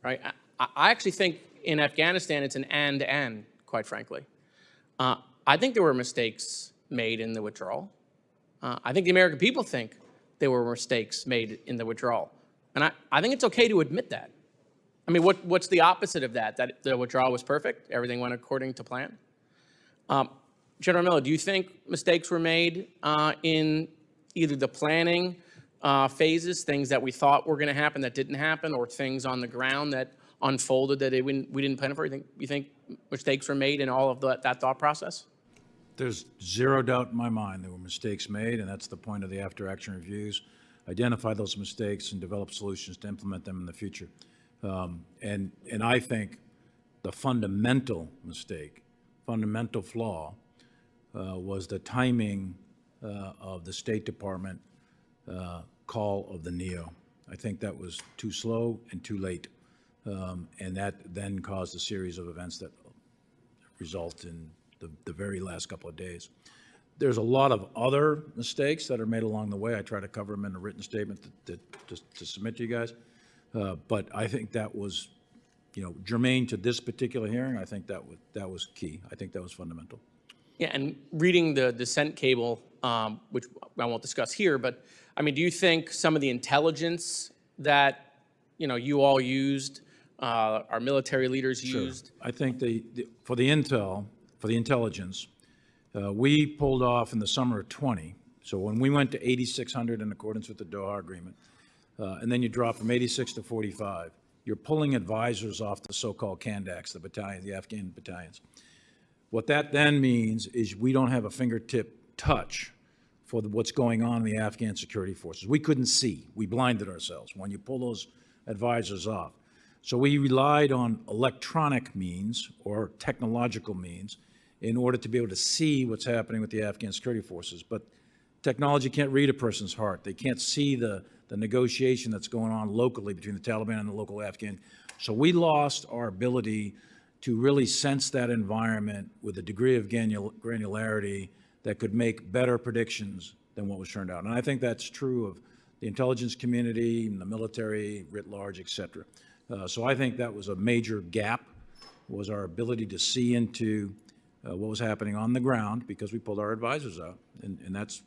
right? I actually think in Afghanistan, it's an and, quite frankly. I think there were mistakes made in the withdrawal. I think the American people think there were mistakes made in the withdrawal. And I think it's okay to admit that. I mean, what's the opposite of that? That the withdrawal was perfect? Everything went according to plan? General Miller, do you think mistakes were made in either the planning phases, things that we thought were going to happen that didn't happen, or things on the ground that unfolded that we didn't plan for? You think mistakes were made in all of that thought process? There's zero doubt in my mind there were mistakes made, and that's the point of the after-action reviews. Identify those mistakes and develop solutions to implement them in the future. And I think the fundamental mistake, fundamental flaw, was the timing of the State Department call of the NEO. I think that was too slow and too late, and that then caused a series of events that result in the very last couple of days. There's a lot of other mistakes that are made along the way. I try to cover them in a written statement to submit to you guys. But I think that was, germane to this particular hearing. I think that was key. I think that was fundamental. Yeah, and reading the dissent cable, which I won't discuss here, but I mean, do you think some of the intelligence that you all used, our military leaders used? I think for the intelligence, we pulled off in the summer of 20. So when we went to 8,600 in accordance with the Doha Agreement, and then you drop from 86 to 45, you're pulling advisors off the so-called Kandaks, the battalions, the Afghan battalions. What that then means is we don't have a fingertip touch for what's going on in the Afghan security forces. We couldn't see. We blinded ourselves when you pull those advisors off. So we relied on electronic means or technological means in order to be able to see what's happening with the Afghan security forces. But technology can't read a person's heart. They can't see the negotiation that's going on locally between the Taliban and the local Afghan. So we lost our ability to really sense that environment with a degree of granularity that could make better predictions than what was turned out. And I think that's true of the intelligence community and the military writ large, et cetera. So I think that was a major gap, was our ability to see into what was happening on the ground because we pulled our advisors out. And that's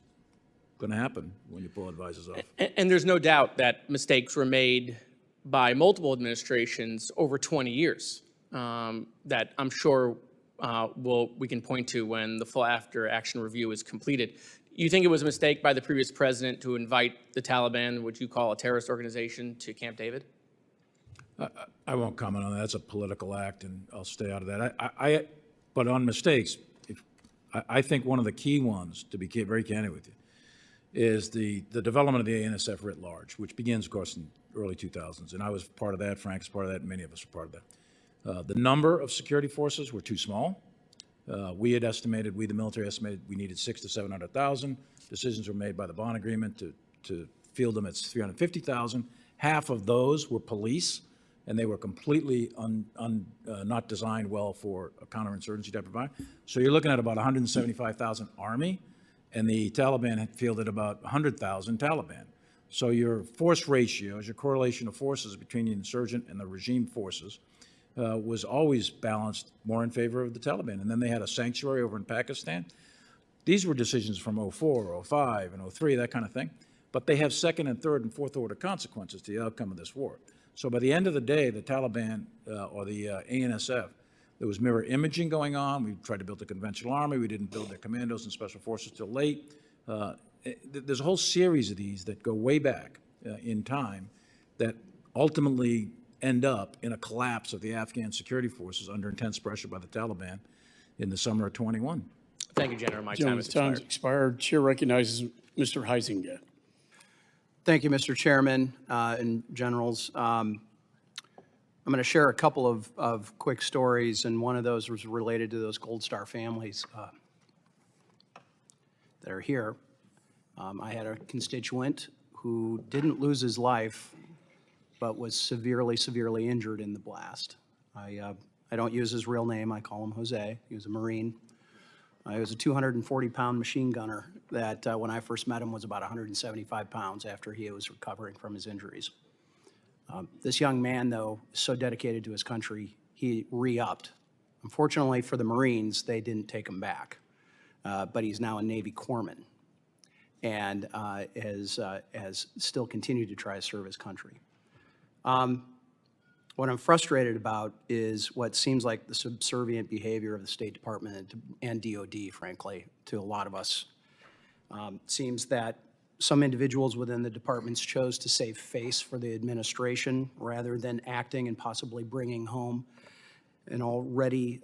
going to happen when you pull advisors off. And there's no doubt that mistakes were made by multiple administrations over 20 years that I'm sure we can point to when the full after-action review is completed. You think it was a mistake by the previous president to invite the Taliban, which you call a terrorist organization, to Camp David? I won't comment on that. That's a political act, and I'll stay out of that. But on mistakes, I think one of the key ones, to be very candid with you, is the development of the ANSF writ large, which begins, of course, in early 2000s. And I was part of that, Frank's part of that, and many of us were part of that. The number of security forces were too small. We, the military estimated we needed 600,000 to 700,000. Decisions were made by the bond agreement to field them at 350,000. Half of those were police, and they were completely not designed well for a counterinsurgency type of environment. So you're looking at about 175,000 Army, and the Taliban had fielded about 100,000 Taliban. So your force ratios, your correlation of forces between the insurgent and the regime forces was always balanced more in favor of the Taliban. And then they had a sanctuary over in Pakistan. These were decisions from 04, 05, and 03, that kind of thing. But they have second and third and fourth order consequences to the outcome of this war. So by the end of the day, the Taliban or the ANSF, there was mirror imaging going on. We tried to build a conventional army. We didn't build their commandos and special forces till late. There's a whole series of these that go way back in time that ultimately end up in a collapse of the Afghan security forces under intense pressure by the Taliban in the summer of 21. Thank you, General. My time has expired. Chair recognizes Mr. Huizinga. Thank you, Mr. Chairman and generals. I'm going to share a couple of quick stories, and one of those was related to those Gold Star families that are here. I had a constituent who didn't lose his life, but was severely injured in the blast. I don't use his real name. I call him Jose. He was a Marine. He was a 240-pound machine gunner that when I first met him was about 175 pounds after he was recovering from his injuries. This young man, though, is so dedicated to his country, he re-upped. Unfortunately for the Marines, they didn't take him back, but he's now a Navy corpsman and has still continued to try to serve his country. What I'm frustrated about is what seems like the subservient behavior of the State Department and DOD, frankly, to a lot of us. Seems that some individuals within the departments chose to save face for the administration rather than acting and possibly bringing home an already,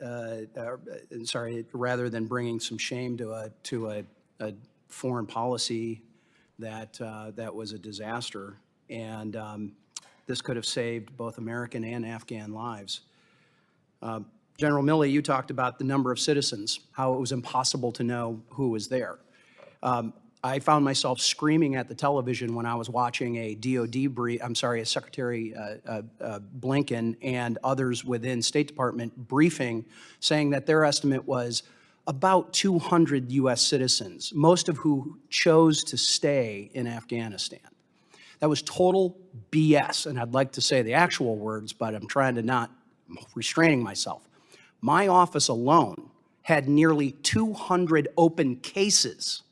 rather than bringing some shame to a foreign policy that was a disaster. And this could have saved both American and Afghan lives. General Milley, you talked about the number of citizens, how it was impossible to know who was there. I found myself screaming at the television when I was watching a a Secretary Blinken and others within State Department briefing saying that their estimate was about 200 U.S. citizens, most of who chose to stay in Afghanistan. That was total BS, and I'd like to say the actual words, but I'm trying to not, I'm restraining myself. My office alone had nearly 200 open cases.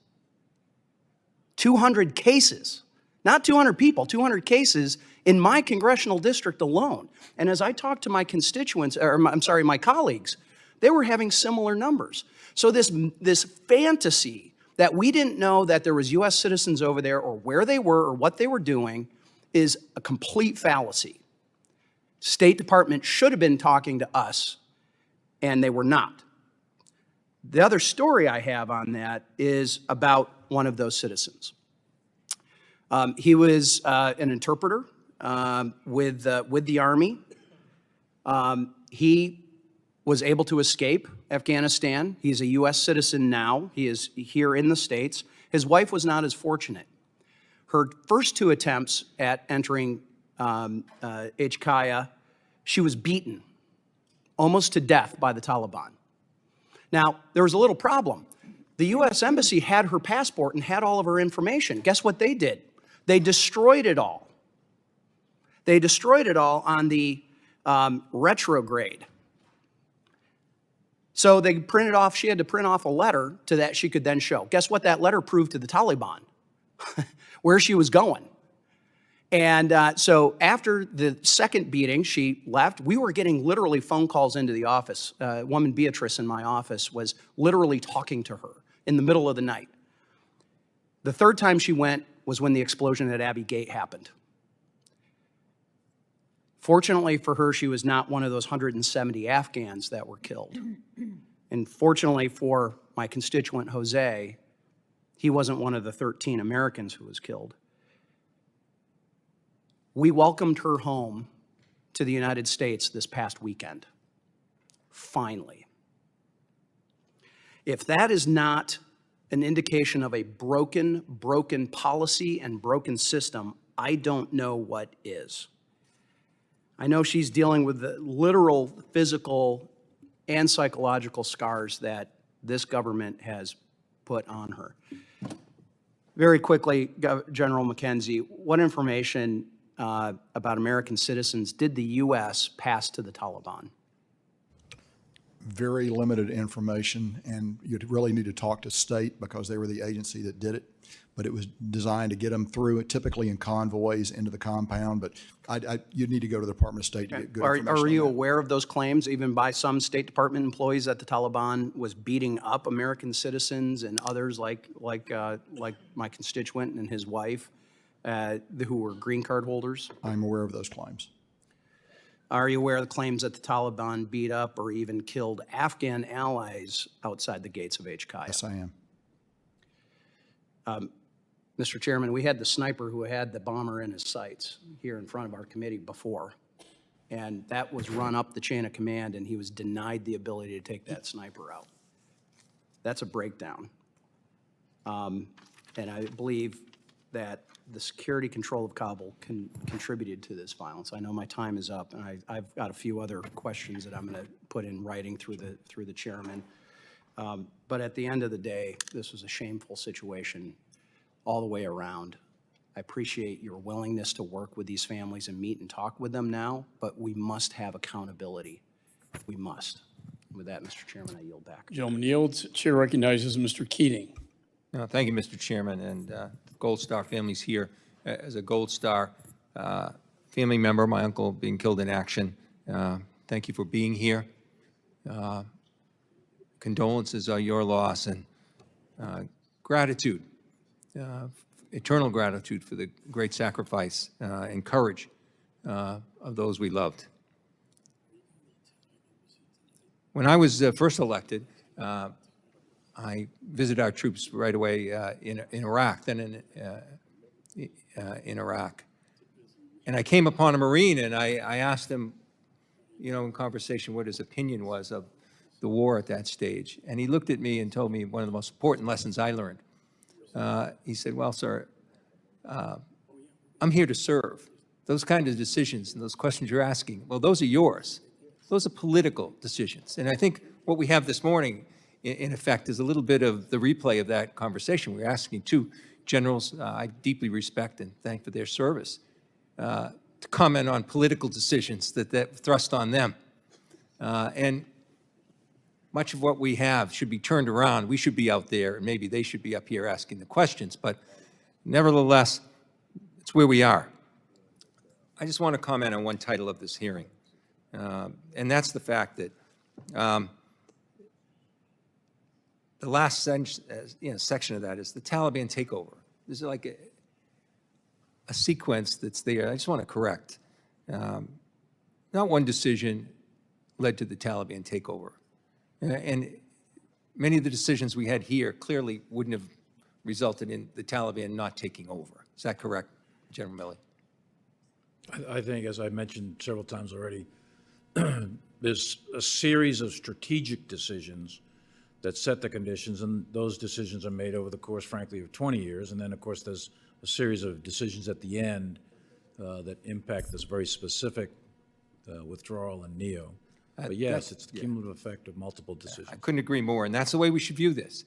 200 cases, not 200 people, 200 cases in my congressional district alone. And as I talked to my constituents, my colleagues, they were having similar numbers. So this fantasy that we didn't know that there was U.S. citizens over there or where they were or what they were doing is a complete fallacy. State Department should have been talking to us, and they were not. The other story I have on that is about one of those citizens. He was an interpreter with the Army. He was able to escape Afghanistan. He's a U.S. citizen now. He is here in the States. His wife was not as fortunate. Her first two attempts at entering HKIA, she was beaten almost to death by the Taliban. Now, there was a little problem. The U.S. Embassy had her passport and had all of her information. Guess what they did? They destroyed it all. They destroyed it all on the retrograde. So they printed off, she had to print off a letter to that she could then show. Guess what that letter proved to the Taliban? Where she was going. And so after the second beating, she left. We were getting literally phone calls into the office. A woman, Beatrice, in my office was literally talking to her in the middle of the night. The third time she went was when the explosion at Abbey Gate happened. Fortunately for her, she was not one of those 170 Afghans that were killed. And fortunately for my constituent, Jose, he wasn't one of the 13 Americans who was killed. We welcomed her home to the United States this past weekend. Finally. If that is not an indication of a broken policy and broken system, I don't know what is. I know she's dealing with the literal physical and psychological scars that this government has put on her. Very quickly, General McKenzie, what information about American citizens did the U.S. pass to the Taliban? Very limited information, and you'd really need to talk to state because they were the agency that did it. But it was designed to get them through it, typically in convoys into the compound. But you'd need to go to the Department of State to get good information. Are you aware of those claims, even by some State Department employees, that the Taliban was beating up American citizens and others like my constituent and his wife, who were green card holders? I'm aware of those claims. Are you aware of the claims that the Taliban beat up or even killed Afghan allies outside the gates of HKIA? Yes, I am. Mr. Chairman, we had the sniper who had the bomber in his sights here in front of our committee before, and that was run up the chain of command, and he was denied the ability to take that sniper out. That's a breakdown. And I believe that the security control of Kabul contributed to this violence. I know my time is up, and I've got a few other questions that I'm going to put in writing through the chairman. But at the end of the day, this was a shameful situation all the way around. I appreciate your willingness to work with these families and meet and talk with them now, but we must have accountability. We must. With that, Mr. Chairman, I yield back. Gentleman yields. Chair recognizes Mr. Keating. Thank you, Mr. Chairman, and Gold Star families here. As a Gold Star, family member, my uncle, being killed in action. Thank you for being here. Condolences are your loss, and gratitude, eternal gratitude for the great sacrifice and courage of those we loved. When I was first elected, I visited our troops right away in Iraq, then in Iraq. And I came upon a Marine, and I asked him, you know, in conversation, what his opinion was of the war at that stage. And he looked at me and told me one of the most important lessons I learned. He said, well, sir, I'm here to serve. Those kind of decisions and those questions you're asking, well, those are yours. Those are political decisions. And I think what we have this morning, in effect, is a little bit of the replay of that conversation. We're asking two generals I deeply respect and thank for their service to comment on political decisions that thrust on them. And much of what we have should be turned around. We should be out there, and maybe they should be up here asking the questions. But nevertheless, it's where we are. I just want to comment on one title of this hearing, and that's the fact that the last section of that is the Taliban takeover. This is like a sequence that's there. I just want to correct. Not one decision led to the Taliban takeover. And many of the decisions we had here clearly wouldn't have resulted in the Taliban not taking over. Is that correct, General Milley? I think, as I mentioned several times already, there's a series of strategic decisions that set the conditions, and those decisions are made over the course, frankly, of 20 years. And then, of course, there's a series of decisions at the end that impact this very specific withdrawal and NEO. But yes, it's the cumulative effect of multiple decisions. I couldn't agree more, and that's the way we should view this.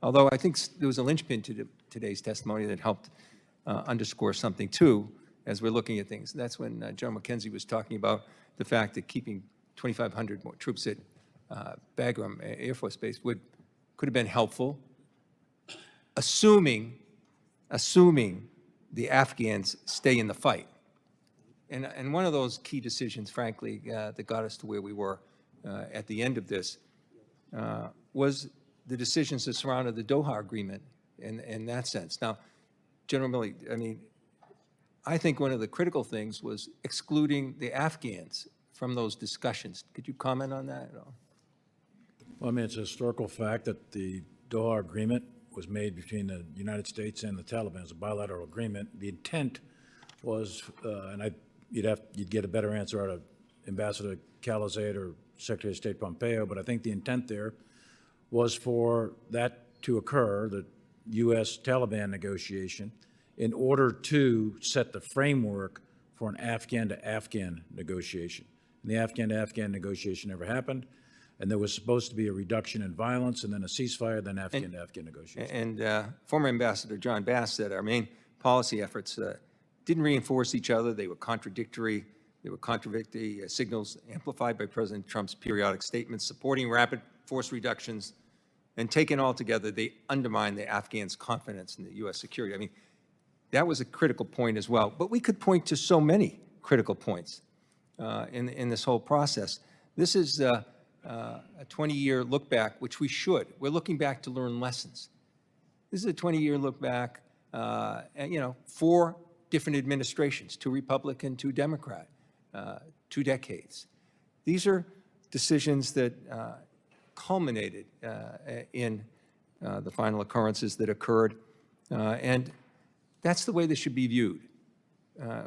Although I think there was a linchpin to today's testimony that helped underscore something, too, as we're looking at things. That's when General McKenzie was talking about the fact that keeping 2,500 more troops at Bagram Air Force Base could have been helpful, assuming the Afghans stay in the fight. And one of those key decisions, frankly, that got us to where we were at the end of this was the decisions that surrounded the Doha Agreement in that sense. Now, General Milley, I mean, I think one of the critical things was excluding the Afghans from those discussions. Could you comment on that at all? Well, I mean, it's a historical fact that the Doha Agreement was made between the United States and the Taliban. It's a bilateral agreement. The intent was, you'd get a better answer out of Ambassador Khalilzad or Secretary of State Pompeo, but I think the intent there was for that to occur, the U.S.-Taliban negotiation, in order to set the framework for an Afghan-to-Afghan negotiation. And the Afghan-to-Afghan negotiation never happened, and there was supposed to be a reduction in violence, and then a ceasefire, then Afghan-to-Afghan negotiation. And former Ambassador John Bass said our main policy efforts didn't reinforce each other. They were contradictory. They were contradictory signals amplified by President Trump's periodic statements supporting rapid force reductions, and taken all together, they undermined the Afghans' confidence in the U.S. security. I mean, that was a critical point as well. But we could point to so many critical points in this whole process. This is a 20-year look back, which we should. We're looking back to learn lessons. This is a 20-year look back, and, you know, 4 different administrations, 2 Republican, 2 Democrat, 2 decades. These are decisions that culminated in the final occurrences that occurred, and that's the way they should be viewed.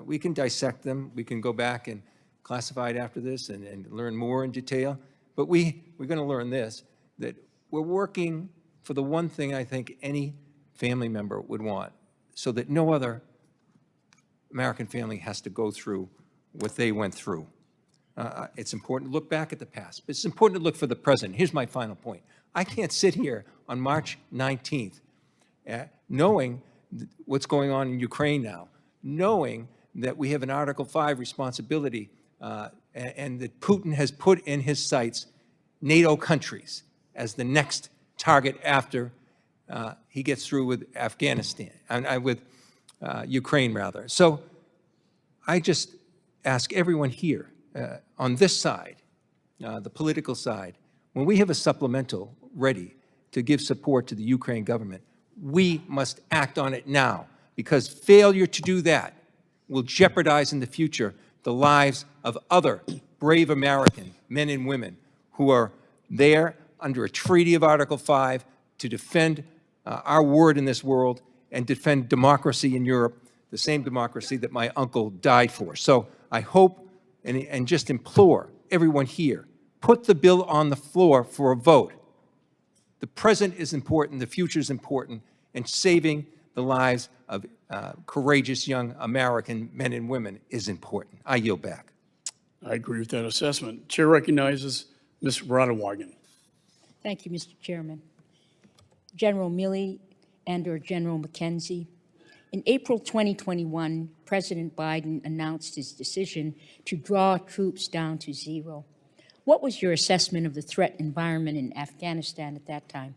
We can dissect them. We can go back and classify it after this and learn more in detail, but we're going to learn this, that we're working for the one thing I think any family member would want, so that no other American family has to go through what they went through. It's important to look back at the past, but it's important to look for the present. Here's my final point. I can't sit here on March 19th knowing what's going on in Ukraine now, knowing that we have an Article 5 responsibility and that Putin has put in his sights NATO countries as the next target after he gets through with Afghanistan, with Ukraine rather. So I just ask everyone here on this side, the political side, when we have a supplemental ready to give support to the Ukraine government, we must act on it now, because failure to do that will jeopardize in the future the lives of other brave American men and women who are there under a treaty of Article 5 to defend our word in this world and defend democracy in Europe, the same democracy that my uncle died for. So I hope and just implore everyone here, put the bill on the floor for a vote. The present is important, the future is important, and saving the lives of courageous young American men and women is important. I yield back. I agree with that assessment. Chair recognizes Ms. Radewagen. Thank you, Mr. Chairman. General Milley and/or General McKenzie, in April 2021, President Biden announced his decision to draw troops down to zero. What was your assessment of the threat environment in Afghanistan at that time?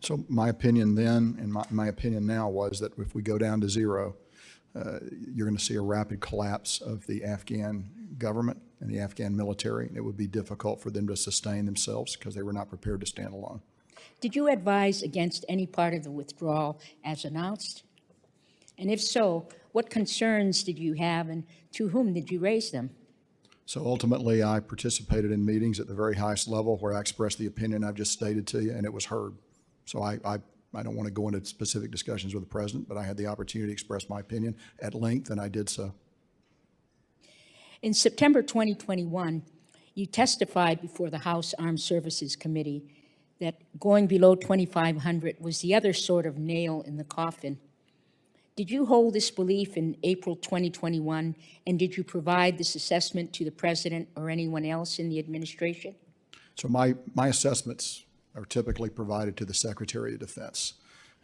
So my opinion then and my opinion now was that if we go down to zero, you're going to see a rapid collapse of the Afghan government and the Afghan military. It would be difficult for them to sustain themselves because they were not prepared to stand alone. Did you advise against any part of the withdrawal as announced? And if so, what concerns did you have and to whom did you raise them? So ultimately, I participated in meetings at the very highest level where I expressed the opinion I've just stated to you, and it was heard. So I don't want to go into specific discussions with the president, but I had the opportunity to express my opinion at length, and I did so. In September 2021, you testified before the House Armed Services Committee that going below 2,500 was the other sort of nail in the coffin. Did you hold this belief in April 2021, and did you provide this assessment to the president or anyone else in the administration? So my assessments are typically provided to the Secretary of Defense,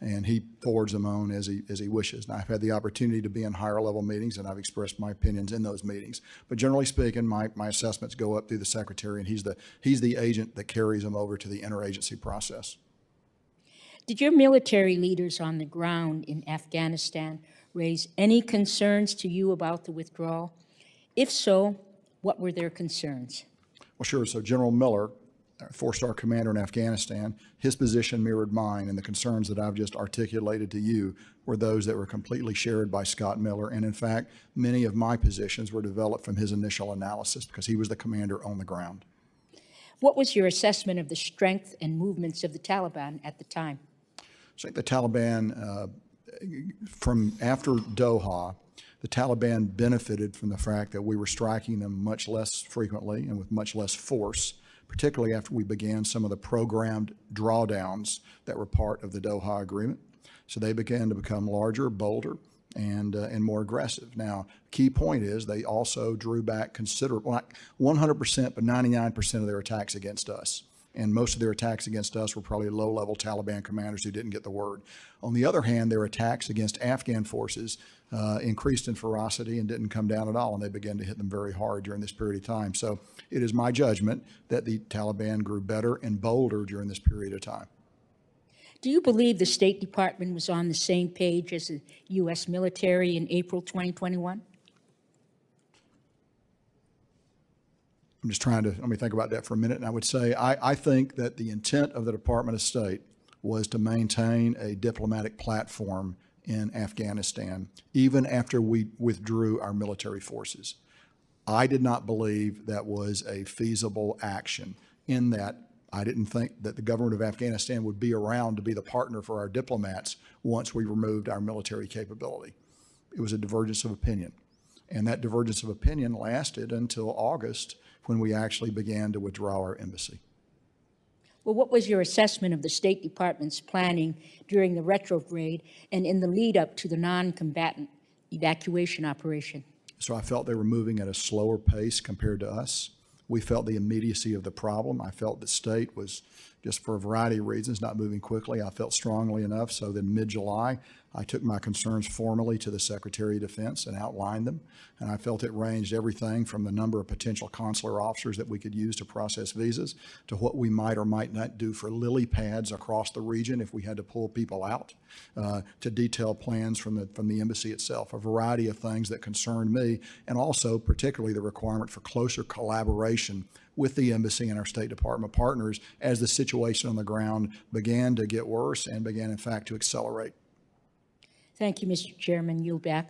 and he forwards them on as he wishes. And I've had the opportunity to be in higher level meetings, and I've expressed my opinions in those meetings. But generally speaking, my assessments go up through the Secretary, and he's the agent that carries them over to the interagency process. Did your military leaders on the ground in Afghanistan raise any concerns to you about the withdrawal? If so, what were their concerns? Well, sure. So General Miller, four-star commander in Afghanistan, his position mirrored mine, and the concerns that I've just articulated to you were those that were completely shared by Scott Miller. And in fact, many of my positions were developed from his initial analysis because he was the commander on the ground. What was your assessment of the strength and movements of the Taliban at the time? I think the Taliban, from after Doha, the Taliban benefited from the fact that we were striking them much less frequently and with much less force, particularly after we began some of the programmed drawdowns that were part of the Doha agreement. So they began to become larger, bolder, and more aggressive. Now, key point is they also drew back considerable, not 100%, but 99% of their attacks against us. And most of their attacks against us were probably low-level Taliban commanders who didn't get the word. On the other hand, their attacks against Afghan forces increased in ferocity and didn't come down at all, and they began to hit them very hard during this period of time. So it is my judgment that the Taliban grew better and bolder during this period of time. Do you believe the State Department was on the same page as the U.S. military in April 2021? I'm just trying to, let me think about that for a minute. And I would say, I think that the intent of the Department of State was to maintain a diplomatic platform in Afghanistan, even after we withdrew our military forces. I did not believe that was a feasible action, in that I didn't think that the government of Afghanistan would be around to be the partner for our diplomats once we removed our military capability. It was a divergence of opinion. And that divergence of opinion lasted until August, when we actually began to withdraw our embassy. Well, what was your assessment of the State Department's planning during the retrograde and in the lead up to the non-combatant evacuation operation? So I felt they were moving at a slower pace compared to us. We felt the immediacy of the problem. I felt the state was just for a variety of reasons, not moving quickly. I felt strongly enough so that in mid-July, I took my concerns formally to the Secretary of Defense and outlined them. And I felt it ranged everything from the number of potential consular officers that we could use to process visas to what we might or might not do for lily pads across the region if we had to pull people out, to detailed plans from the embassy itself, a variety of things that concerned me, and also particularly the requirement for closer collaboration with the embassy and our State Department partners as the situation on the ground began to get worse and began, in fact, to accelerate. Thank you, Mr. Chairman. Yield back.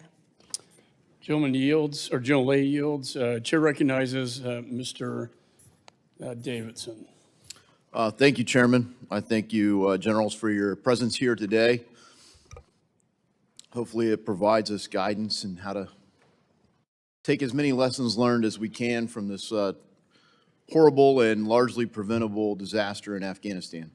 Gentleman yields, or Gentlelady yields. Chair recognizes Mr. Davidson. Thank you, Chairman. I thank you, Generals, for your presence here today. Hopefully it provides us guidance in how to take as many lessons learned as we can from this horrible and largely preventable disaster in Afghanistan.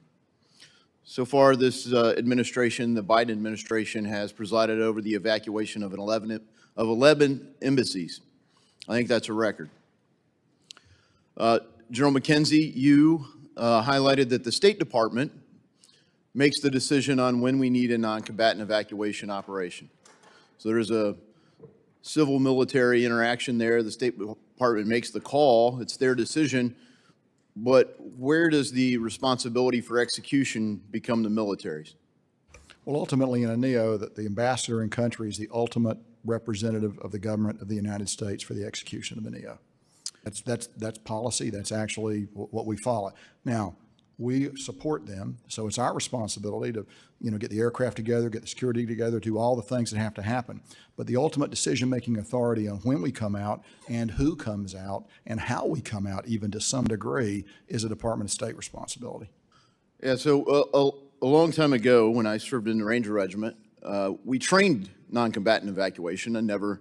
So far, this administration, the Biden administration, has presided over the evacuation of 11 embassies. I think that's a record. General McKenzie, you highlighted that the State Department makes the decision on when we need a non-combatant evacuation operation. So there's a civil-military interaction there. The State Department makes the call. It's their decision. But where does the responsibility for execution become the military's? Well, ultimately in a NEO, that the ambassador in country is the ultimate representative of the government of the United States for the execution of the NEO. That's policy. That's actually what we follow. Now, we support them, so it's our responsibility to, get the aircraft together, get the security together, do all the things that have to happen. But the ultimate decision-making authority on when we come out and who comes out and how we come out, even to some degree, is a Department of State responsibility. Yeah, so a long time ago, when I served in the Ranger Regiment, we trained non-combatant evacuation. I never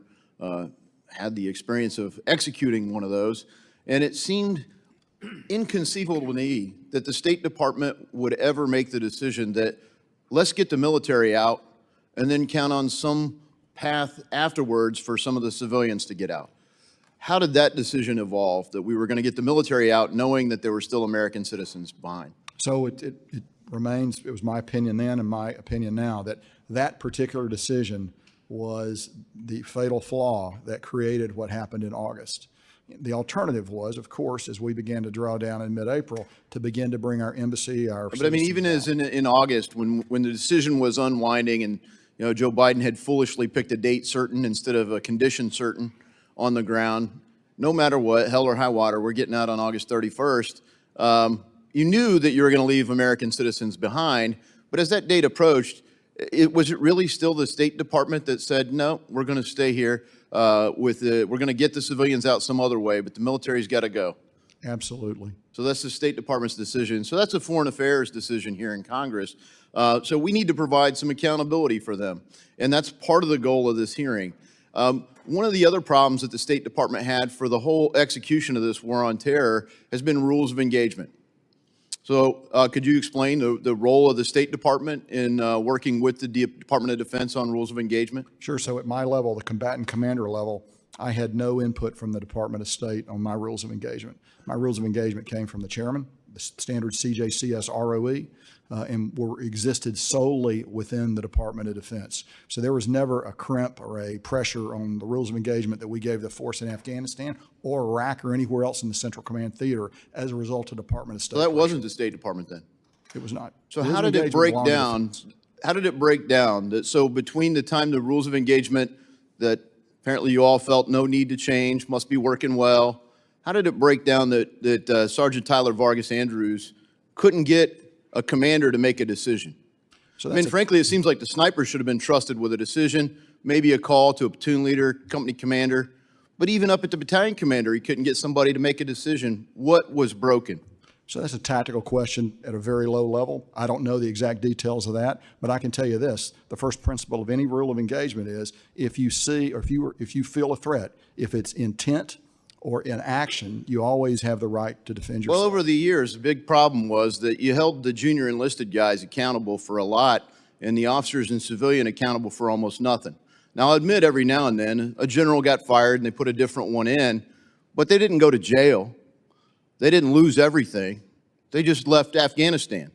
had the experience of executing one of those, and it seemed inconceivable to me that the State Department would ever make the decision that let's get the military out and then count on some path afterwards for some of the civilians to get out. How did that decision evolve, that we were going to get the military out knowing that there were still American citizens behind? So it remains, it was my opinion then and my opinion now, that particular decision was the fatal flaw that created what happened in August. The alternative was, of course, as we began to draw down in mid-April, to begin to bring our embassy, our But I mean, even as in August, when the decision was unwinding and Joe Biden had foolishly picked a date certain instead of a condition certain on the ground, no matter what, hell or high water, we're getting out on August 31st. You knew that you were going to leave American citizens behind, but as that date approached, was it really still the State Department that said, no, we're going to stay here we're going to get the civilians out some other way, but the military's got to go? Absolutely. So that's the State Department's decision. So that's a foreign affairs decision here in Congress. So we need to provide some accountability for them. And that's part of the goal of this hearing. One of the other problems that the State Department had for the whole execution of this war on terror has been rules of engagement. So could you explain the role of the State Department in working with the Department of Defense on rules of engagement? Sure. So at my level, the combatant commander level, I had no input from the Department of State on my rules of engagement. My rules of engagement came from the chairman, the standard CJCS ROE, and existed solely within the Department of Defense. So there was never a crimp or a pressure on the rules of engagement that we gave the force in Afghanistan or Iraq or anywhere else in the Central Command Theater as a result of Department of State. So that wasn't the State Department then? It was not. So how did it break down? How did it break down that so between the time the rules of engagement that apparently you all felt no need to change, must be working well, how did it break down that Sergeant Tyler Vargas Andrews couldn't get a commander to make a decision? So I mean, frankly, it seems like the sniper should have been trusted with a decision, maybe a call to a platoon leader, company commander, but even up at the battalion commander, he couldn't get somebody to make a decision. What was broken? So that's a tactical question at a very low level. I don't know the exact details of that, but I can tell you this. The first principle of any rule of engagement is if you see or if you feel a threat, if it's intent or in action, you always have the right to defend yourself. Well, over the years, the big problem was that you held the junior enlisted guys accountable for a lot and the officers and civilian accountable for almost nothing. Now, I'll admit every now and then a general got fired and they put a different one in, but they didn't go to jail. They didn't lose everything. They just left Afghanistan.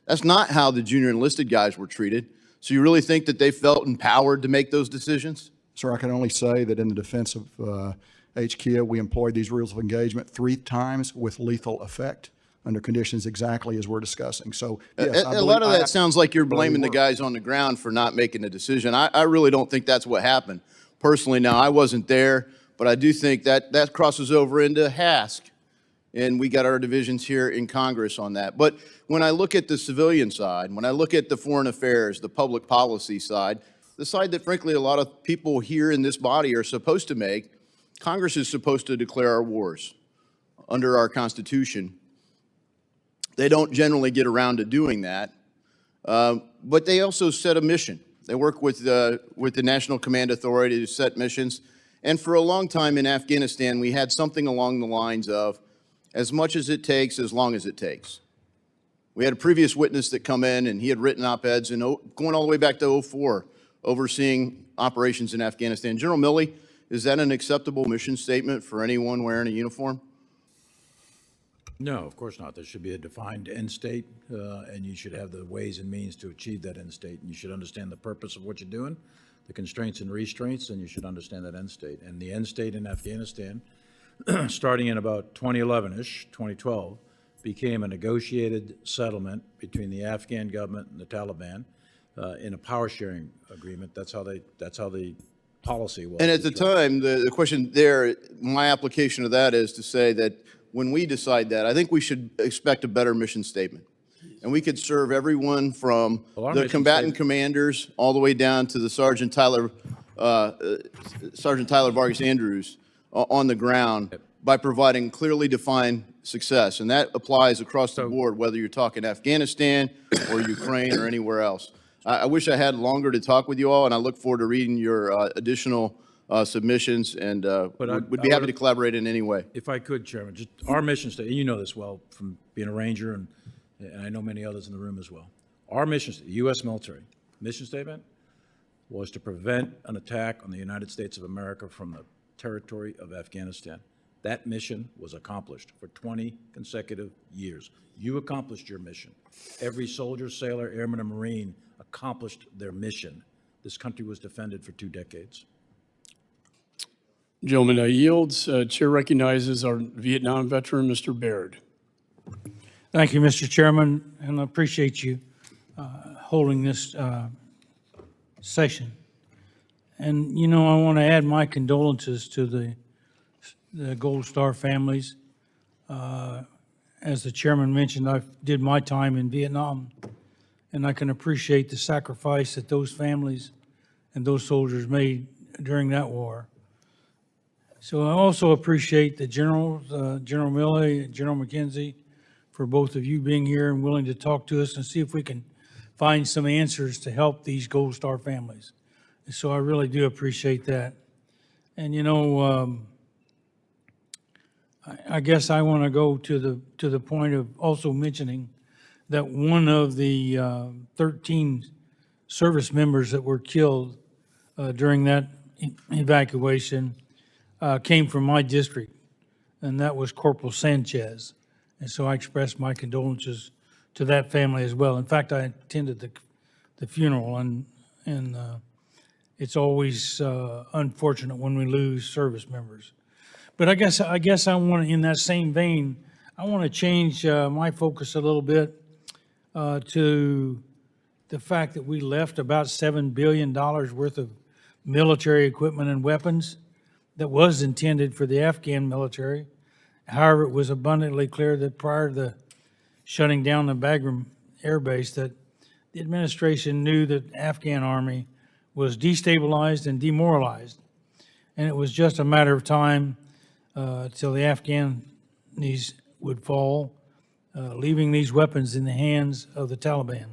That's not how the junior enlisted guys were treated. So you really think that they felt empowered to make those decisions? Sir, I can only say that in the defense of HKIA, we employed these rules of engagement 3 times with lethal effect under conditions exactly as we're discussing. So yes, A lot of that sounds like you're blaming the guys on the ground for not making a decision. I really don't think that's what happened. Personally, now, I wasn't there, but I do think that crosses over into HASC, and we got our divisions here in Congress on that. But when I look at the civilian side, when I look at the foreign affairs, the public policy side, the side that, frankly, a lot of people here in this body are supposed to make, Congress is supposed to declare our wars under our Constitution. They don't generally get around to doing that, but they also set a mission. They work with the National Command Authority to set missions. And for a long time in Afghanistan, we had something along the lines of, as much as it takes, as long as it takes. We had a previous witness that come in, and he had written op-eds and going all the way back to 2004, overseeing operations in Afghanistan. General Milley, is that an acceptable mission statement for anyone wearing a uniform? No, of course not. There should be a defined end state, and you should have the ways and means to achieve that end state. And you should understand the purpose of what you're doing, the constraints and restraints, and you should understand that end state. And the end state in Afghanistan, starting in about 2011-ish, 2012, became a negotiated settlement between the Afghan government and the Taliban in a power sharing agreement. That's how the policy was. And at the time, the question there, my application of that is to say that when we decide that, I think we should expect a better mission statement. And we could serve everyone from the combatant commanders all the way down to the Sergeant Tyler Vargas Andrews on the ground by providing clearly defined success. And that applies across the board, whether you're talking Afghanistan or Ukraine or anywhere else. I wish I had longer to talk with you all, and I look forward to reading your additional submissions, and would be happy to collaborate in any way. If I could, Chairman, just our mission statement, you know this well from being a Ranger, and I know many others in the room as well. Our mission, the U.S. military mission statement, was to prevent an attack on the United States of America from the territory of Afghanistan. That mission was accomplished for 20 consecutive years. You accomplished your mission. Every soldier, sailor, airman, and Marine accomplished their mission. This country was defended for 2 decades. Gentleman yields. Chair recognizes our Vietnam veteran, Mr. Baird. Thank you, Mr. Chairman, and I appreciate you holding this session. And, you know, I want to add my condolences to the Gold Star families. As the chairman mentioned, I did my time in Vietnam, and I can appreciate the sacrifice that those families and those soldiers made during that war. So I also appreciate the generals, General Milley and General McKenzie, for both of you being here and willing to talk to us and see if we can find some answers to help these Gold Star families. And so I really do appreciate that. And, you know, I guess I want to go to the point of also mentioning that one of the 13 service members that were killed during that evacuation came from my district, and that was Corporal Sanchez. And so I express my condolences to that family as well. In fact, I attended the funeral, and it's always unfortunate when we lose service members. But I guess I want to, in that same vein, I want to change my focus a little bit to the fact that we left about $7 billion worth of military equipment and weapons that was intended for the Afghan military. However, it was abundantly clear that prior to the shutting down the Bagram Air Base, that the administration knew that the Afghan army was destabilized and demoralized. And it was just a matter of time till the Afghanis would fall, leaving these weapons in the hands of the Taliban.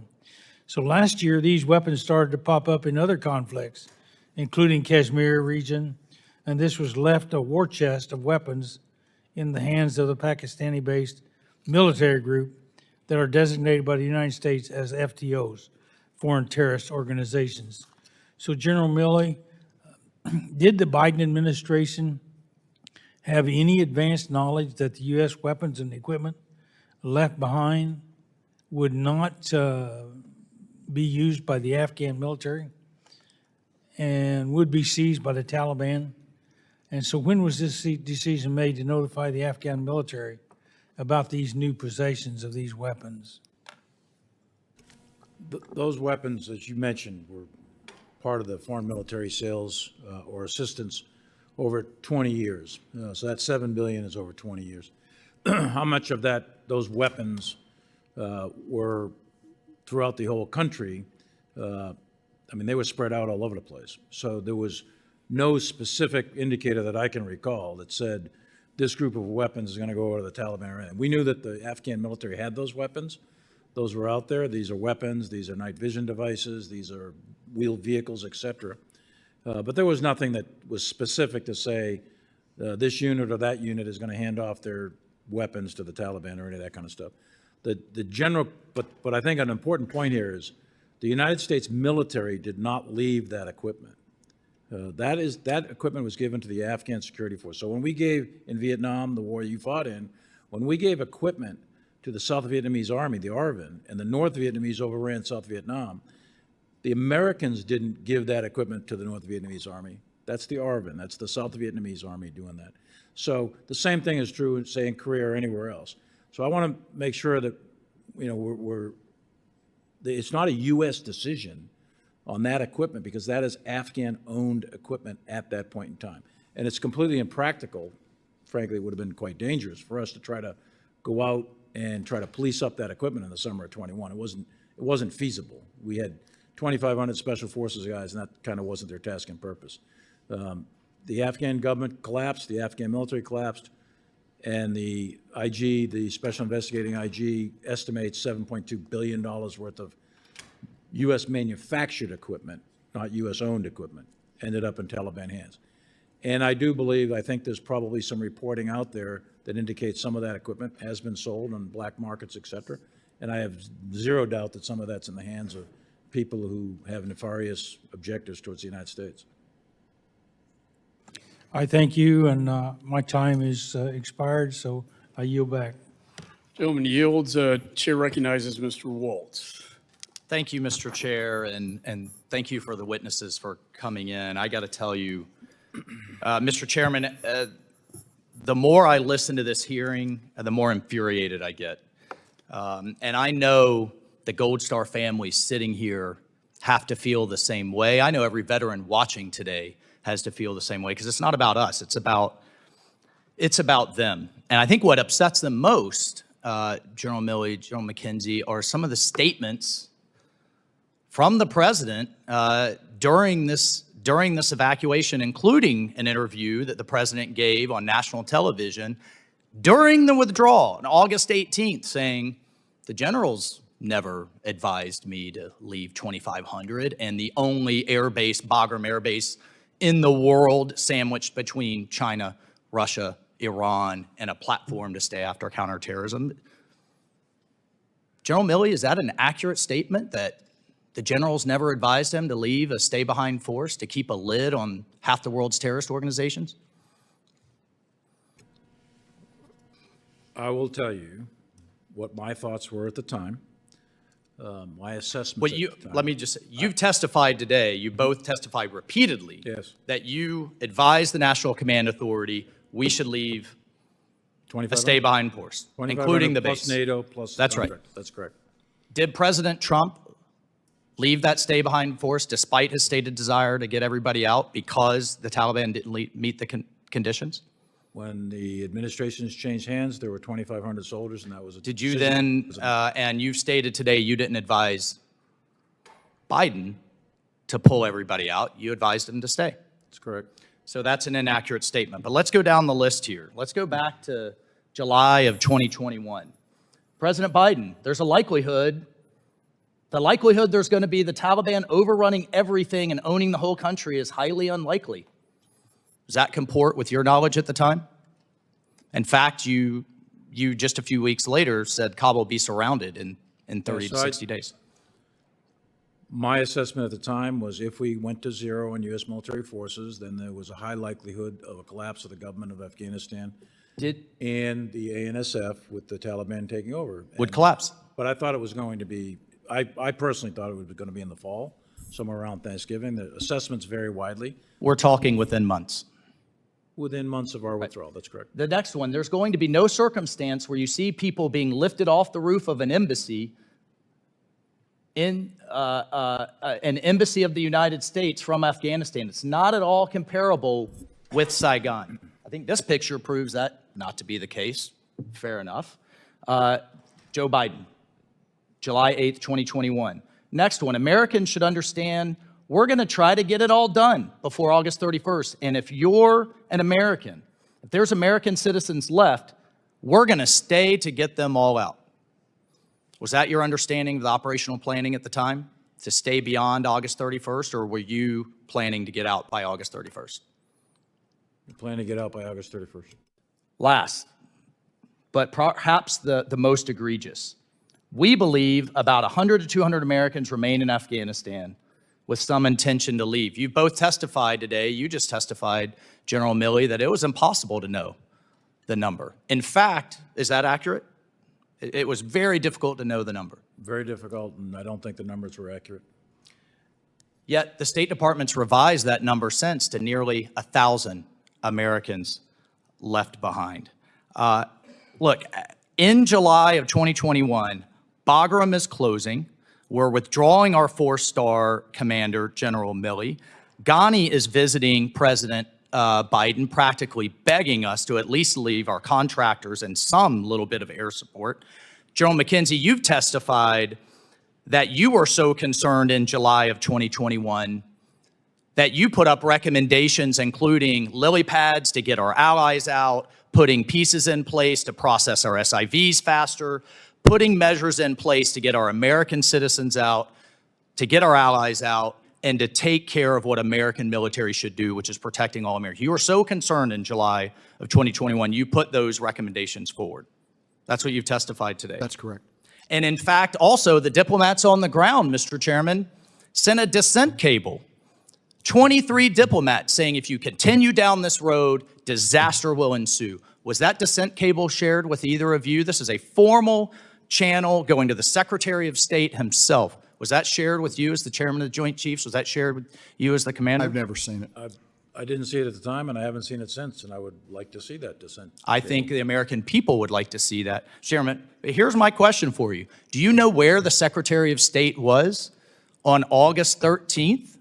So last year, these weapons started to pop up in other conflicts, including Kashmir region, and this was left a war chest of weapons in the hands of the Pakistani-based military group that are designated by the United States as FTOs, foreign terrorist organizations. So General Milley, did the Biden administration have any advanced knowledge that the U.S. weapons and equipment left behind would not be used by the Afghan military and would be seized by the Taliban. And so when was this decision made to notify the Afghan military about these new possessions of these weapons? Those weapons, as you mentioned, were part of the foreign military sales or assistance over 20 years. So that $7 billion is over 20 years. How much of those weapons were throughout the whole country? I mean, they were spread out all over the place. So there was no specific indicator that I can recall that said this group of weapons is going to go over to the Taliban or anything. We knew that the Afghan military had those weapons. Those were out there. These are weapons. These are night vision devices. These are wheeled vehicles, et cetera. But there was nothing that was specific to say this unit or that unit is going to hand off their weapons to the Taliban or any of that kind of stuff. The general, but I think an important point here is the United States military did not leave that equipment. That equipment was given to the Afghan security force. So when we gave, in Vietnam, the war you fought in, when we gave equipment to the South Vietnamese Army, the ARVN, and the North Vietnamese overran South Vietnam, the Americans didn't give that equipment to the North Vietnamese Army. That's the ARVN. That's the South Vietnamese Army doing that. So the same thing is true, say, in Korea or anywhere else. So I want to make sure that, you know, it's not a U.S. decision on that equipment because that is Afghan-owned equipment at that point in time. And it's completely impractical. Frankly, it would have been quite dangerous for us to try to go out and try to police up that equipment in the summer of 21. It wasn't feasible. We had 2,500 Special Forces guys, and that kind of wasn't their task and purpose. The Afghan government collapsed, the Afghan military collapsed, and the IG, the Special Investigating IG, estimates $7.2 billion worth of U.S. manufactured equipment, not U.S. owned equipment, ended up in Taliban hands. And I do believe, I think there's probably some reporting out there that indicates some of that equipment has been sold on black markets, et cetera. And I have zero doubt that some of that's in the hands of people who have nefarious objectives towards the United States. I thank you, and my time is expired, so I yield back. Gentleman yields. Chair recognizes Mr. Waltz. Thank you, Mr. Chair, and thank you for the witnesses for coming in. I got to tell you, Mr. Chairman, the more I listen to this hearing, the more infuriated I get. And I know the Gold Star families sitting here have to feel the same way. I know every veteran watching today has to feel the same way because it's not about us. It's about them. And I think what upsets them most, General Milley, General McKenzie, are some of the statements from the president during this evacuation, including an interview that the president gave on national television during the withdrawal on August 18th, saying the generals never advised me to leave 2,500 and the only airbase, Bagram Air Base in the world, sandwiched between China, Russia, Iran, and a platform to stay after counterterrorism. General Milley, is that an accurate statement that the generals never advised him to leave a stay-behind force to keep a lid on half the world's terrorist organizations? I will tell you what my thoughts were at the time, my assessments Well, at the time. let me just say, you've testified today, you both testified repeatedly that you advised the National Command Authority we should leave a stay-behind force, including the base. Plus NATO, plus That's right. contract. That's correct. Did President Trump leave that stay-behind force despite his stated desire to get everybody out because the Taliban didn't meet the conditions? When the administrations changed hands, there were 2,500 soldiers, and that was a Did you decision. then, and you've stated today you didn't advise Biden to pull everybody out. You advised him to stay. That's correct. So that's an inaccurate statement. But let's go down the list here. Let's go back to July of 2021. President Biden, there's a likelihood, there's going to be the Taliban overrunning everything and owning the whole country is highly unlikely. Does that comport with your knowledge at the time? In fact, you just a few weeks later said Kabul will be surrounded in 30 to 60 days. My assessment at the time was if we went to zero in U.S. military forces, then there was a high likelihood of a collapse of the government of Afghanistan and the ANSF with the Taliban taking over. Would And- collapse. But I thought it was going to be, I personally thought it was going to be in the fall, somewhere around Thanksgiving. The assessments vary widely. We're talking within months. Within months of our withdrawal, that's correct. The next one, there's going to be no circumstance where you see people being lifted off the roof of an embassy in an embassy of the United States from Afghanistan. It's not at all comparable with Saigon. I think this picture proves that not to be the case. Fair enough. Joe Biden, July 8th, 2021. Next one, Americans should understand we're going to try to get it all done before August 31st. And if you're an American, if there's American citizens left, we're going to stay to get them all out. Was that your understanding of the operational planning at the time, to stay beyond August 31st, or were you planning to get out by August 31st? We plan to get out by August 31st. Last, but perhaps the most egregious. We believe about 100 to 200 Americans remain in Afghanistan with some intention to leave. You both testified today, you just testified, General Milley, that it was impossible to know the number. In fact, is that accurate? It was very difficult to know the number. Very difficult, and I don't think the numbers were accurate. Yet the State Department's revised that number since to nearly 1,000 Americans left behind. Look, in July of 2021, Bagram is closing. We're withdrawing our 4-star commander, General Milley. Ghani is visiting President Biden, practically begging us to at least leave our contractors and some little bit of air support. General McKenzie, you've testified that you were so concerned in July of 2021 that you put up recommendations, including lily pads to get our allies out, putting pieces in place to process our SIVs faster, putting measures in place to get our American citizens out, to get our allies out, and to take care of what American military should do, which is protecting all Americans. You were so concerned in July of 2021, you put those recommendations forward. That's what you've testified today. That's correct. And in fact, also, the diplomats on the ground, Mr. Chairman, sent a dissent cable. 23 diplomats saying if you continue down this road, disaster will ensue. Was that dissent cable shared with either of you? This is a formal channel going to the Secretary of State himself. Was that shared with you as the chairman of the Joint Chiefs? Was that shared with you as the commander? I've never seen it. I didn't see it at the time, and I haven't seen it since, and I would like to see that dissent. I think the American people would like to see that. Chairman, here's my question for you. Do you know where the Secretary of State was on August 13th?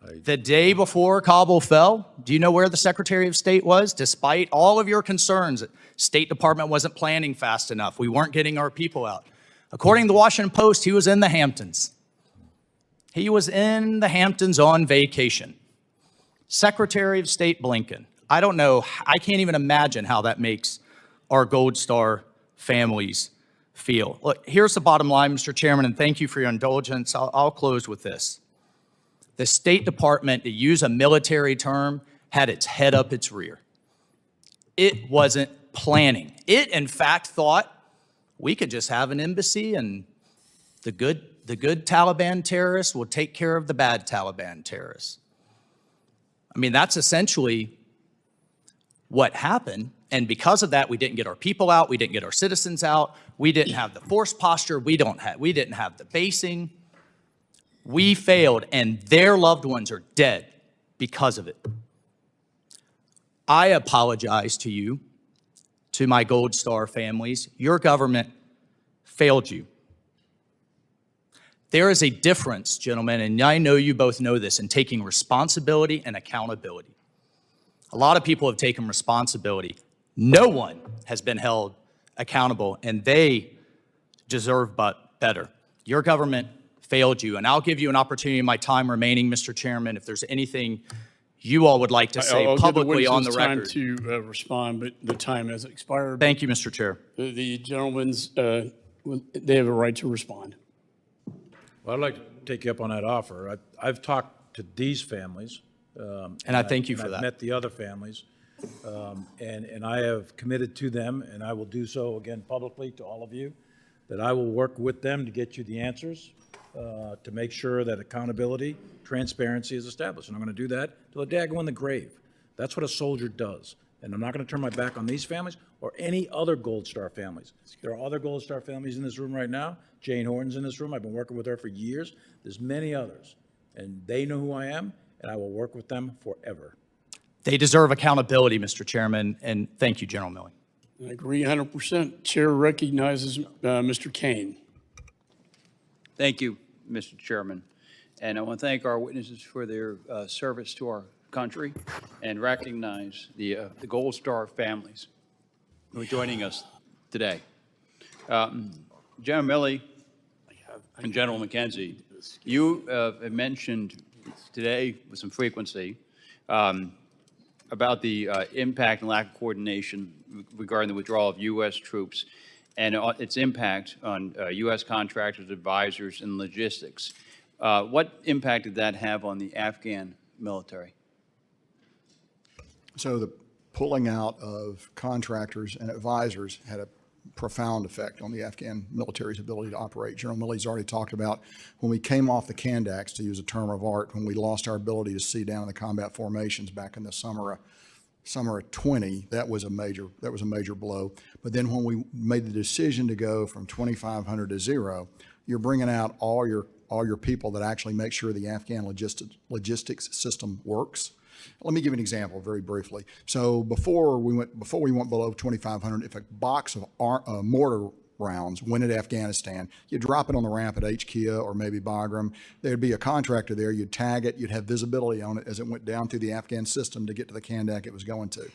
The day before Kabul fell? Do you know where the Secretary of State was? Despite all of your concerns that State Department wasn't planning fast enough, we weren't getting our people out. According to the Washington Post, he was in the Hamptons. He was in the Hamptons on vacation. Secretary of State Blinken. I don't know, I can't even imagine how that makes our Gold Star families feel. Look, here's the bottom line, Mr. Chairman, and thank you for your indulgence. I'll close with this. The State Department, to use a military term, had its head up its rear. It wasn't planning. It, in fact, thought we could just have an embassy and the good Taliban terrorists will take care of the bad Taliban terrorists. I mean, that's essentially what happened. And because of that, we didn't get our people out. We didn't get our citizens out. We didn't have the force posture. We didn't have the basing. We failed, and their loved ones are dead because of it. I apologize to you, to my Gold Star families. Your government failed you. There is a difference, gentlemen, and I know you both know this, in taking responsibility and accountability. A lot of people have taken responsibility. No one has been held accountable, and they deserve but better. Your government failed you, and I'll give you an opportunity in my time remaining, Mr. Chairman, if there's anything you all would like to say publicly on the record. I'll give the witnesses time to respond, but the time has expired. Thank you, Mr. Chair. The gentlemen's, they have a right to respond. Well, I'd like to take you up on that offer. I've talked to these families. And I thank you for that. I've met the other families, and I have committed to them, and I will do so again publicly to all of you, that I will work with them to get you the answers, to make sure that accountability, transparency is established. And I'm going to do that till the day I go in the grave. That's what a soldier does. And I'm not going to turn my back on these families or any other Gold Star families. There are other Gold Star families in this room right now. Jane Horton's in this room. I've been working with her for years. There's many others. And they know who I am, and I will work with them forever. They deserve accountability, Mr. Chairman, and thank you, General Milley. I agree 100%. Chair recognizes Mr. Kane. Thank you, Mr. Chairman. And I want to thank our witnesses for their service to our country and recognize the Gold Star families who are joining us today. General Milley and General McKenzie, you have mentioned today with some frequency about the impact and lack of coordination regarding the withdrawal of U.S. troops and its impact on U.S. contractors, advisors, and logistics. What impact did that have on the Afghan military? So the pulling out of contractors and advisors had a profound effect on the Afghan military's ability to operate. General Milley's already talked about when we came off the Kandaks, to use a term of art, when we lost our ability to see down in the combat formations back in the summer of 20, that was a major blow. But then when we made the decision to go from 2,500 to 0, you're bringing out all your people that actually make sure the Afghan logistics system works. Let me give you an example very briefly. So before we went below 2,500, if a box of mortar rounds went into Afghanistan, you'd drop it on the ramp at HKIA or maybe Bagram. There'd be a contractor there. You'd tag it. You'd have visibility on it as it went down through the Afghan system to get to the Kandak it was going to.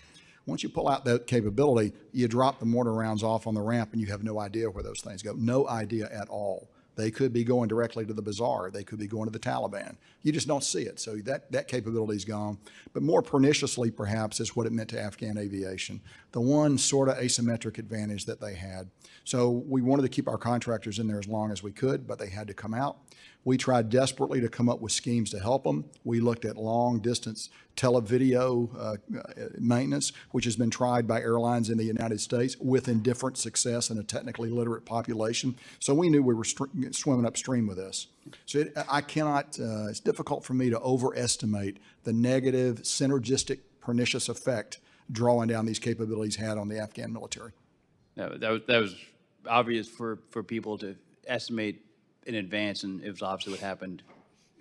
Once you pull out that capability, you drop the mortar rounds off on the ramp and you have no idea where those things go. No idea at all. They could be going directly to the bazaar. They could be going to the Taliban. You just don't see it. So that capability is gone. But more perniciously, perhaps, is what it meant to Afghan aviation. The one sort of asymmetric advantage that they had. So we wanted to keep our contractors in there as long as we could, but they had to come out. We tried desperately to come up with schemes to help them. We looked at long-distance televideo maintenance, which has been tried by airlines in the United States with indifferent success in a technically literate population. So we knew we were swimming upstream with this. So it's difficult for me to overestimate the negative, synergistic, pernicious effect drawing down these capabilities had on the Afghan military. No, that was obvious for people to estimate in advance, and it was obviously what happened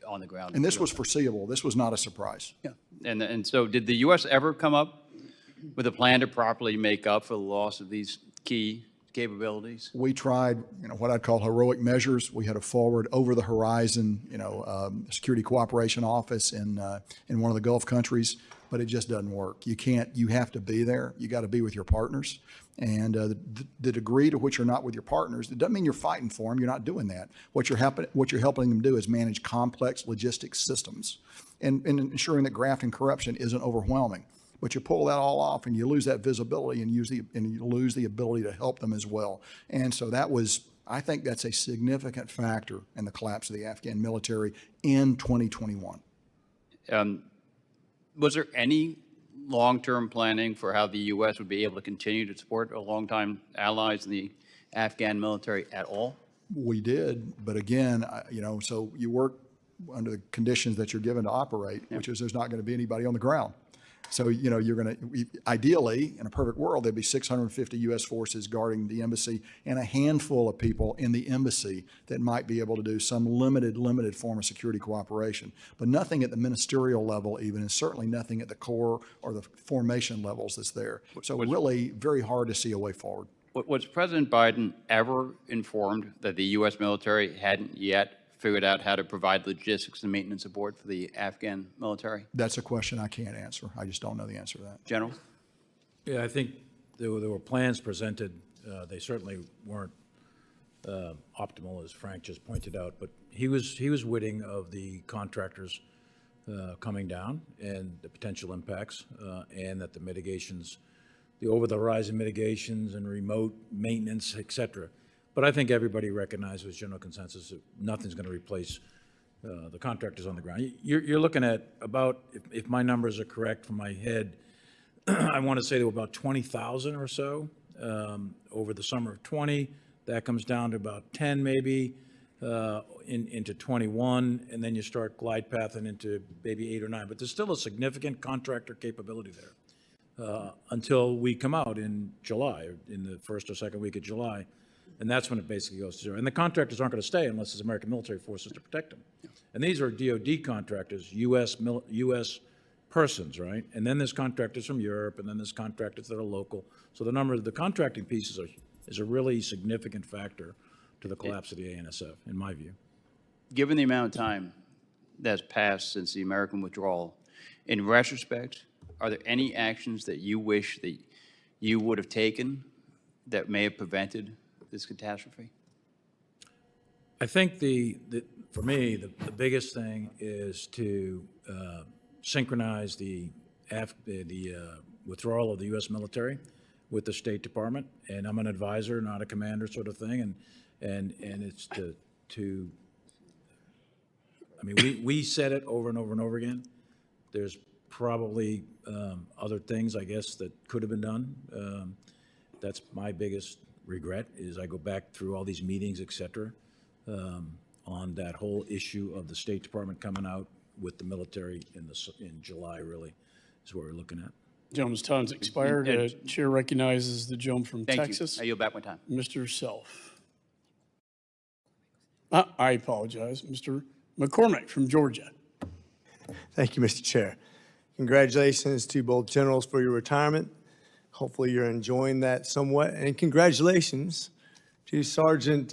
on the ground. And this was foreseeable. This was not a surprise. Yeah. And so did the U.S. ever come up with a plan to properly make up for the loss of these key capabilities? We tried, what I'd call heroic measures. We had a forward over-the-horizon, security cooperation office in one of the Gulf countries, but it just doesn't work. You have to be there. You got to be with your partners. And the degree to which you're not with your partners, it doesn't mean you're fighting for them. You're not doing that. What you're helping them do is manage complex logistics systems and ensuring that graft and corruption isn't overwhelming. But you pull that all off and you lose that visibility and you lose the ability to help them as well. And so I think that's a significant factor in the collapse of the Afghan military in 2021. Was there any long-term planning for how the U.S. would be able to continue to support our longtime allies in the Afghan military at all? We did, but again, so you work under the conditions that you're given to operate, which is there's not going to be anybody on the ground. So, you're going to, ideally, in a perfect world, there'd be 650 U.S. forces guarding the embassy and a handful of people in the embassy that might be able to do some limited form of security cooperation. But nothing at the ministerial level even, and certainly nothing at the corps or the formation levels that's there. So really very hard to see a way forward. Was President Biden ever informed that the U.S. military hadn't yet figured out how to provide logistics and maintenance support for the Afghan military? That's a question I can't answer. I just don't know the answer to that. General? Yeah, I think there were plans presented. They certainly weren't optimal, as Frank just pointed out, but he was witting of the contractors coming down and the potential impacts, and that the mitigations, the over-the-horizon mitigations and remote maintenance, et cetera. But I think everybody recognizes general consensus that nothing's going to replace the contractors on the ground. You're looking at about, if my numbers are correct from my head, I want to say there were about 20,000 or so over the summer of 20. That comes down to about 10 maybe into 21, and then you start glide pathing into maybe 8 or 9. But there's still a significant contractor capability there. until we come out in July, or in the first or second week of July. And that's when it basically goes to zero. And the contractors aren't going to stay unless there's American military forces to protect them. And these are DOD contractors, U.S. persons, right? And then there's contractors from Europe, and then there's contractors that are local. So the number of the contracting pieces is a really significant factor to the collapse of the ANSF, in my view. Given the amount of time that's passed since the American withdrawal, in retrospect, are there any actions that you wish that you would have taken that may have prevented this catastrophe? I think for me, the biggest thing is to synchronize the withdrawal of the U.S. military with the State Department. And I'm an advisor, not a commander sort of thing. And it's to I mean, we said it over and over and over again. There's probably other things, I guess, that could have been done. That's my biggest regret, is I go back through all these meetings, et cetera, on that whole issue of the State Department coming out with the military in July, really, is what we're looking at. Gentleman's time's expired. Chair recognizes the gentleman from Thank Texas. you. I yield back my time. Mr. Self. I apologize. Mr. McCormick from Georgia. Thank you, Mr. Chair. Congratulations to both generals for your retirement. Hopefully you're enjoying that somewhat. And congratulations to Sergeant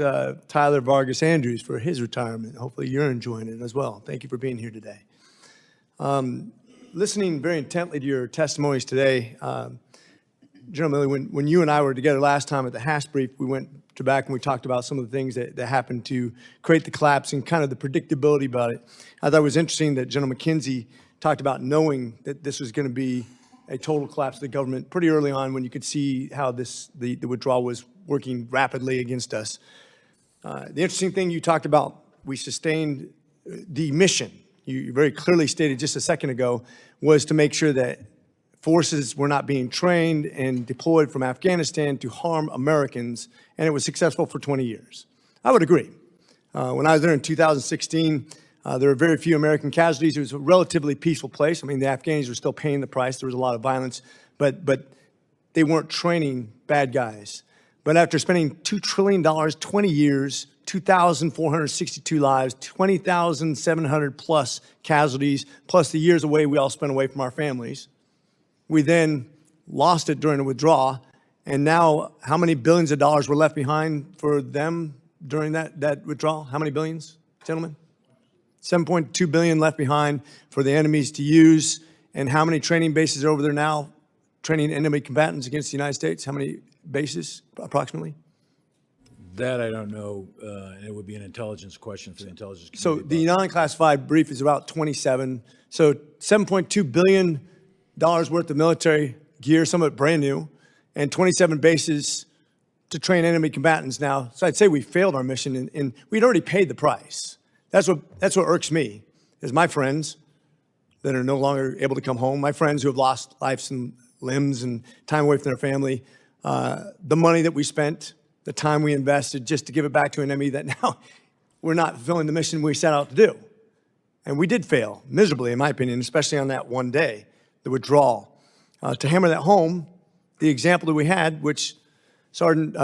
Tyler Vargas Andrews for his retirement. Hopefully you're enjoying it as well. Thank you for being here today. Listening very intently to your testimonies today, General Milley, when you and I were together last time at the Hash Brief, we went back and we talked about some of the things that happened to create the collapse and kind of the predictability about it. I thought it was interesting that General McKenzie talked about knowing that this was going to be a total collapse of the government pretty early on, when you could see how the withdrawal was working rapidly against us. The interesting thing you talked about, we sustained the mission. You very clearly stated just a second ago, was to make sure that forces were not being trained and deployed from Afghanistan to harm Americans, and it was successful for 20 years. I would agree. When I was there in 2016, there were very few American casualties. It was a relatively peaceful place. I mean, the Afghans were still paying the price. There was a lot of violence, but they weren't training bad guys. But after spending $2 trillion, 20 years, 2,462 lives, 20,700 plus casualties, plus the years away we all spent away from our families, we then lost it during the withdrawal. And now, how many billions of dollars were left behind for them during that withdrawal? How many billions, gentlemen? 7.2 billion left behind for the enemies to use. And how many training bases are over there now training enemy combatants against the United States? How many bases, approximately? That I don't know. It would be an intelligence question for the intelligence community. So the non-classified brief is about 27. So $7.2 billion worth of military gear, some of it brand new, and 27 bases to train enemy combatants now. So I'd say we failed our mission, and we'd already paid the price. That's what irks me, is my friends that are no longer able to come home, my friends who have lost lives and limbs and time away from their family, the money that we spent, the time we invested just to give it back to an enemy that now we're not fulfilling the mission we set out to do. And we did fail miserably, in my opinion, especially on that one day, the withdrawal. To hammer that home, the example that we had, which Sergeant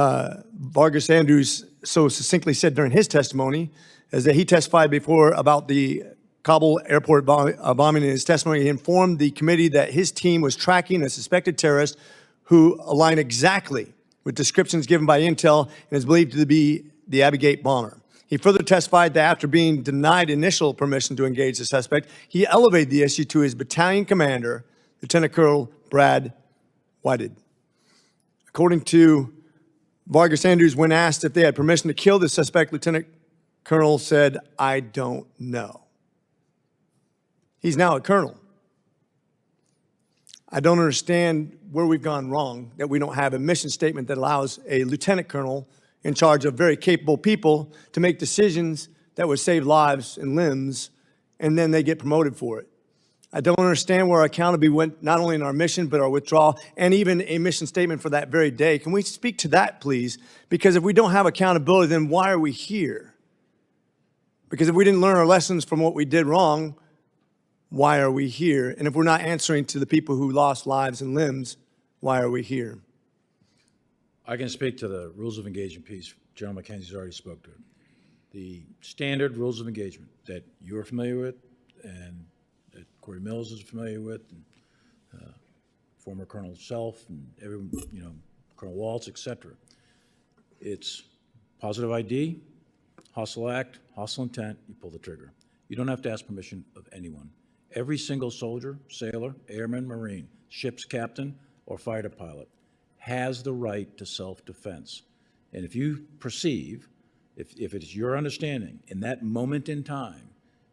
Vargas Andrews so succinctly said during his testimony, is that he testified before about the Kabul airport bombing. In his testimony, he informed the committee that his team was tracking a suspected terrorist who aligned exactly with descriptions given by intel and is believed to be the Abbey Gate bomber. He further testified that after being denied initial permission to engage the suspect, he elevated the issue to his battalion commander, Lieutenant Colonel Brad Whited. According to Vargas Andrews, when asked if they had permission to kill the suspect, Lieutenant Colonel said, "I don't know." He's now a colonel. I don't understand where we've gone wrong, that we don't have a mission statement that allows a lieutenant colonel in charge of very capable people to make decisions that would save lives and limbs, and then they get promoted for it. I don't understand where our accountability went, not only in our mission, but our withdrawal, and even a mission statement for that very day. Can we speak to that, please? Because if we don't have accountability, then why are we here? Because if we didn't learn our lessons from what we did wrong, why are we here? And if we're not answering to the people who lost lives and limbs, why are we here? I can speak to the rules of engagement piece. General McKenzie's already spoke to it. The standard rules of engagement that you're familiar with and that Corey Mills is familiar with, and former Colonel Self and everyone, Colonel Waltz, et cetera. It's positive ID, hostile act, hostile intent, you pull the trigger. You don't have to ask permission of anyone. Every single soldier, sailor, airman, Marine, ship's captain, or fighter pilot has the right to self-defense. And if you perceive, if it's your understanding in that moment in time,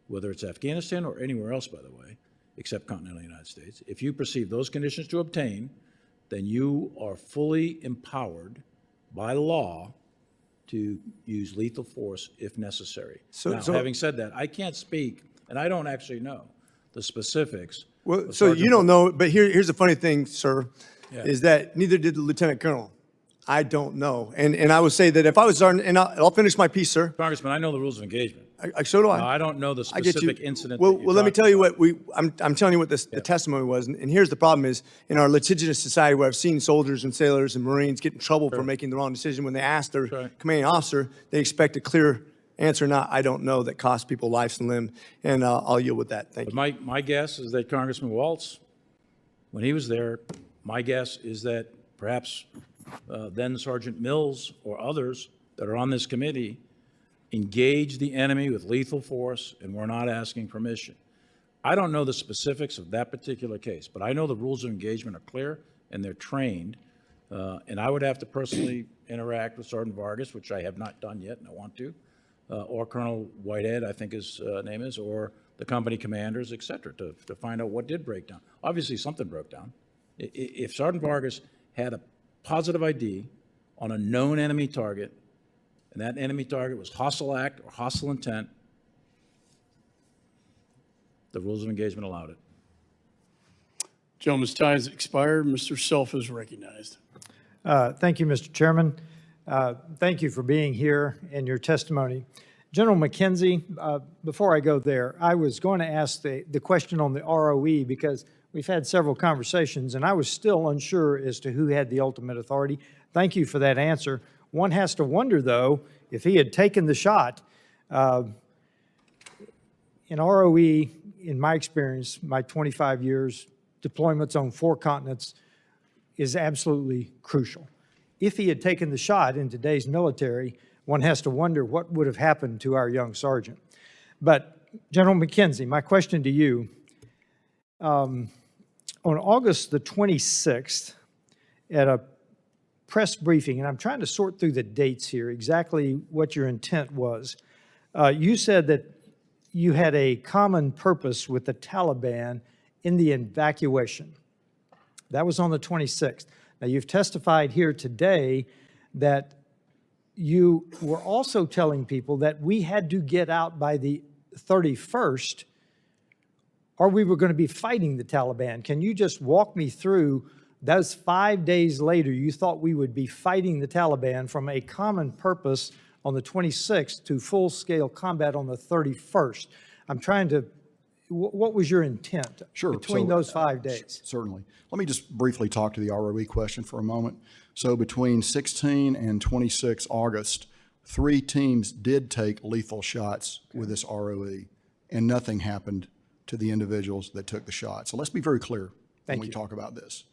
whether it's Afghanistan or anywhere else, by the way, except continental United States, if you perceive those conditions to obtain, then you are fully empowered by law to use lethal force if necessary. Now, having said that, I can't speak, and I don't actually know the specifics. Well, so you don't know, but here's the funny thing, sir, is that neither did the Lieutenant Colonel. I don't know. And I would say that if I was Sergeant, and I'll finish my piece, sir. Congressman, I know the rules of engagement. So do I. No, I don't know the specific incident. Well, let me tell you what I'm telling you what the testimony was. And here's the problem is, in our litigious society where I've seen soldiers and sailors and Marines get in trouble for making the wrong decision, when they ask their commanding officer, they expect a clear answer, not I don't know, that costs people lives and limb. And I'll yield with that. Thank you. My guess is that Congressman Waltz, when he was there, my guess is that perhaps then Sergeant Mills or others that are on this committee engage the enemy with lethal force and we're not asking permission. I don't know the specifics of that particular case, but I know the rules of engagement are clear and they're trained. And I would have to personally interact with Sergeant Vargas, which I have not done yet and I want to, or Colonel Whitehead, I think his name is, or the company commanders, et cetera, to find out what did break down. Obviously, something broke down. If Sergeant Vargas had a positive ID on a known enemy target, and that enemy target was hostile act or hostile intent, the rules of engagement allowed it. Gentleman's time has expired. Mr. Self is recognized. Thank you, Mr. Chairman. Thank you for being here and your testimony. General McKenzie, before I go there, I was going to ask the question on the ROE because we've had several conversations and I was still unsure as to who had the ultimate authority. Thank you for that answer. One has to wonder, though, if he had taken the shot. In ROE, in my experience, my 25 years, deployments on 4 continents is absolutely crucial. If he had taken the shot in today's military, one has to wonder what would have happened to our young sergeant. But General McKenzie, my question to you, on August the 26th, at a press briefing, and I'm trying to sort through the dates here, exactly what your intent was. You said that you had a common purpose with the Taliban in the evacuation. That was on the 26th. Now, you've testified here today that you were also telling people that we had to get out by the 31st or we were going to be fighting the Taliban. Can you just walk me through those 5 days later, you thought we would be fighting the Taliban from a common purpose on the 26th to full-scale combat on the 31st. I'm trying to, what was your intent between those 5 days? Certainly. Let me just briefly talk to the ROE question for a moment. So between 16 and 26 August, 3 teams did take lethal shots with this ROE, and nothing happened to the individuals that took the shot. So let's be very clear when we talk about this.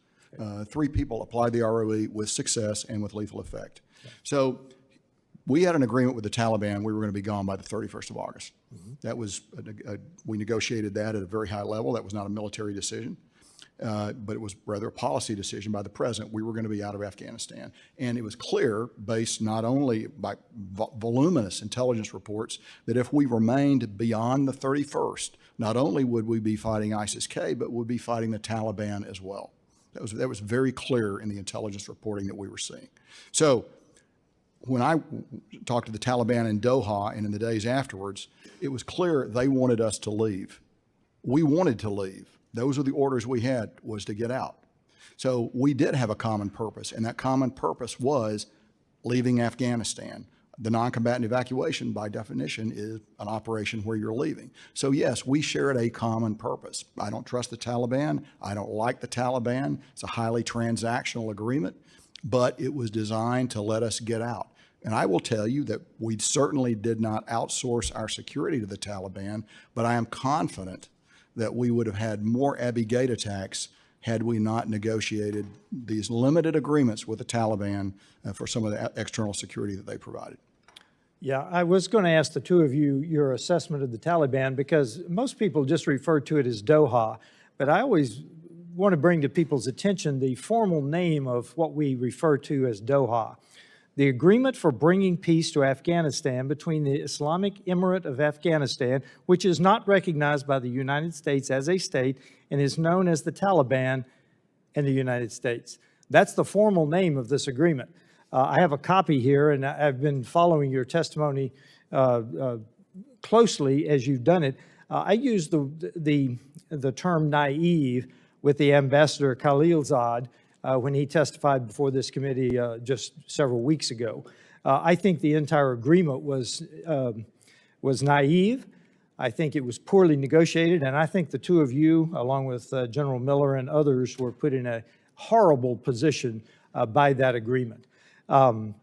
3 people applied the ROE with success and with lethal effect. So we had an agreement with the Taliban. We were going to be gone by the 31st of August. That was, we negotiated that at a very high level. That was not a military decision, but it was rather a policy decision by the president. We were going to be out of Afghanistan. And it was clear, based not only by voluminous intelligence reports, that if we remained beyond the 31st, not only would we be fighting ISIS-K, but we'd be fighting the Taliban as well. That was very clear in the intelligence reporting that we were seeing. So when I talked to the Taliban in Doha and in the days afterwards, it was clear they wanted us to leave. We wanted to leave. Those are the orders we had, was to get out. So we did have a common purpose, and that common purpose was leaving Afghanistan. The non-combatant evacuation, by definition, is an operation where you're leaving. So yes, we shared a common purpose. I don't trust the Taliban. I don't like the Taliban. It's a highly transactional agreement, but it was designed to let us get out. And I will tell you that we certainly did not outsource our security to the Taliban, but I am confident that we would have had more Abbey Gate attacks had we not negotiated these limited agreements with the Taliban for some of the external security that they provided. Yeah, I was going to ask the two of you your assessment of the Taliban, because most people just refer to it as Doha, but I always want to bring to people's attention the formal name of what we refer to as Doha. The Agreement for Bringing Peace to Afghanistan between the Islamic Emirate of Afghanistan, which is not recognized by the United States as a state and is known as the Taliban, and the United States. That's the formal name of this agreement. I have a copy here, and I've been following your testimony closely as you've done it. I used the term naive with the Ambassador Khalilzad when he testified before this committee just several weeks ago. I think the entire agreement was naive. I think it was poorly negotiated, and I think the two of you, along with General Miller and others, were put in a horrible position by that agreement. I've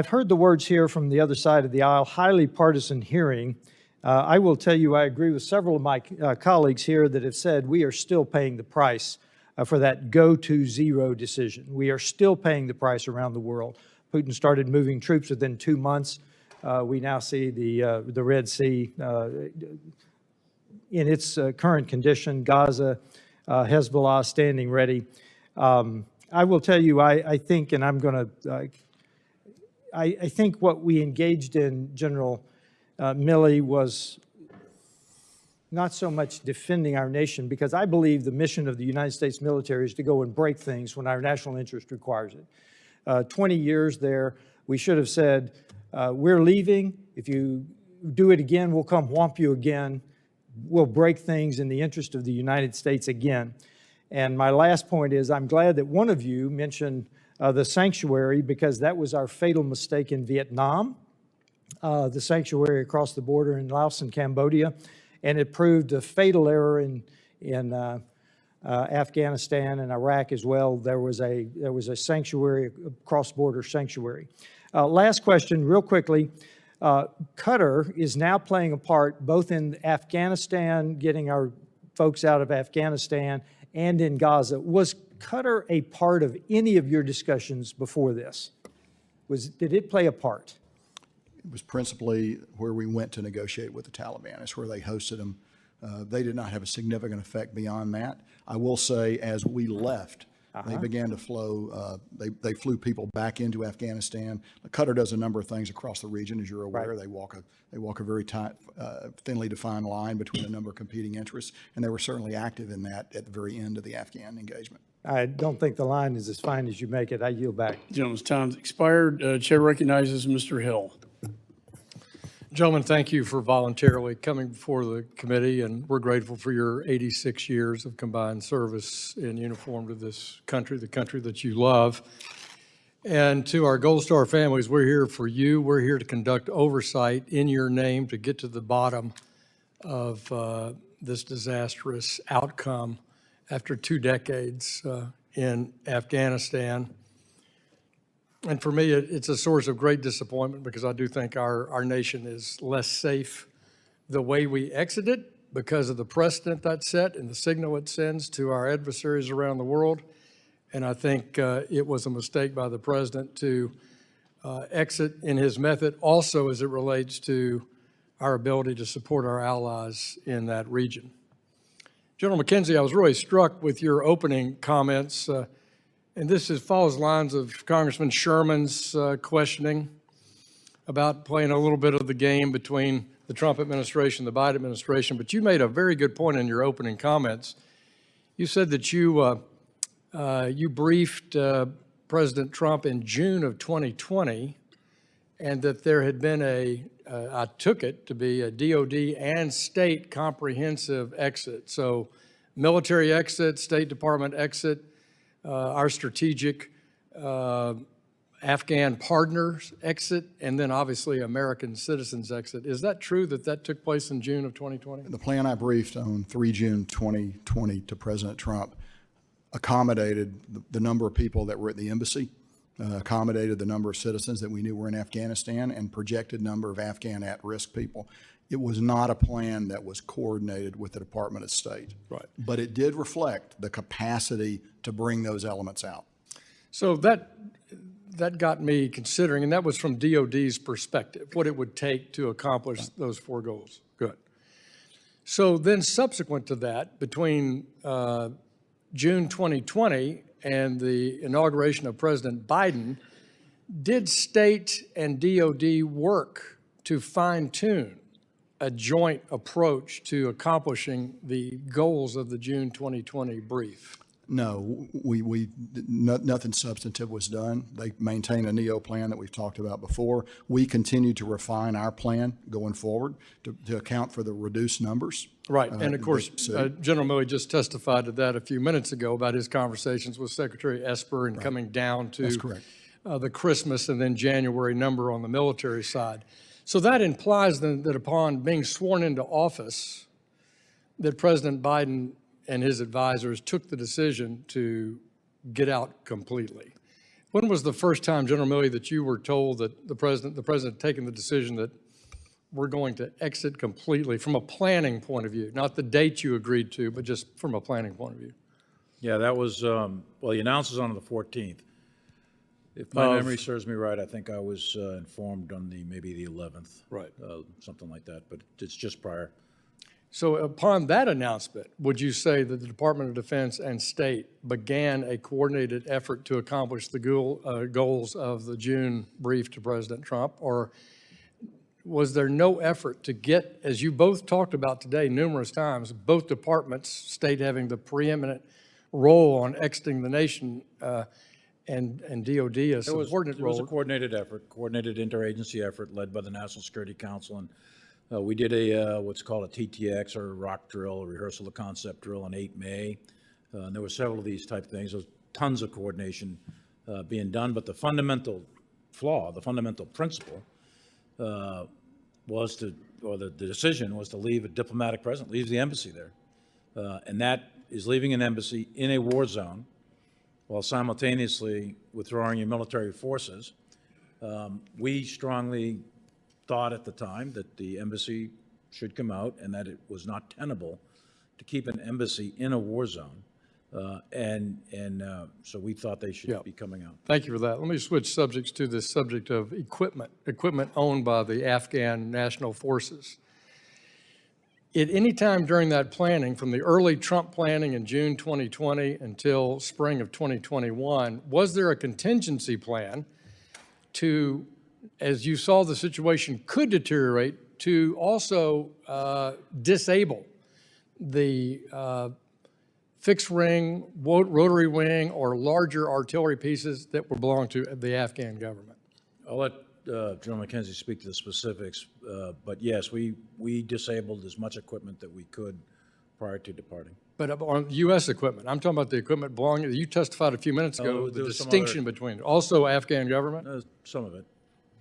heard the words here from the other side of the aisle, highly partisan hearing. I will tell you, I agree with several of my colleagues here that have said we are still paying the price for that go to zero decision. We are still paying the price around the world. Putin started moving troops within 2 months. We now see the Red Sea in its current condition, Gaza, Hezbollah standing ready. I will tell you, I think, and I'm going to, I think what we engaged in, General Milley, was not so much defending our nation, because I believe the mission of the United States military is to go and break things when our national interest requires it. 20 years there, we should have said, we're leaving. If you do it again, we'll come whomp you again. We'll break things in the interest of the United States again. And my last point is, I'm glad that one of you mentioned the sanctuary, because that was our fatal mistake in Vietnam, the sanctuary across the border in Laos and Cambodia, and it proved a fatal error in Afghanistan and Iraq as well. There was a sanctuary, a cross-border sanctuary. Last question, real quickly. Qatar is now playing a part both in Afghanistan, getting our folks out of Afghanistan, and in Gaza. Was Qatar a part of any of your discussions before this? Did it play a part? It was principally where we went to negotiate with the Taliban. It's where they hosted them. They did not have a significant effect beyond that. I will say, as we left, they began to flow, they flew people back into Afghanistan. Qatar does a number of things across the region, as you're aware. Right. They walk a very tight, thinly defined line between a number of competing interests, and they were certainly active in that at the very end of the Afghan engagement. I don't think the line is as fine as you make it. I yield back. Gentleman's time's expired. Chair recognizes Mr. Hill. Gentlemen, thank you for voluntarily coming before the committee, and we're grateful for your 86 years of combined service in uniform to this country, the country that you love. And to our Gold Star families, we're here for you. We're here to conduct oversight in your name to get to the bottom of this disastrous outcome after 2 decades in Afghanistan. And for me, it's a source of great disappointment, because I do think our nation is less safe the way we exited because of the precedent that set and the signal it sends to our adversaries around the world. And I think it was a mistake by the president to exit in his method, also as it relates to our ability to support our allies in that region. General McKenzie, I was really struck with your opening comments. And this follows lines of Congressman Sherman's questioning about playing a little bit of the game between the Trump administration and the Biden administration. But you made a very good point in your opening comments. You said that you briefed President Trump in June of 2020, and that there had been I took it to be a DOD and state comprehensive exit. So military exit, State Department exit, our strategic Afghan partners exit, and then obviously American citizens exit. Is that true that that took place in June of 2020? The plan I briefed on 3 June 2020 to President Trump accommodated the number of people that were at the embassy, accommodated the number of citizens that we knew were in Afghanistan, and projected number of Afghan at-risk people. It was not a plan that was coordinated with the Department of State. Right. But it did reflect the capacity to bring those elements out. So that got me considering, and that was from DOD's perspective, what it would take to accomplish those 4 goals. Good. So then subsequent to that, between June 2020 and the inauguration of President Biden, did state and DOD work to fine-tune a joint approach to accomplishing the goals of the June 2020 brief? No, nothing substantive was done. They maintain a NEO plan that we've talked about before. We continue to refine our plan going forward to account for the reduced numbers. Right, and of course, General Milley just testified to that a few minutes ago about his conversations with Secretary Esper and coming down to That's correct. The Christmas and then January number on the military side. So that implies then that upon being sworn into office, that President Biden and his advisors took the decision to get out completely. When was the first time, General Milley, that you were told that the president had taken the decision that we're going to exit completely from a planning point of view, not the date you agreed to, but just from a planning point of view? Yeah, that was, well, he announced it on the 14th. If my memory serves me right, I think I was informed on maybe the 11th. Right. Something like that, but it's just prior. So upon that announcement, would you say that the Department of Defense and State began a coordinated effort to accomplish the goals of the June brief to President Trump? Or was there no effort to get, as you both talked about today numerous times, both departments, State having the preeminent role on exiting the nation, and DOD a subordinate role? It was a coordinated effort, coordinated interagency effort led by the National Security Council. And we did what's called a TTX, or rock drill, a rehearsal of concept drill on 8 May. And there were several of these type things. There was tons of coordination being done. But the fundamental flaw, the fundamental principle was to, or the decision was to leave a diplomatic presence, leave the embassy there. And that is leaving an embassy in a war zone while simultaneously withdrawing your military forces. We strongly thought at the time that the embassy should come out and that it was not tenable to keep an embassy in a war zone. So we thought they should be coming out. Thank you for that. Let me switch subjects to this subject of equipment owned by the Afghan National Forces. At any time during that planning, from the early Trump planning in June 2020 until spring of 2021, was there a contingency plan to, as you saw the situation could deteriorate, to also disable the fixed ring, rotary wing, or larger artillery pieces that were belonging to the Afghan government? I'll let General McKenzie speak to the specifics, but yes, we disabled as much equipment that we could prior to departing. But on U.S. equipment, I'm talking about the equipment belonging, you testified a few minutes ago, the distinction between, also Afghan government? Some of it.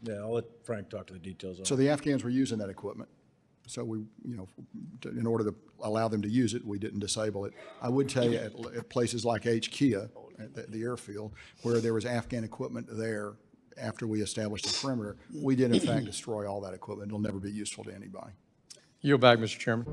Yeah, I'll let Frank talk to the details on it. So the Afghans were using that equipment. So we, in order to allow them to use it, we didn't disable it. I would tell you at places like Kia, at the airfield, where there was Afghan equipment there after we established the perimeter, we did in fact destroy all that equipment. It'll never be useful to anybody. Yield back, Mr. Chairman.